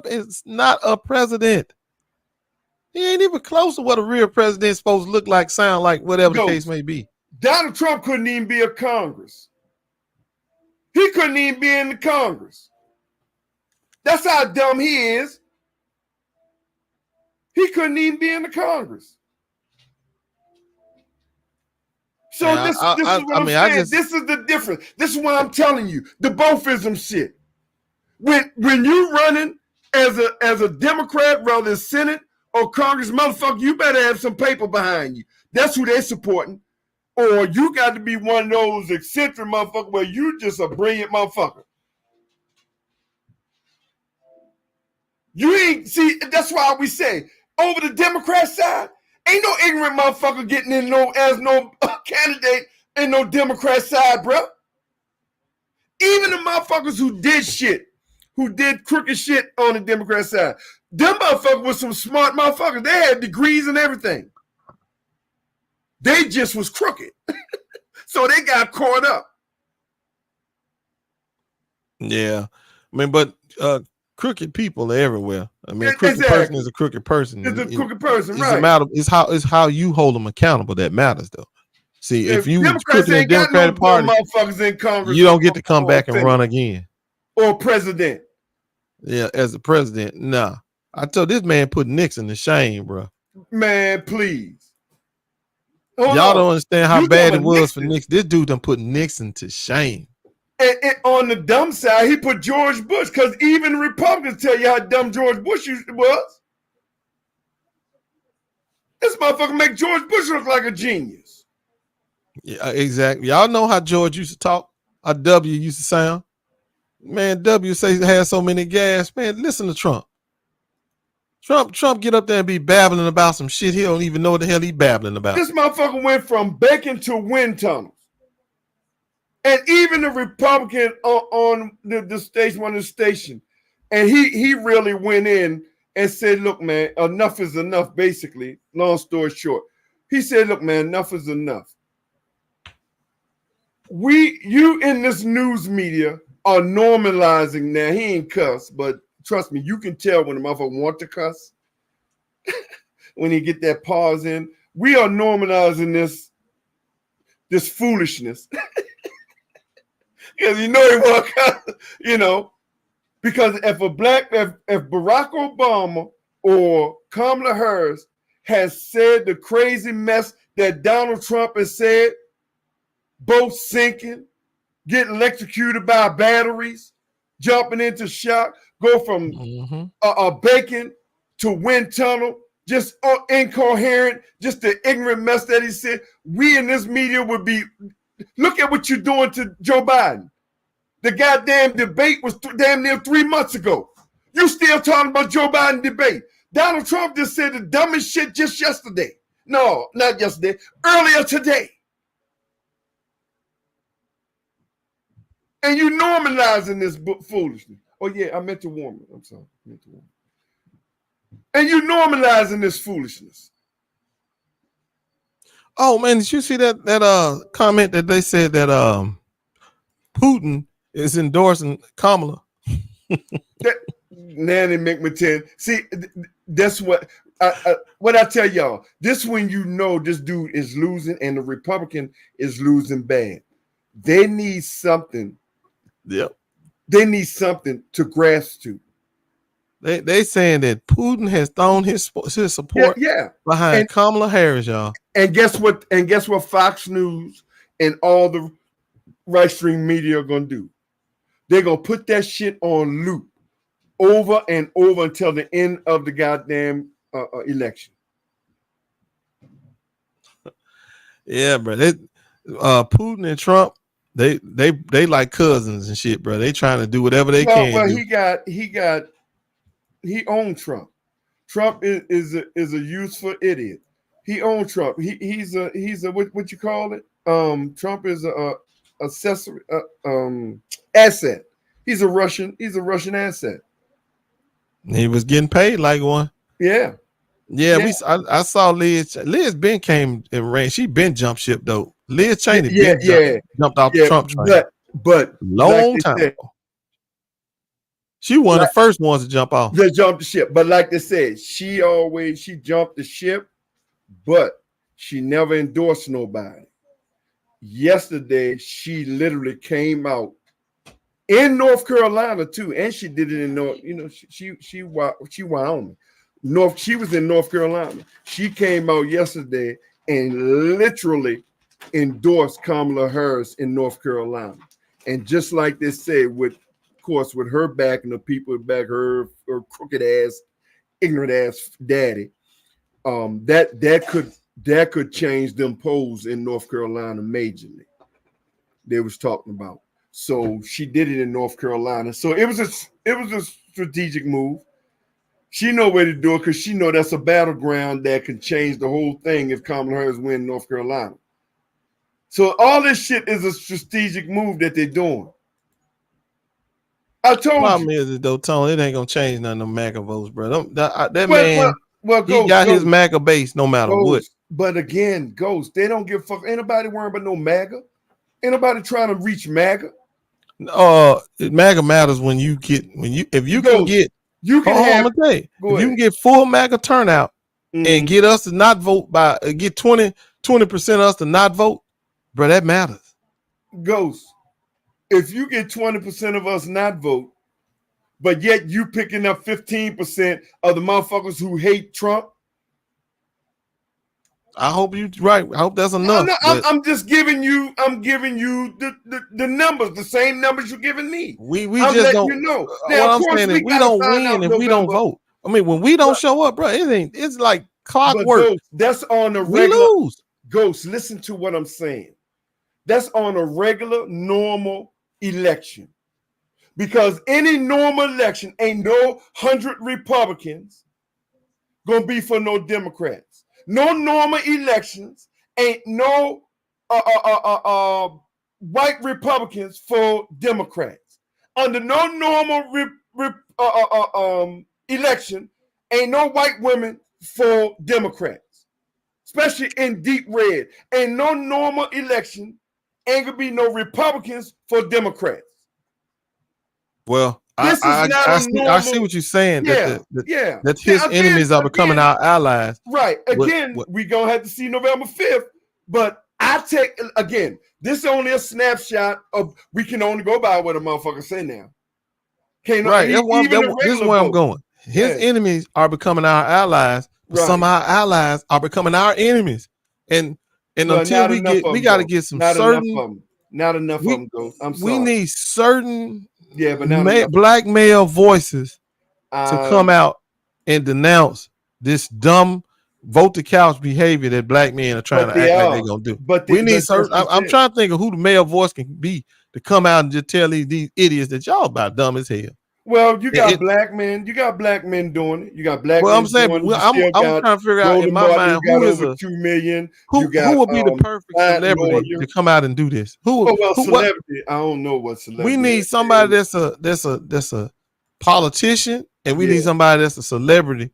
is not a president. He ain't even close to what a real president is supposed to look like, sound like, whatever the case may be. Donald Trump couldn't even be a Congress. He couldn't even be in the Congress. That's how dumb he is. He couldn't even be in the Congress. So this is what I'm saying. This is the difference. This is what I'm telling you. The bofism shit. When you running as a Democrat, whether it's Senate or Congress, motherfucker, you better have some paper behind you. That's who they're supporting. Or you got to be one of those eccentric motherfuckers where you just a brilliant motherfucker. You ain't see. That's why we say over the Democrat side, ain't no ignorant motherfucker getting in as no candidate in no Democrat side, bro. Even the motherfuckers who did shit, who did crooked shit on the Democrat side, them motherfuckers was some smart motherfuckers. They had degrees and everything. They just was crooked. So they got caught up. Yeah. I mean, but crooked people are everywhere. I mean, a crooked person is a crooked person. It's a crooked person, it's right? It's how you hold them accountable that matters, though. See, if you Democrats crooked in the Democratic Party, motherfuckers in Congress, you don't get to come back and run again. Or president. Yeah, as a president, nah. I told this man put Nixon to shame, bro. Man, please. Y'all don't understand how bad it was for Nixon. This dude done put Nixon to shame. And on the dumb side, he put George Bush, because even Republicans tell you how dumb George Bush was. This motherfucker make George Bush look like a genius. Yeah, exactly. Y'all know how George used to talk, how W used to sound. Man, W say he had so many gas. Man, listen to Trump. Trump get up there and be babbling about some shit he don't even know what the hell he babbling about. This motherfucker went from bacon to wind tunnels. And even the Republican on the station, one of the station, and he really went in and said, look, man, enough is enough, basically. Long story short. He said, look, man, enough is enough. You in this news media are normalizing now. He ain't cuss, but trust me, you can tell when the motherfucker want to cuss. When he get that pause in. We are normalizing this foolishness. Because you know he want to cuss, you know. Because if Barack Obama or Kamala Harris has said the crazy mess that Donald Trump has said, both sinking, getting electrocuted by batteries, jumping into shock, go from a bacon to wind tunnel, just incoherent, just the ignorant mess that he said. We in this media would be, look at what you're doing to Joe Biden. The goddamn debate was damn near 3 months ago. You still talking about Joe Biden debate. Donald Trump just said the dumbest shit just yesterday. No, not yesterday, earlier today. And you normalizing this foolishness. Oh, yeah, I meant to warn you. I'm sorry. I meant to warn you. And you normalizing this foolishness. Oh, man, did you see that comment that they said that Putin is endorsing Kamala? Nanny McMahon. See, that's what I tell y'all. This when you know this dude is losing and the Republican is losing bad. They need something. Yep. They need something to grasp to. They saying that Putin has thrown his support behind Kamala Harris, y'all. And guess what? And guess what? Fox News and all the right-stream media are gonna do. They're gonna put that shit on loop over and over until the end of the goddamn election. Yeah, bro. Putin and Trump, they like cousins and shit, bro. They trying to do whatever they can. Well, do. He owned Trump. Trump is a useful idiot. He owned Trump. He's a what you call it? Trump is a accessory asset. He's a Russian asset. He was getting paid like one. Yeah. I saw Liz. Liz Ben came and ran. She been jump ship though. Liz Cheney jumped off the Trump train. But long time ago. She one of the first ones to jump off. They jumped the ship. But like they said, she jumped the ship, but she never endorsed nobody. Yesterday, she literally came out in North Carolina too, and she did it in North. You know, she Wyoming. She was in North Carolina. She came out yesterday and literally endorsed Kamala Harris in North Carolina. And just like they said, with her back and the people back, her crooked ass, ignorant ass daddy, that could change them polls in North Carolina majorly. They was talking about. So she did it in North Carolina. So it was a strategic move. She know where to do it because she know that's a battleground that can change the whole thing if Kamala Harris win North Carolina. So all this shit is a strategic move that they're doing. I told Problem you. is though, Tony, it ain't gonna change none of them MAGA votes, bro. That Well, man, he got his MAGA base no matter what. But again, Ghost, they don't give a fuck. Ain't nobody worrying about no MAGA. Ain't nobody trying to reach MAGA. MAGA matters when you if you Ghost, can get you can I'm gonna tell you, if you can get full MAGA turnout and get us to not vote by get 20% of us to not vote, bro, that matters. Ghost, if you get 20% of us not vote, but yet you picking up 15% of the motherfuckers who hate Trump. I hope you're right. I hope that's enough. I'm just giving you. I'm giving you the numbers, the same numbers you're giving me. We just don't. You know. Now, what I'm saying is we don't win if we don't vote. I mean, when we don't show up, bro, it's like clockwork. Ghost, that's on a regular. We lose. Ghost, listen to what I'm saying. That's on a regular, normal election. Because any normal election ain't no 100 Republicans gonna be for no Democrats. No normal elections ain't no white Republicans for Democrats. Under no normal election, ain't no white women for Democrats, especially in deep red. Ain't no normal election, ain't gonna be no Republicans for Democrats. Well, I see what you're saying. That his enemies are becoming our allies. Right. Again, we gonna have to see November 5th. But I take again. This is only a snapshot of. We can only go by what a motherfucker say now. Right. This is where I'm going. His enemies are becoming our allies. But some of our allies are becoming our enemies. And until we got to get some certain. Not enough of them go. I'm sorry. We need certain. Yeah, but black male voices to come out and denounce this dumb vote the couch behavior that black men are trying to act like they're gonna do. But we need certain. I'm trying to think of who the male voice can be to come out and just tell these idiots that y'all about dumb as hell. Well, you got black men. You got black men doing it. You got black. Well, I'm saying, I'm trying to figure out in my mind who is over 2 million. Who would be the perfect celebrity to come out and do this? Celebrity. I don't know what celebrity. We need somebody that's a politician, and we need somebody that's a celebrity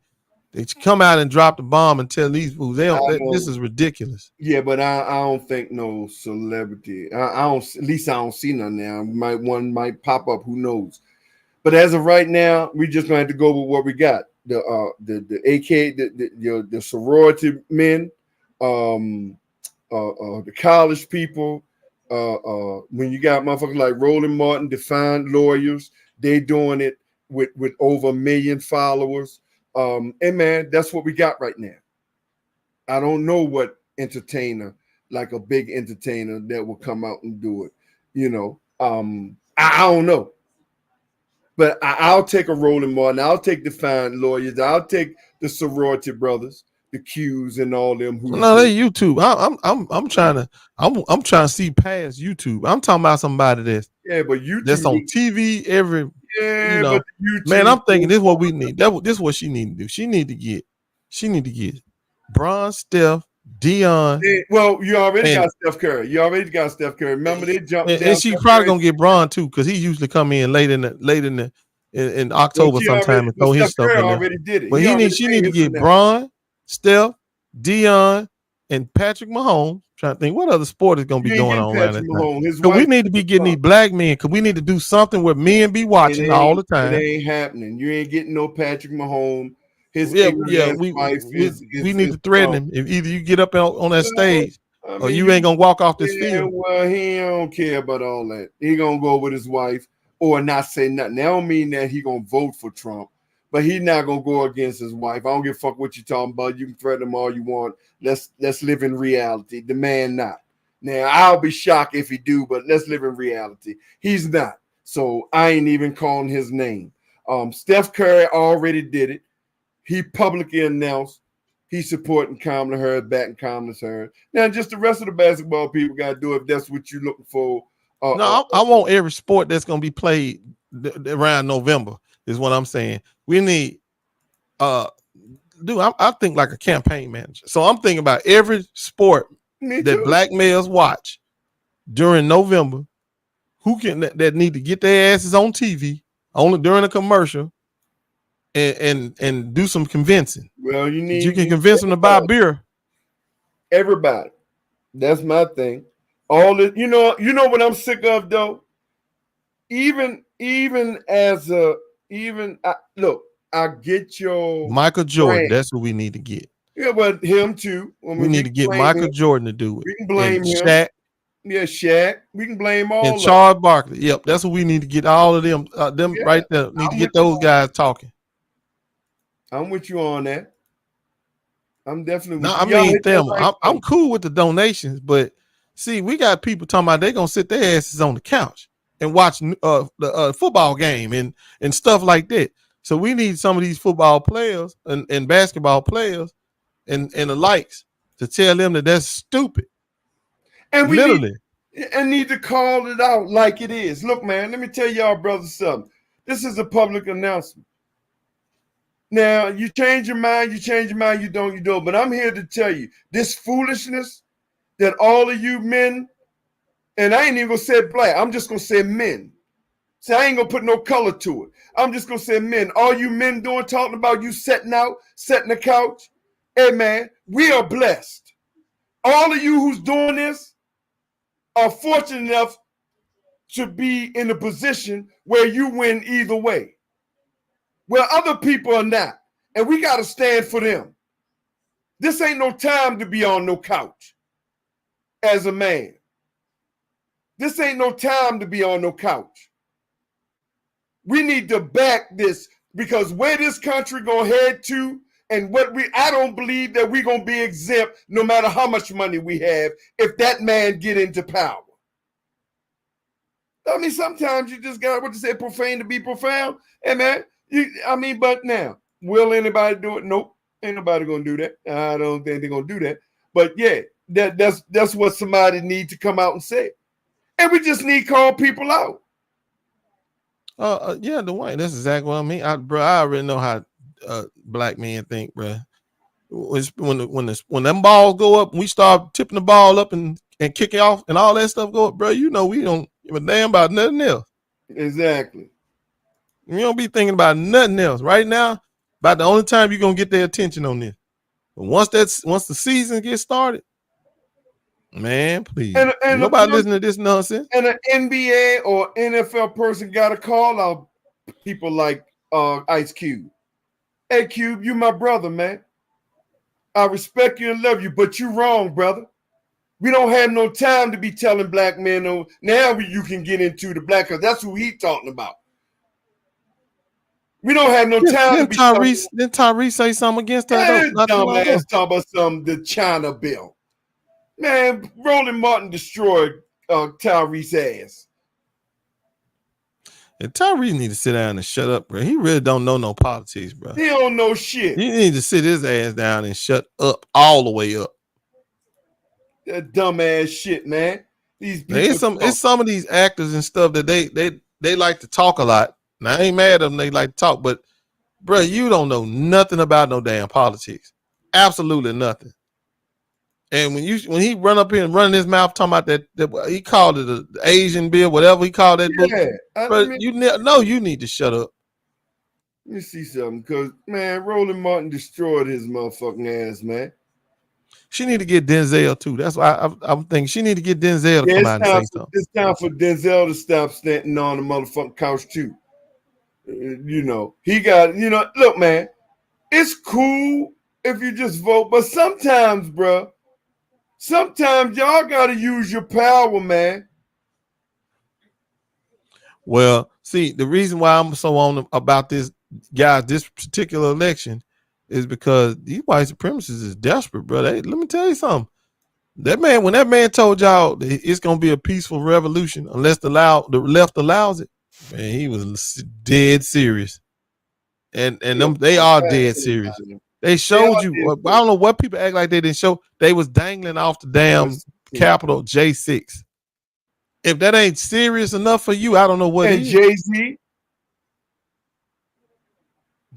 that come out and drop the bomb and tell these fools this is ridiculous. Yeah, but I don't think no celebrity. I don't. At least I don't see none now. One might pop up. Who knows? But as of right now, we just gonna have to go with what we got. The AK, the sorority men, the college people. When you got motherfuckers like Roland Martin, defined lawyers, they doing it with over 1 million followers. And man, that's what we got right now. I don't know what entertainer, like a big entertainer, that will come out and do it. You know, I don't know. But I'll take a Roland Martin. I'll take defined lawyers. I'll take the sorority brothers, the Qs, and all them. No, they YouTube. I'm trying to see past YouTube. I'm talking about somebody that's but YouTube that's on TV every. Yeah, but man, I'm thinking this is what we need. This is what she need to do. She need to get Bron, Steph, Dion. Well, you already got Steph Curry. Remember they jumped and she probably gonna get Bron too, because he usually come in late in October sometime and throw his stuff in there. Already did it. But she need to get Bron, Steph, Dion, and Patrick Mahomes. Trying to think what other sport is gonna be going on around that time. Because we need to be getting these black men, because we need to do something where men be watching all the time. It ain't happening. You ain't getting no Patrick Mahomes. We need to threaten him. If either you get up on that stage, or you ain't gonna walk off this field. Well, he don't care about all that. He gonna go with his wife or not say nothing. That don't mean that he gonna vote for Trump, but he not gonna go against his wife. I don't give a fuck what you talking about. You can threaten him all you want. Let's live in reality. The man not. Now I'll be shocked if he do, but let's live in reality. He's not. So I ain't even calling his name. Steph Curry already did it. He publicly announced he's supporting Kamala Harris, backing Kamala Harris. Now, just the rest of the basketball people got to do if that's what you're looking for. I want every sport that's going to be played around November is what I'm saying. We need Dude, I think like a campaign manager. So I'm thinking about every sport that black males watch during November, who can that need to get their asses on TV only during a commercial, and do some convincing. Well, you can convince them to buy beer. Everybody. That's my thing. All the you know what I'm sick of though. Even as a look, I get your Michael Jordan. brand. That's what we need to get. Yeah, but him too. We need to get Michael Jordan to do it. We can blame him. Shaq. Yeah, Shaq. We can blame all and Charles Barkley. Yep, that's what we need to get. All of them, right there. Need to get those guys talking. I'm with you on that. I'm definitely. No, I mean, Thelma, I'm cool with the donations, but see, we got people talking about they're gonna sit their asses on the couch and watch the football game and stuff like that. So we need some of these football players and basketball players and the likes to tell them that that's stupid. And we literally need to call it out like it is. Look, man, let me tell y'all brothers something. This is a public announcement. Now, you change your mind, you don't. But I'm here to tell you, this foolishness that all of you men, and I ain't even gonna say black, I'm just gonna say men. See, I ain't gonna put no color to it. I'm just gonna say men. All you men doing, talking about you setting the couch. Hey, man, we are blessed. All of you who's doing this are fortunate enough to be in a position where you win either way. Where other people are not. And we got to stand for them. This ain't no time to be on no couch as a man. This ain't no time to be on no couch. We need to back this because where this country gonna head to and I don't believe that we're gonna be exempt no matter how much money we have if that man get into power. I mean, sometimes you just got what to say, profane to be profound. Hey, man. But now, will anybody do it? Nope. Ain't nobody gonna do that. I don't think they're gonna do that. But yeah, that's what somebody need to come out and say. And we just need to call people out. Yeah, Dwayne, that's exactly what I mean. I already know how black men think, bro. When them balls go up, we start tipping the ball up and kicking off and all that stuff go up, bro. You know we don't give a damn about nothing else. Exactly. You don't be thinking about nothing else right now. About the only time you're gonna get their attention on this. But once the season gets started, man, please. And nobody listening to this nonsense. And an NBA or NFL person got to call out people like Ice Cube. Hey, Cube, you my brother, man. I respect you and love you, but you wrong, brother. We don't have no time to be telling black men. No, now you can get into the black, because that's who he talking about. We don't have no time to be Didn't Tyrese say something against that? Dumbass talking about the China bill. Man, Roland Martin destroyed Tyrese ass. And Tyrese need to sit down and shut up, bro. He really don't know no politics, bro. He don't know shit. He need to sit his ass down and shut up all the way up. That dumbass shit, man. It's some of these actors and stuff that they like to talk a lot. Now, I ain't mad at them. They like to talk, but bro, you don't know nothing about no damn politics. Absolutely nothing. And when he run up here and run his mouth talking about that he called it the Asian bill, whatever he called that book. But you need to shut up. Let me see something, because man, Roland Martin destroyed his motherfucking ass, man. She need to get Denzel too. That's why I'm thinking she need to get Denzel to come out and say something. It's time for Denzel to stop standing on the motherfucking couch too. He got, look, man, it's cool if you just vote, but sometimes, bro, y'all got to use your power, man. Well, see, the reason why I'm so on about this particular election is because these white supremacists is desperate, bro. Let me tell you something. When that man told y'all that it's gonna be a peaceful revolution unless the left allows it, man, he was dead serious. And they are dead serious. They showed you. I don't know what people act like they didn't show. They was dangling off the damn Capitol J6. If that ain't serious enough for you, I don't know what. And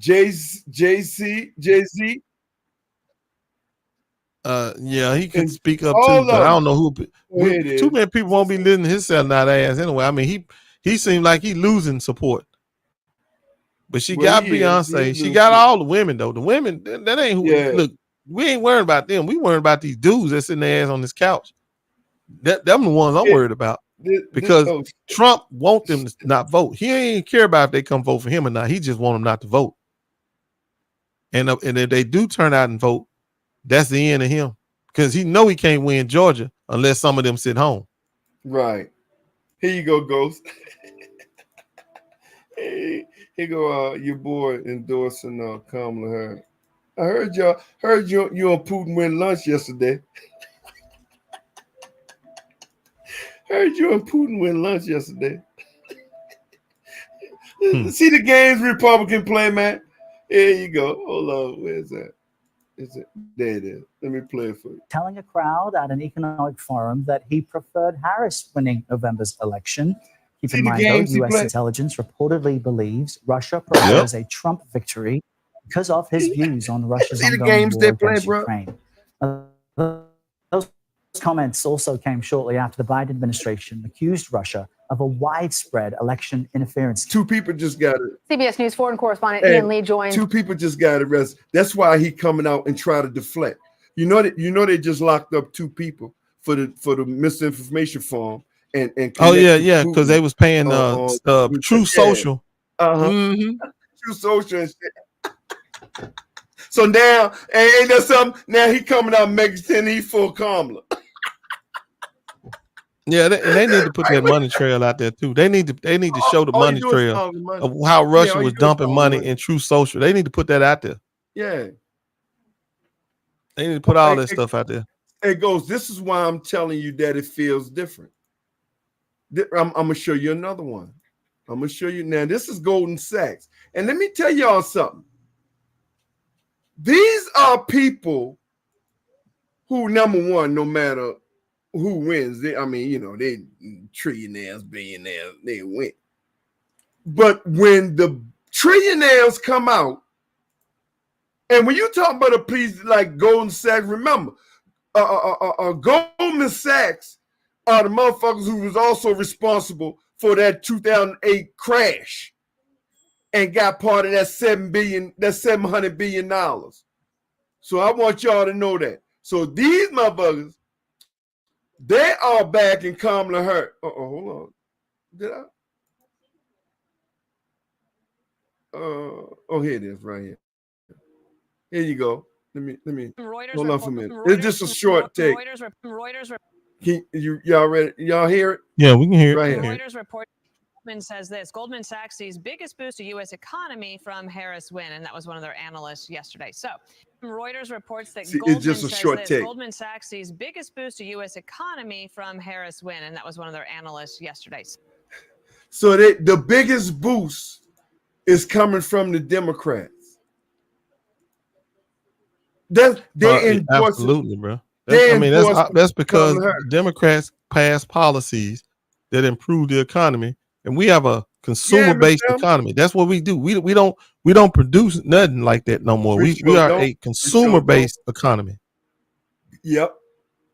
Jay-Z. Yeah, he could And speak up all too, of but I them. don't know who. Go ahead, Too Ed. many people won't be listening to his selling out ass anyway. I mean, he seemed like he losing support. But she Well, got he is. Beyonce. She got all the women though. The women that ain't who. Yeah. Look, we ain't worried about them. We worried about these dudes that sitting their ass on this couch. Them the ones I'm worried about because Trump want them to not vote. He ain't care about if they come vote for him or not. He just want them not to vote. And if they do turn out and vote, that's the end of him because he know he can't win Georgia unless some of them sit home. Right. Here you go, Ghost. Hey, here go your boy endorsing Kamala Harris. I heard you and Putin went lunch yesterday. Heard you and Putin went lunch yesterday. See the games Republican play, man. Here you go. Hold on. Where's that? Is it? There it is. Let me play it for you. Telling a crowd at an economic forum that he preferred Harris winning November's election. Keep in mind, though, U.S. intelligence reportedly believes Russia prefers a Trump victory because of his views on Russia's ongoing war against Ukraine. Those comments also came shortly after the Biden administration accused Russia of a widespread election interference. Two people just got it. CBS News foreign correspondent Ian Lee joins. Two people just got arrested. That's why he coming out and try to deflect. You know they just locked up two people for the misinformation form and oh yeah, because they was paying True Social. True Social and shit. So now ain't that something? Now he coming out making he full Kamala. Yeah, they need to put that money trail out there too. They need to show the money trail of how Russia was dumping money in True Social. They need to put that out there. Yeah, they need to put all that stuff out there. It goes. This is why I'm telling you that it feels different. I'm gonna show you another one. I'm gonna show you now. This is Goldman Sachs, and let me tell y'all something. These are people who, number one, no matter who wins, they trillionaires, billionaires, they win. But when the trillionaires come out, and when you talk about a piece like Goldman Sachs, remember, Goldman Sachs are the motherfuckers who was also responsible for that 2008 crash and got part of that $700 billion. So I want y'all to know that. So these motherfuckers, they are back in Kamala Harris. Hold on. Did I? Here it is right here. Here you go. Let me Reuters hold on for a minute. It's just a short take. Y'all ready? Y'all hear it? Yeah, we can hear it. Right here. Reuters report says this: Goldman Sachs sees biggest boost to U.S. economy from Harris win, and that was one of their analysts yesterday. So, Reuters reports that Goldman Sachs sees biggest boost to U.S. economy from Harris win, and that was one of their analysts yesterday. So the biggest boost is coming from the Democrats. Absolutely, bro. That's because Democrats pass policies that improve the economy. And we have a consumer-based economy. That's what we do. We don't produce nothing like that no more. We are a consumer-based economy. Yep.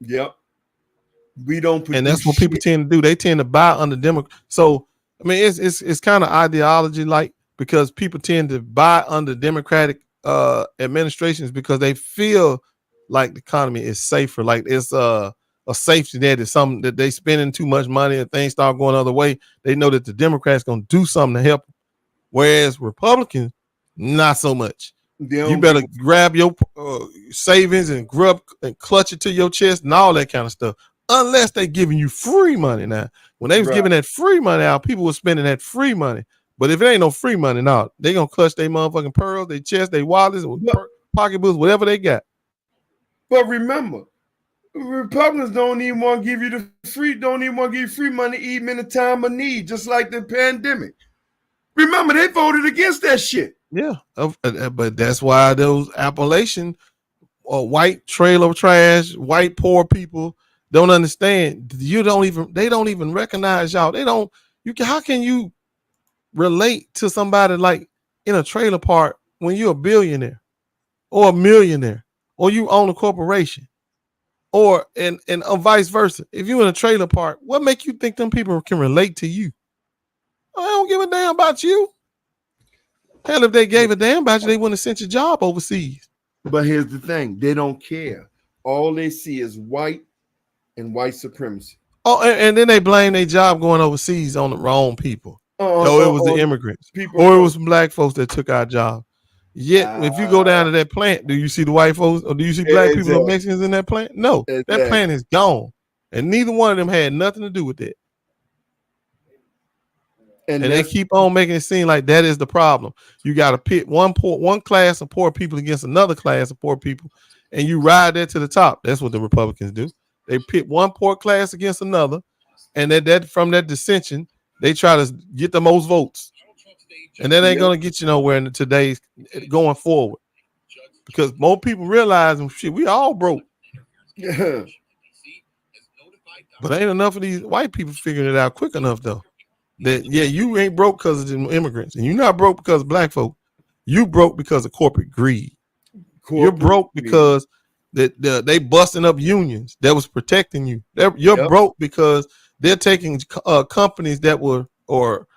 We don't produce, and that's what people tend to do. They tend to buy under Democrat. So I mean, it's kind of ideology like, because people tend to buy under Democratic administrations because they feel like the economy is safer, like it's a safety net is something that they spending too much money and things start going the other way. They know that the Democrats gonna do something to help them. Whereas Republicans, not so much. You better grab your savings and clutch it to your chest and all that kind of stuff. Unless they giving you free money. Now, when they was giving that free money out, people were spending that free money. But if it ain't no free money now, they gonna clutch their motherfucking pearls, their chest, their wallets, pocketbooks, whatever they got. But remember, Republicans don't even want to give you free money even in a time of need, just like the pandemic. Remember, they voted against that shit. Yeah, but that's why those Appalachian white trailer trash, white poor people don't understand. They don't even recognize y'all. How can you relate to somebody like in a trailer park when you're a billionaire or a millionaire or you own a corporation or and vice versa. If you're in a trailer park, what make you think them people can relate to you? I don't give a damn about you. Hell, if they gave a damn about you, they wouldn't have sent your job overseas. But here's the thing. They don't care. All they see is white and white supremacy. Oh, and then they blame their job going overseas on the wrong people. It was the immigrants. Or it was some black folks that took our job. Yet, if you go down to that plant, do you see the white folks or do you see black people or Mexicans in that plant? No, that plant is gone. And neither one of them had nothing to do with it. And they keep on making it seem like that is the problem. You got to pit one class of poor people against another class of poor people, and you ride that to the top. That's what the Republicans do. They pit one poor class against another, and that from that dissension, they try to get the most votes. And that ain't going to get you nowhere in today's going forward. Because more people realize, shit, we all broke. Yeah. But ain't enough of these white people figuring it out quick enough, though. That, yeah, you ain't broke because of the immigrants. And you're not broke because of black folk. You broke because of corporate greed. You're broke because they busting up unions that was protecting you. You're broke because they're taking companies that were or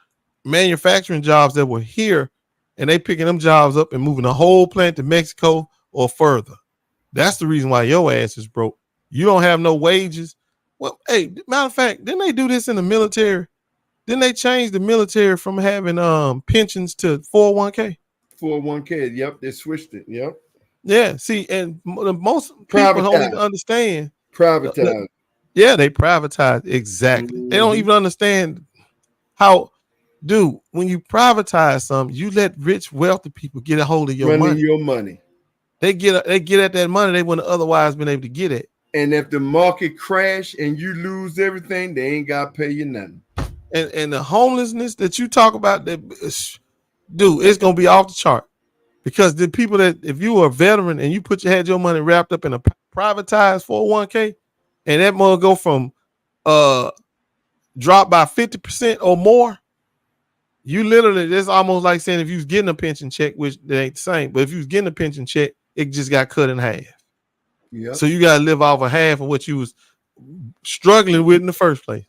manufacturing jobs that were here, and they picking them jobs up and moving the whole plant to Mexico or further. That's the reason why your ass is broke. You don't have no wages. Well, hey, matter of fact, didn't they do this in the military? Didn't they change the military from having pensions to 401k? 401k, yep, they switched it, yep. Yeah, see, and most people don't even understand. Privatized. Yeah, they privatized, exactly. Mm-hmm. They don't even understand how, dude, when you privatize something, you let rich, wealthy people get a hold of your money. Your money. They get at that money they wouldn't otherwise been able to get at. And if the market crash and you lose everything, they ain't got to pay you nothing. And the homelessness that you talk about, dude, it's gonna be off the chart. Because the people that, if you were a veteran and you had your money wrapped up in a privatized 401k, and that money go from drop by 50% or more, you literally, it's almost like saying if you was getting a pension check, which they ain't the same, but if you was getting a pension check, it just got cut in half. Yep. So you got to live off of half of what you was struggling with in the first place.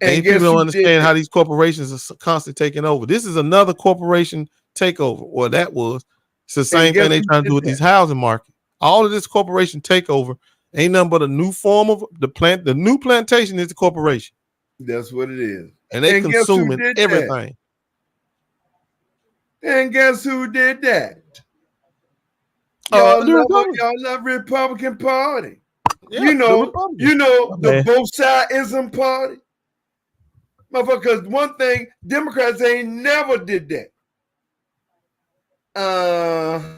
And people don't understand how these corporations are constantly taking over. This is another corporation takeover. Well, that was. It's the same thing they trying to do with these housing market. All of this corporation takeover ain't nothing but a new form of the plant. The new plantation is the corporation. That's what it is. And they consuming everything. And guess who did that? Y'all love Republican Party. Yeah, you know the both sideism party. Motherfuckers, one thing, Democrats ain't never did that.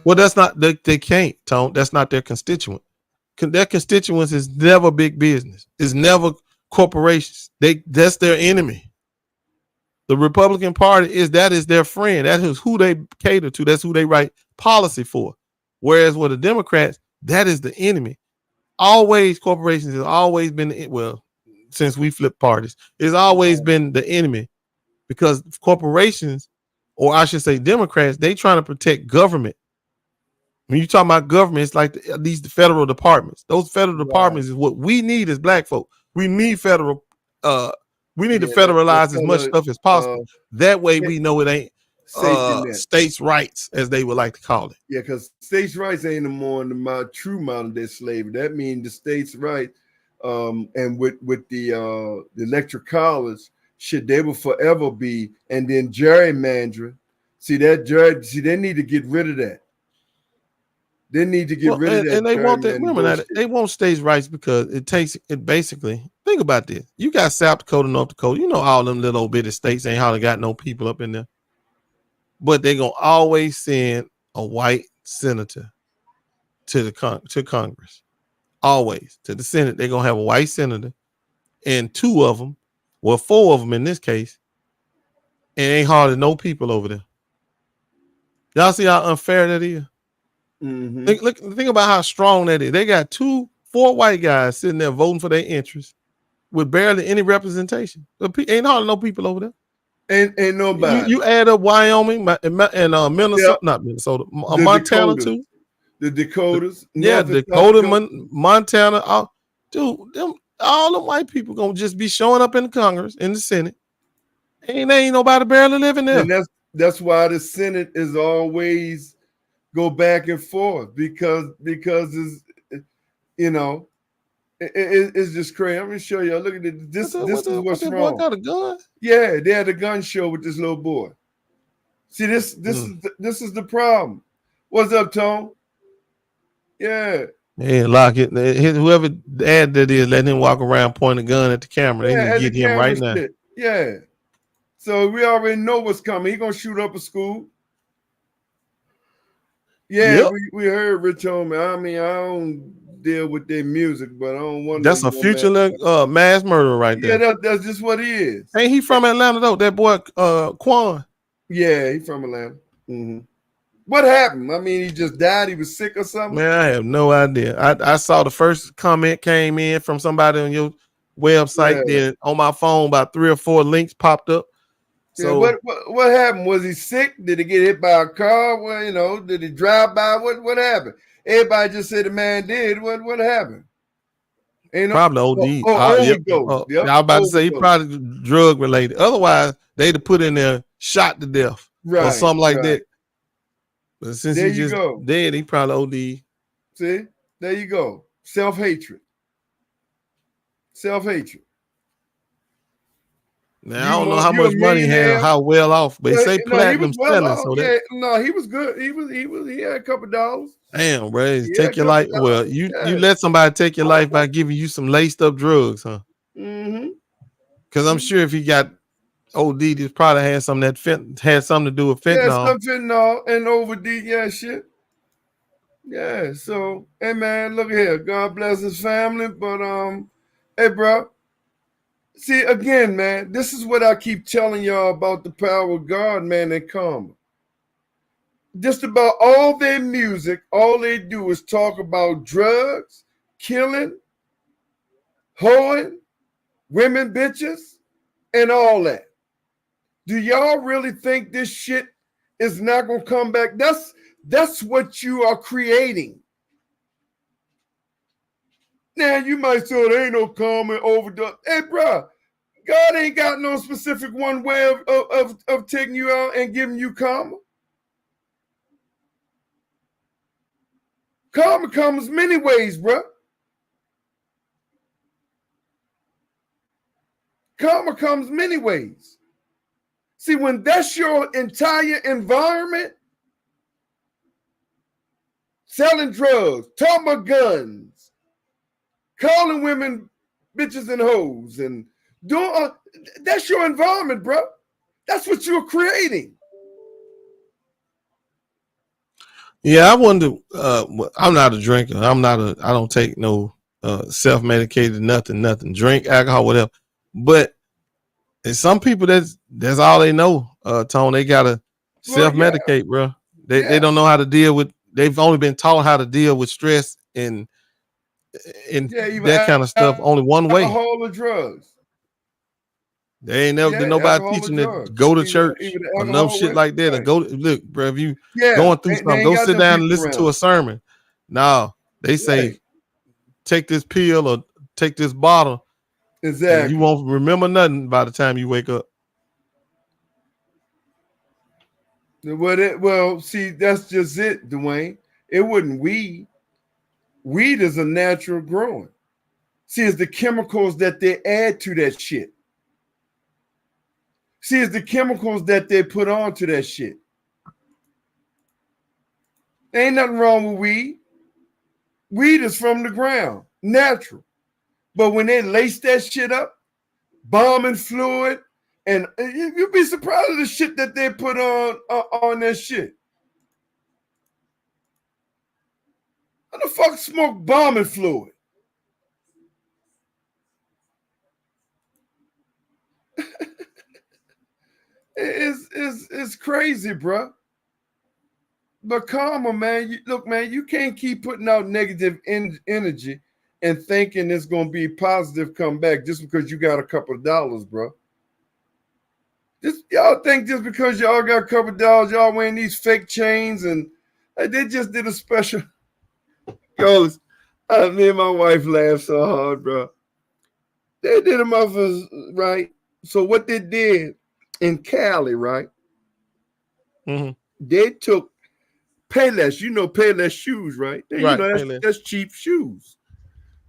Well, that's not they can't, Tone. That's not their constituent. Their constituents is never big business. It's never corporations. That's their enemy. The Republican Party is their friend. That is who they cater to. That's who they write policy for. Whereas with the Democrats, that is the enemy. Always corporations has always been, well, since we flipped parties, it's always been the enemy, because corporations, or I should say Democrats, they trying to protect government. When you talk about government, it's like the federal departments. Those federal departments is what we need as black folk. We need federal. We need to federalize as much stuff as possible. That way, we know it ain't states' rights, as they would like to call it. Yeah, because states' rights ain't no more in the true modern day slavery. That means the states' rights, and with the electoral college, shit, they will forever be. And then gerrymandering. See, they need to get rid of that. They need to get rid of that. And they want that. Remember that they want states' rights because it basically. Think about this. You got South Dakota, North Dakota. You know all them little old bitty states ain't hardly got no people up in there. But they're gonna always send a white senator to Congress. Always. To the Senate, they're gonna have a white senator, and two of them, well, four of them in this case, and ain't hardly no people over there. Y'all see how unfair that is? Mm-hmm. Think about how strong that is. They got four white guys sitting there voting for their interests with barely any representation. Ain't hardly no people over there. Ain't nobody. You add up Wyoming and Minnesota, not Minnesota, Montana Dakotas. too. The Dakotas. Yeah, Dakota, Montana. Dude, all them white people gonna just be showing up in the Congress, in the Senate. Ain't nobody barely living there. And that's why the Senate is always go back and forth because it's, you know, it's just crazy. I'm gonna show you. Look at it. This is what's wrong. Boy got a gun? Yeah, they had a gun show with this little boy. See, this is the problem. What's up, Tone? Yeah. Yeah, lock it. Whoever the ad that is, let him walk around pointing a gun at the camera. They need to get him right now. Yeah. So we already know what's coming. He gonna shoot up a school. Yeah, yep. we heard Rich Homie. I mean, I don't deal with their music, but I don't want. That's a future mass murderer right there. Yeah, that's just what he is. Ain't he from Atlanta though? That boy Quan. Yeah, he from Atlanta. Mm-hmm. What happened? I mean, he just died. He was sick or something. Man, I have no idea. I saw the first comment came in from somebody on your website. Yeah. Then on my phone, about 3 or 4 links popped up. So yeah, what happened? Was he sick? Did he get hit by a car? Well, you know, did he drive by? What happened? Everybody just said the man did. What happened? Probably OD. I was about to say he probably drug related. Otherwise, they'd have put in there shot to death or something like that. But since he just dead, he probably OD. See, there you go. Self-hatred. Now I don't know how much money he had, how well off, but he say platinum selling. So he was good. He had a couple $. Damn, bro, take your life. Well, you let somebody take your life by giving you some laced up drugs, huh? Mm-hmm. Because I'm sure if he got OD, this probably had something had something to do with fentanyl. Yeah, some fentanyl and OD, yeah, shit. Yeah, so hey man, look here. God bless his family, but hey, bro. See, again, man, this is what I keep telling y'all about the power of God, man, and karma. Just about all their music, all they do is talk about drugs, killing, hoeing, women, bitches, and all that. Do y'all really think this shit is not going to come back? That's what you are creating. Now, you might say, there ain't no karma overdone. Hey, bro, God ain't got no specific one way of taking you out and giving you karma. Karma comes many ways, bro. Karma comes many ways. See, when that's your entire environment, selling drugs, talking about guns, calling women bitches and hoes, and doing that's your environment, bro. That's what you're creating. Yeah, I wonder. I'm not a drinker. I don't take no self-medicated nothing. Drink alcohol, whatever. But there's some people that's all they know. Tone, they gotta self-medicate, bro. They don't know how to deal with. They've only been taught how to deal with stress and that kind of stuff only one way. Alcohol or drugs. They ain't never did nobody teaching to go to church or no shit like that. And go look, bro. If you going through something, go sit down and listen to a sermon. Now they say take this pill or take this bottle. Exactly. You won't remember nothing by the time you wake up. Well, see, that's just it, Dwayne. It wouldn't weed. Weed is a natural growing. See, it's the chemicals that they add to that shit. See, it's the chemicals that they put onto that shit. Ain't nothing wrong with weed. Weed is from the ground, natural. But when they lace that shit up, bombing fluid, and you'd be surprised at the shit that they put on that shit. How the fuck smoke bombing fluid? It's crazy, bro. But karma, man. Look, man, you can't keep putting out negative energy and thinking it's going to be positive come back just because you got a couple of dollars, bro. Y'all think just because y'all got a couple dollars, y'all wearing these fake chains and they just did a special. Goes, me and my wife laughed so hard, bro. They did them off us, right? So what they did in Cali, right? Mm-hmm. They took Payless, Payless shoes, right? Right, that's cheap shoes,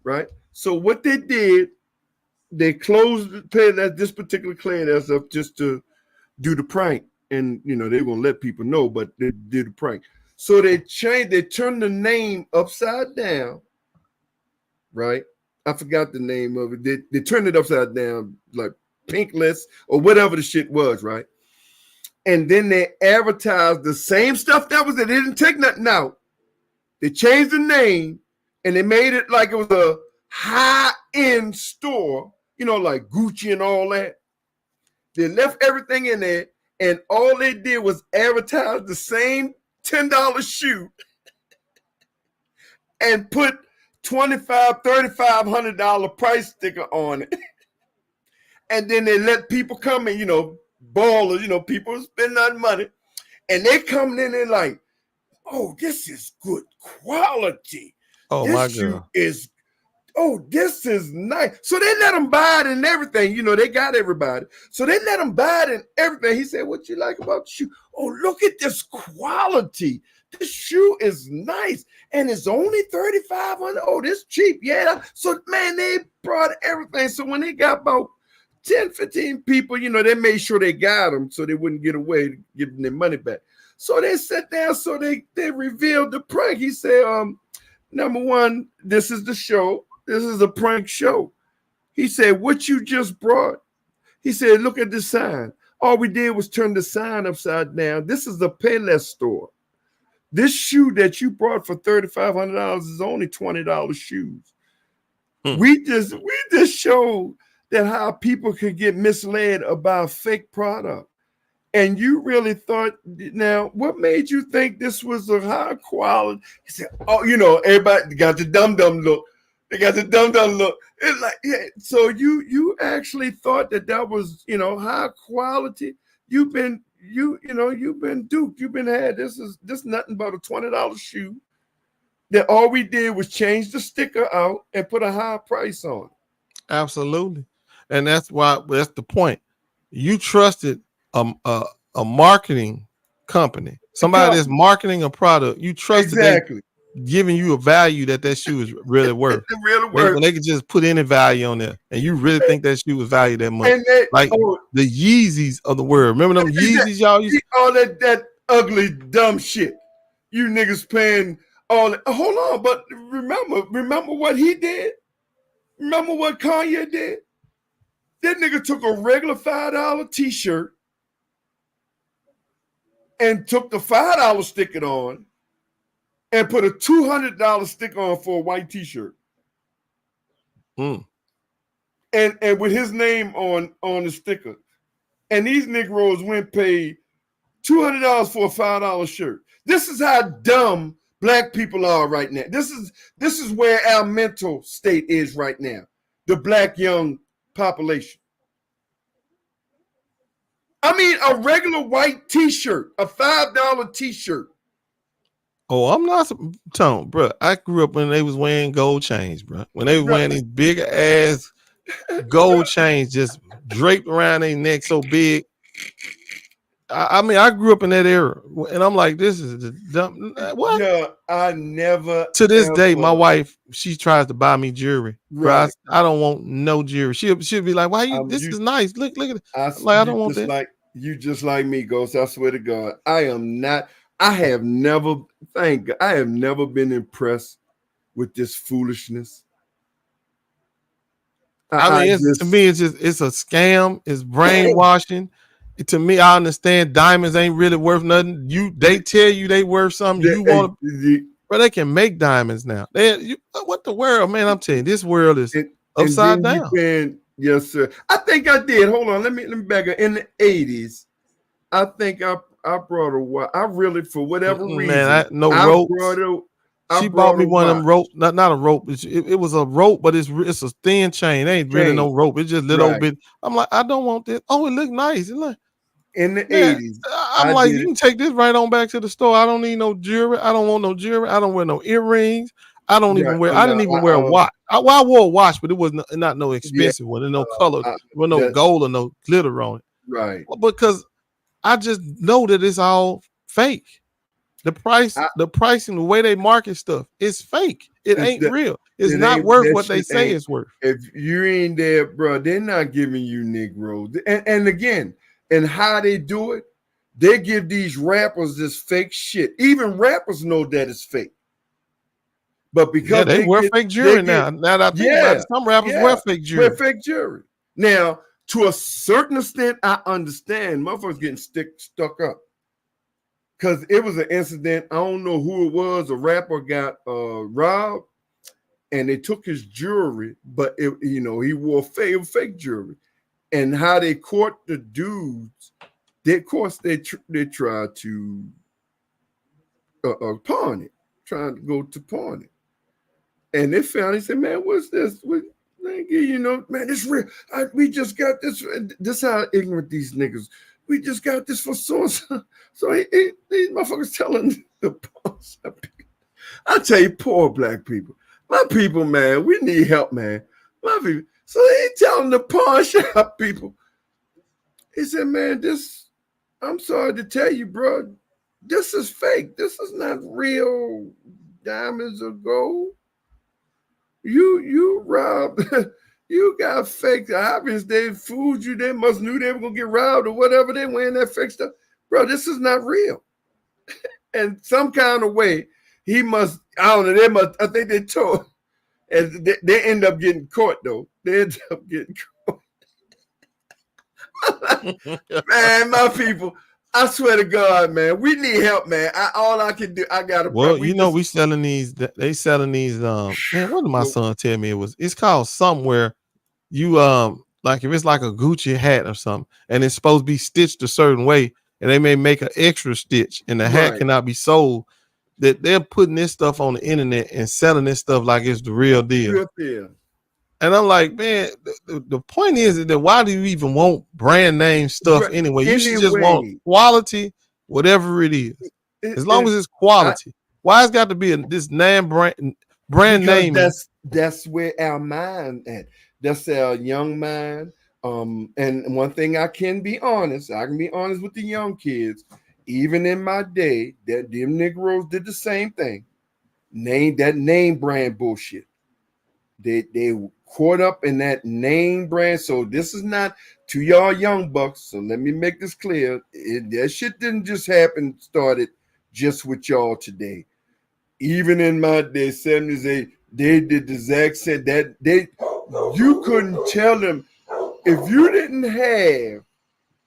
right? So what they did, they closed Payless, this particular Payless up just to do the prank, and they're gonna let people know, but they did the prank. So they turned the name upside down, right? I forgot the name of it. They turned it upside down, like Pinkless or whatever the shit was, right? And then they advertised the same stuff that was there. They didn't take nothing out. They changed the name and they made it like it was a high-end store, like Gucci and all that. They left everything in there, and all they did was advertise the same $10 shoe and put $2,500, $3,500 price sticker on it. And then they let people come in, ballers, people spend that money. And they come in and like, oh, this is good quality. Oh, this my shoe God. This is nice. So they let them buy it and everything. They got everybody. So they let them buy it and everything. He said, what you like about the shoe? Oh, look at this quality. This shoe is nice. And it's only $3,500. Oh, this cheap. Yeah. So, man, they brought everything. So when they got about 10, 15 people, they made sure they got them so they wouldn't get away giving their money back. So they sat down, so they revealed the prank. He said, number one, this is the show. This is a prank show. He said, what you just brought? He said, look at the sign. All we did was turn the sign upside down. This is a Payless store. This shoe that you brought for $3,500 is only $20 shoes. We just showed that how people could get misled about fake product. And you really thought, now, what made you think this was a high quality? He said, oh, everybody got the dumb look. They got the dumb look. It's like, yeah. So you actually thought that was, high quality. You've been duped. You've been had. This nothing but a $20 shoe. That all we did was change the sticker out and put a high price on it. Absolutely. And that's the point. You trusted a marketing company, somebody that's marketing a product. You trusted exactly giving you a value that shoe is really worth. When they could just put any value on there, and you really think that shoe was valued that much. The Yeezys of the world. Remember them Yeezys y'all used all that ugly dumb shit. You niggas paying all that. Hold on, but remember what he did? Remember what Kanye did? That nigga took a regular $5 t-shirt and took the $5 sticker on and put a $200 sticker on for a white t-shirt. And with his name on the sticker. And these Negroes went paid $200 for a $5 shirt. This is how dumb black people are right now. This is where our mental state is right now. The black young population. I mean, a regular white t-shirt, a $5 t-shirt. Oh, I'm not, Tone, bro. I grew up when they was wearing gold chains, bro. When they was wearing these big ass gold chains just draped around their neck so big. I mean, I grew up in that era, and I'm like, this is the dumb. What? Yeah, I never. To this day, my wife, she tries to buy me jewelry. Right. Bro, I don't want no jewelry. She'll be like, why you? This is nice. Look at it. I don't want that. You just like me, Ghost. I swear to God, I am not. I have never been impressed with this foolishness. I mean, to me, it's a scam. It's brainwashing. To me, I understand diamonds ain't really worth nothing. They tell you they worth something. You want to, but they can make diamonds now. What the world, man? I'm telling you, this world is upside down. Yes, sir. I think I did. Hold on. Let me back up. In the 80s, I think I brought a watch. I really, for whatever reason, man, rope. She bought me one of them rope, not a rope. It was a rope, but it's a thin chain. It ain't really no rope. It's just a little bit. I'm like, I don't want this. Oh, it look nice. in the Man, 80s. I'm like, you can take this right on back to the store. I don't need no jewelry. I don't want no jewelry. I don't wear no earrings. I don't even wear. I didn't even wear a watch. I wore a watch, but it was not no expensive one. And no color. There was no gold or no glitter on it. Right. Because I just know that it's all fake. The price, the pricing, the way they market stuff is fake. It ain't real. It's not worth what they say it's worth. If you ain't there, bro, they're not giving you Negroes. And again, and how they do it, they give these rappers this fake shit. Even rappers know that it's fake. But because they wear fake jewelry now. Now that I think about it, some rappers wear fake jewelry. Wear fake jewelry. Now, to a certain extent, I understand motherfuckers getting stuck up. Because it was an incident. I don't know who it was. A rapper got robbed, and they took his jewelry, but he wore fake jewelry. And how they caught the dudes, they tried to pawn it, trying to go to pawn it. And they found, he said, man, what's this? Man, it's real. We just got this. This is how ignorant these niggas. We just got this for so-and-so. So these motherfuckers telling the pawn shop people. I tell you, poor black people. My people, man, we need help, man. My people. So they telling the pawn shop people. He said, man, I'm sorry to tell you, bro, this is fake. This is not real diamonds or gold. You robbed. You got fake. Obviously, they fooled you. They must knew they were gonna get robbed or whatever. They wearing that fake stuff, bro. This is not real. And some kind of way, he must. I don't know. They must. I think they told, and they end up getting caught though. They end up getting caught. Man, my people. I swear to God, man, we need help, man. All I can do, I gotta. Well, we selling these. They selling these. Man, what did my son tell me? It's called somewhere. You like if it's like a Gucci hat or something, and it's supposed to be stitched a certain way, and they may make an extra stitch, and the hat cannot be sold. That they're putting this stuff on the internet and selling this stuff like it's the real deal. Real deal. And I'm like, man, the point is that why do you even want brand name stuff anyway? You should just want quality, whatever it is. As long as it's quality. Why it's got to be this name brand name? That's where our mind at. That's our young mind. And one thing I can be honest with the young kids. Even in my day, that them Negroes did the same thing. Name brand bullshit. They caught up in that name brand. So this is not to y'all young bucks. So let me make this clear. That shit didn't just happen, started just with y'all today. Even in my day, 70s, they did the exact same. You couldn't tell them if you didn't have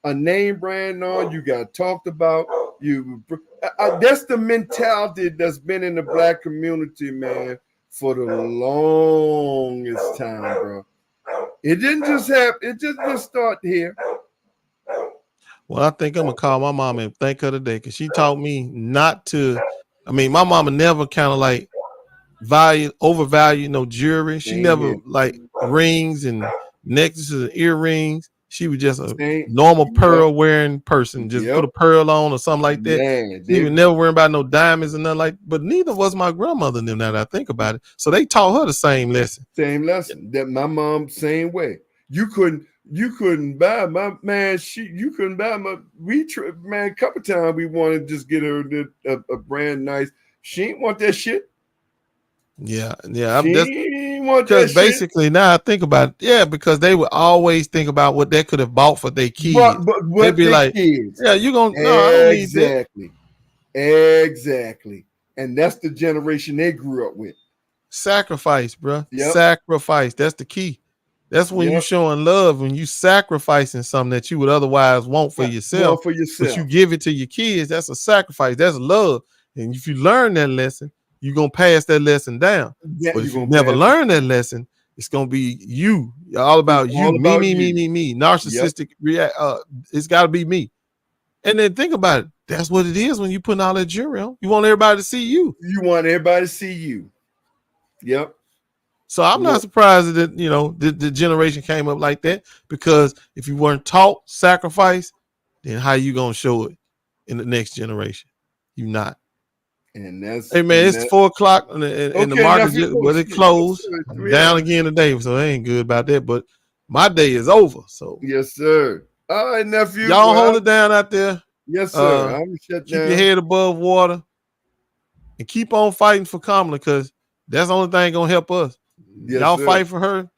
a name brand on, you got talked about. That's the mentality that's been in the black community, man, for the longest time, bro. It didn't just happen. It just didn't start here. Well, I think I'm gonna call my mom and thank her today because she taught me not to. I mean, my mama never kind of like overvalue no jewelry. She never like rings and necklaces and earrings. She was just a normal pearl wearing person. Just put a pearl on or something like that. She even never worrying about no diamonds and nothing like. But neither was my grandmother. Now that I think about it, so they taught her the same lesson. Same lesson that my mom same way. You couldn't buy my man. You couldn't buy my. Man, a couple times we wanted to just get her a brand nice. She ain't want that shit. Yeah. Because basically now I think about it, because they would always think about what they could have bought for their kids. But they'd be like, kids. Yeah, you gonna no, I don't need that. Exactly. And that's the generation they grew up with. Sacrifice, bro. Sacrifice. That's the key. That's when you showing love, when you sacrificing something that you would otherwise want for yourself. But you give it to your kids. That's a sacrifice. That's love. And if you learn that lesson, you're gonna pass that lesson down. But if you never learn that lesson, it's gonna be you. All about you. Me. Narcissistic react. It's gotta be me. And then think about it. That's what it is when you putting all that jewelry on. You want everybody to see you. You want everybody to see you. Yep. So I'm not surprised that the generation came up like that, because if you weren't taught sacrifice, then how you gonna show it in the next generation? You not. And that's hey man, it's 4 o'clock and the market but it closed down again today, so I ain't good about that. But my day is over. So yes, sir. All right, nephew. Y'all hold it down out there. Yes, sir. I'm shut keep down. your head above water and keep on fighting for Kamala, because that's the only thing gonna help us. Yes, y'all sir. fight for her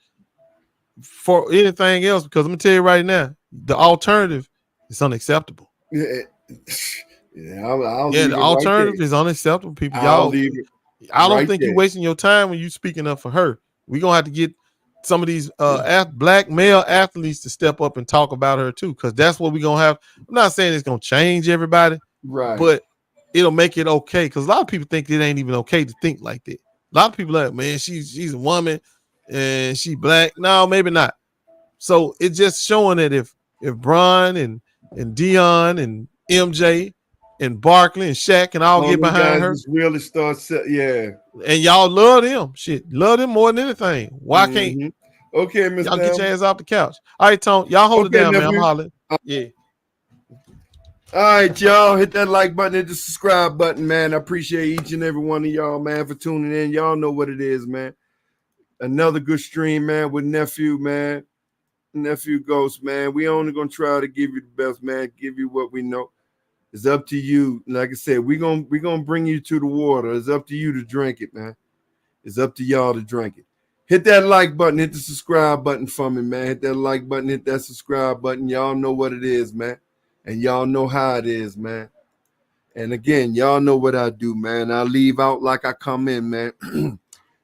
for anything else, because I'm gonna tell you right now, the alternative is unacceptable. Yeah, I'll the alternative is unacceptable, people. Y'all, I don't think you're wasting your time when you speaking up for her. We're gonna have to get some of these black male athletes to step up and talk about her too, because that's what we're gonna have. I'm not saying it's gonna change everybody, right? But it'll make it okay, because a lot of people think it ain't even okay to think like that. A lot of people are like, man, she's a woman and she black. No, maybe not. So it's just showing that if Bron and Dion and MJ and Barkley and Shaq and all get behind her, really start, yeah. And y'all love them, love them more than anything. Why can't? Okay, Mr. Y'all get your ass off the couch. All right, Tone, y'all hold it down, nephew. Man. I'm hollering. Yeah. All right, y'all. Hit that like button, hit the subscribe button, man. I appreciate each and every one of y'all, man, for tuning in. Y'all know what it is, man. Another good stream, man, with nephew, man. Nephew Ghost, man. We only gonna try to give you the best, man. Give you what we know. It's up to you. Like I said, we're gonna bring you to the water. It's up to you to drink it, man. It's up to y'all to drink it. Hit that like button, hit the subscribe button for me, man. Hit that like button, hit that subscribe button. Y'all know what it is, man. And y'all know how it is, man. And again, y'all know what I do, man. I leave out like I come in, man.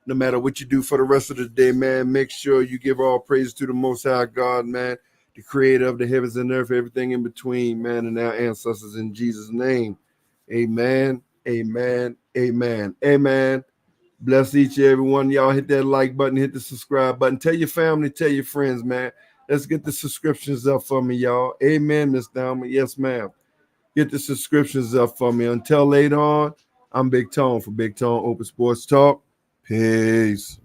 No matter what you do for the rest of the day, man, make sure you give all praise to the Most High God, man, the creator of the heavens and earth, everything in between, man, and our ancestors, in Jesus' name. Amen, amen, amen, amen. Bless each and every one of y'all. Hit that like button, hit the subscribe button. Tell your family, tell your friends, man. Let's get the subscriptions up for me, y'all. Amen, Miss Dahmer. Yes, ma'am. Get the subscriptions up for me. Until later on, I'm BigTone for BigTone Open Sportz Talk. Peace.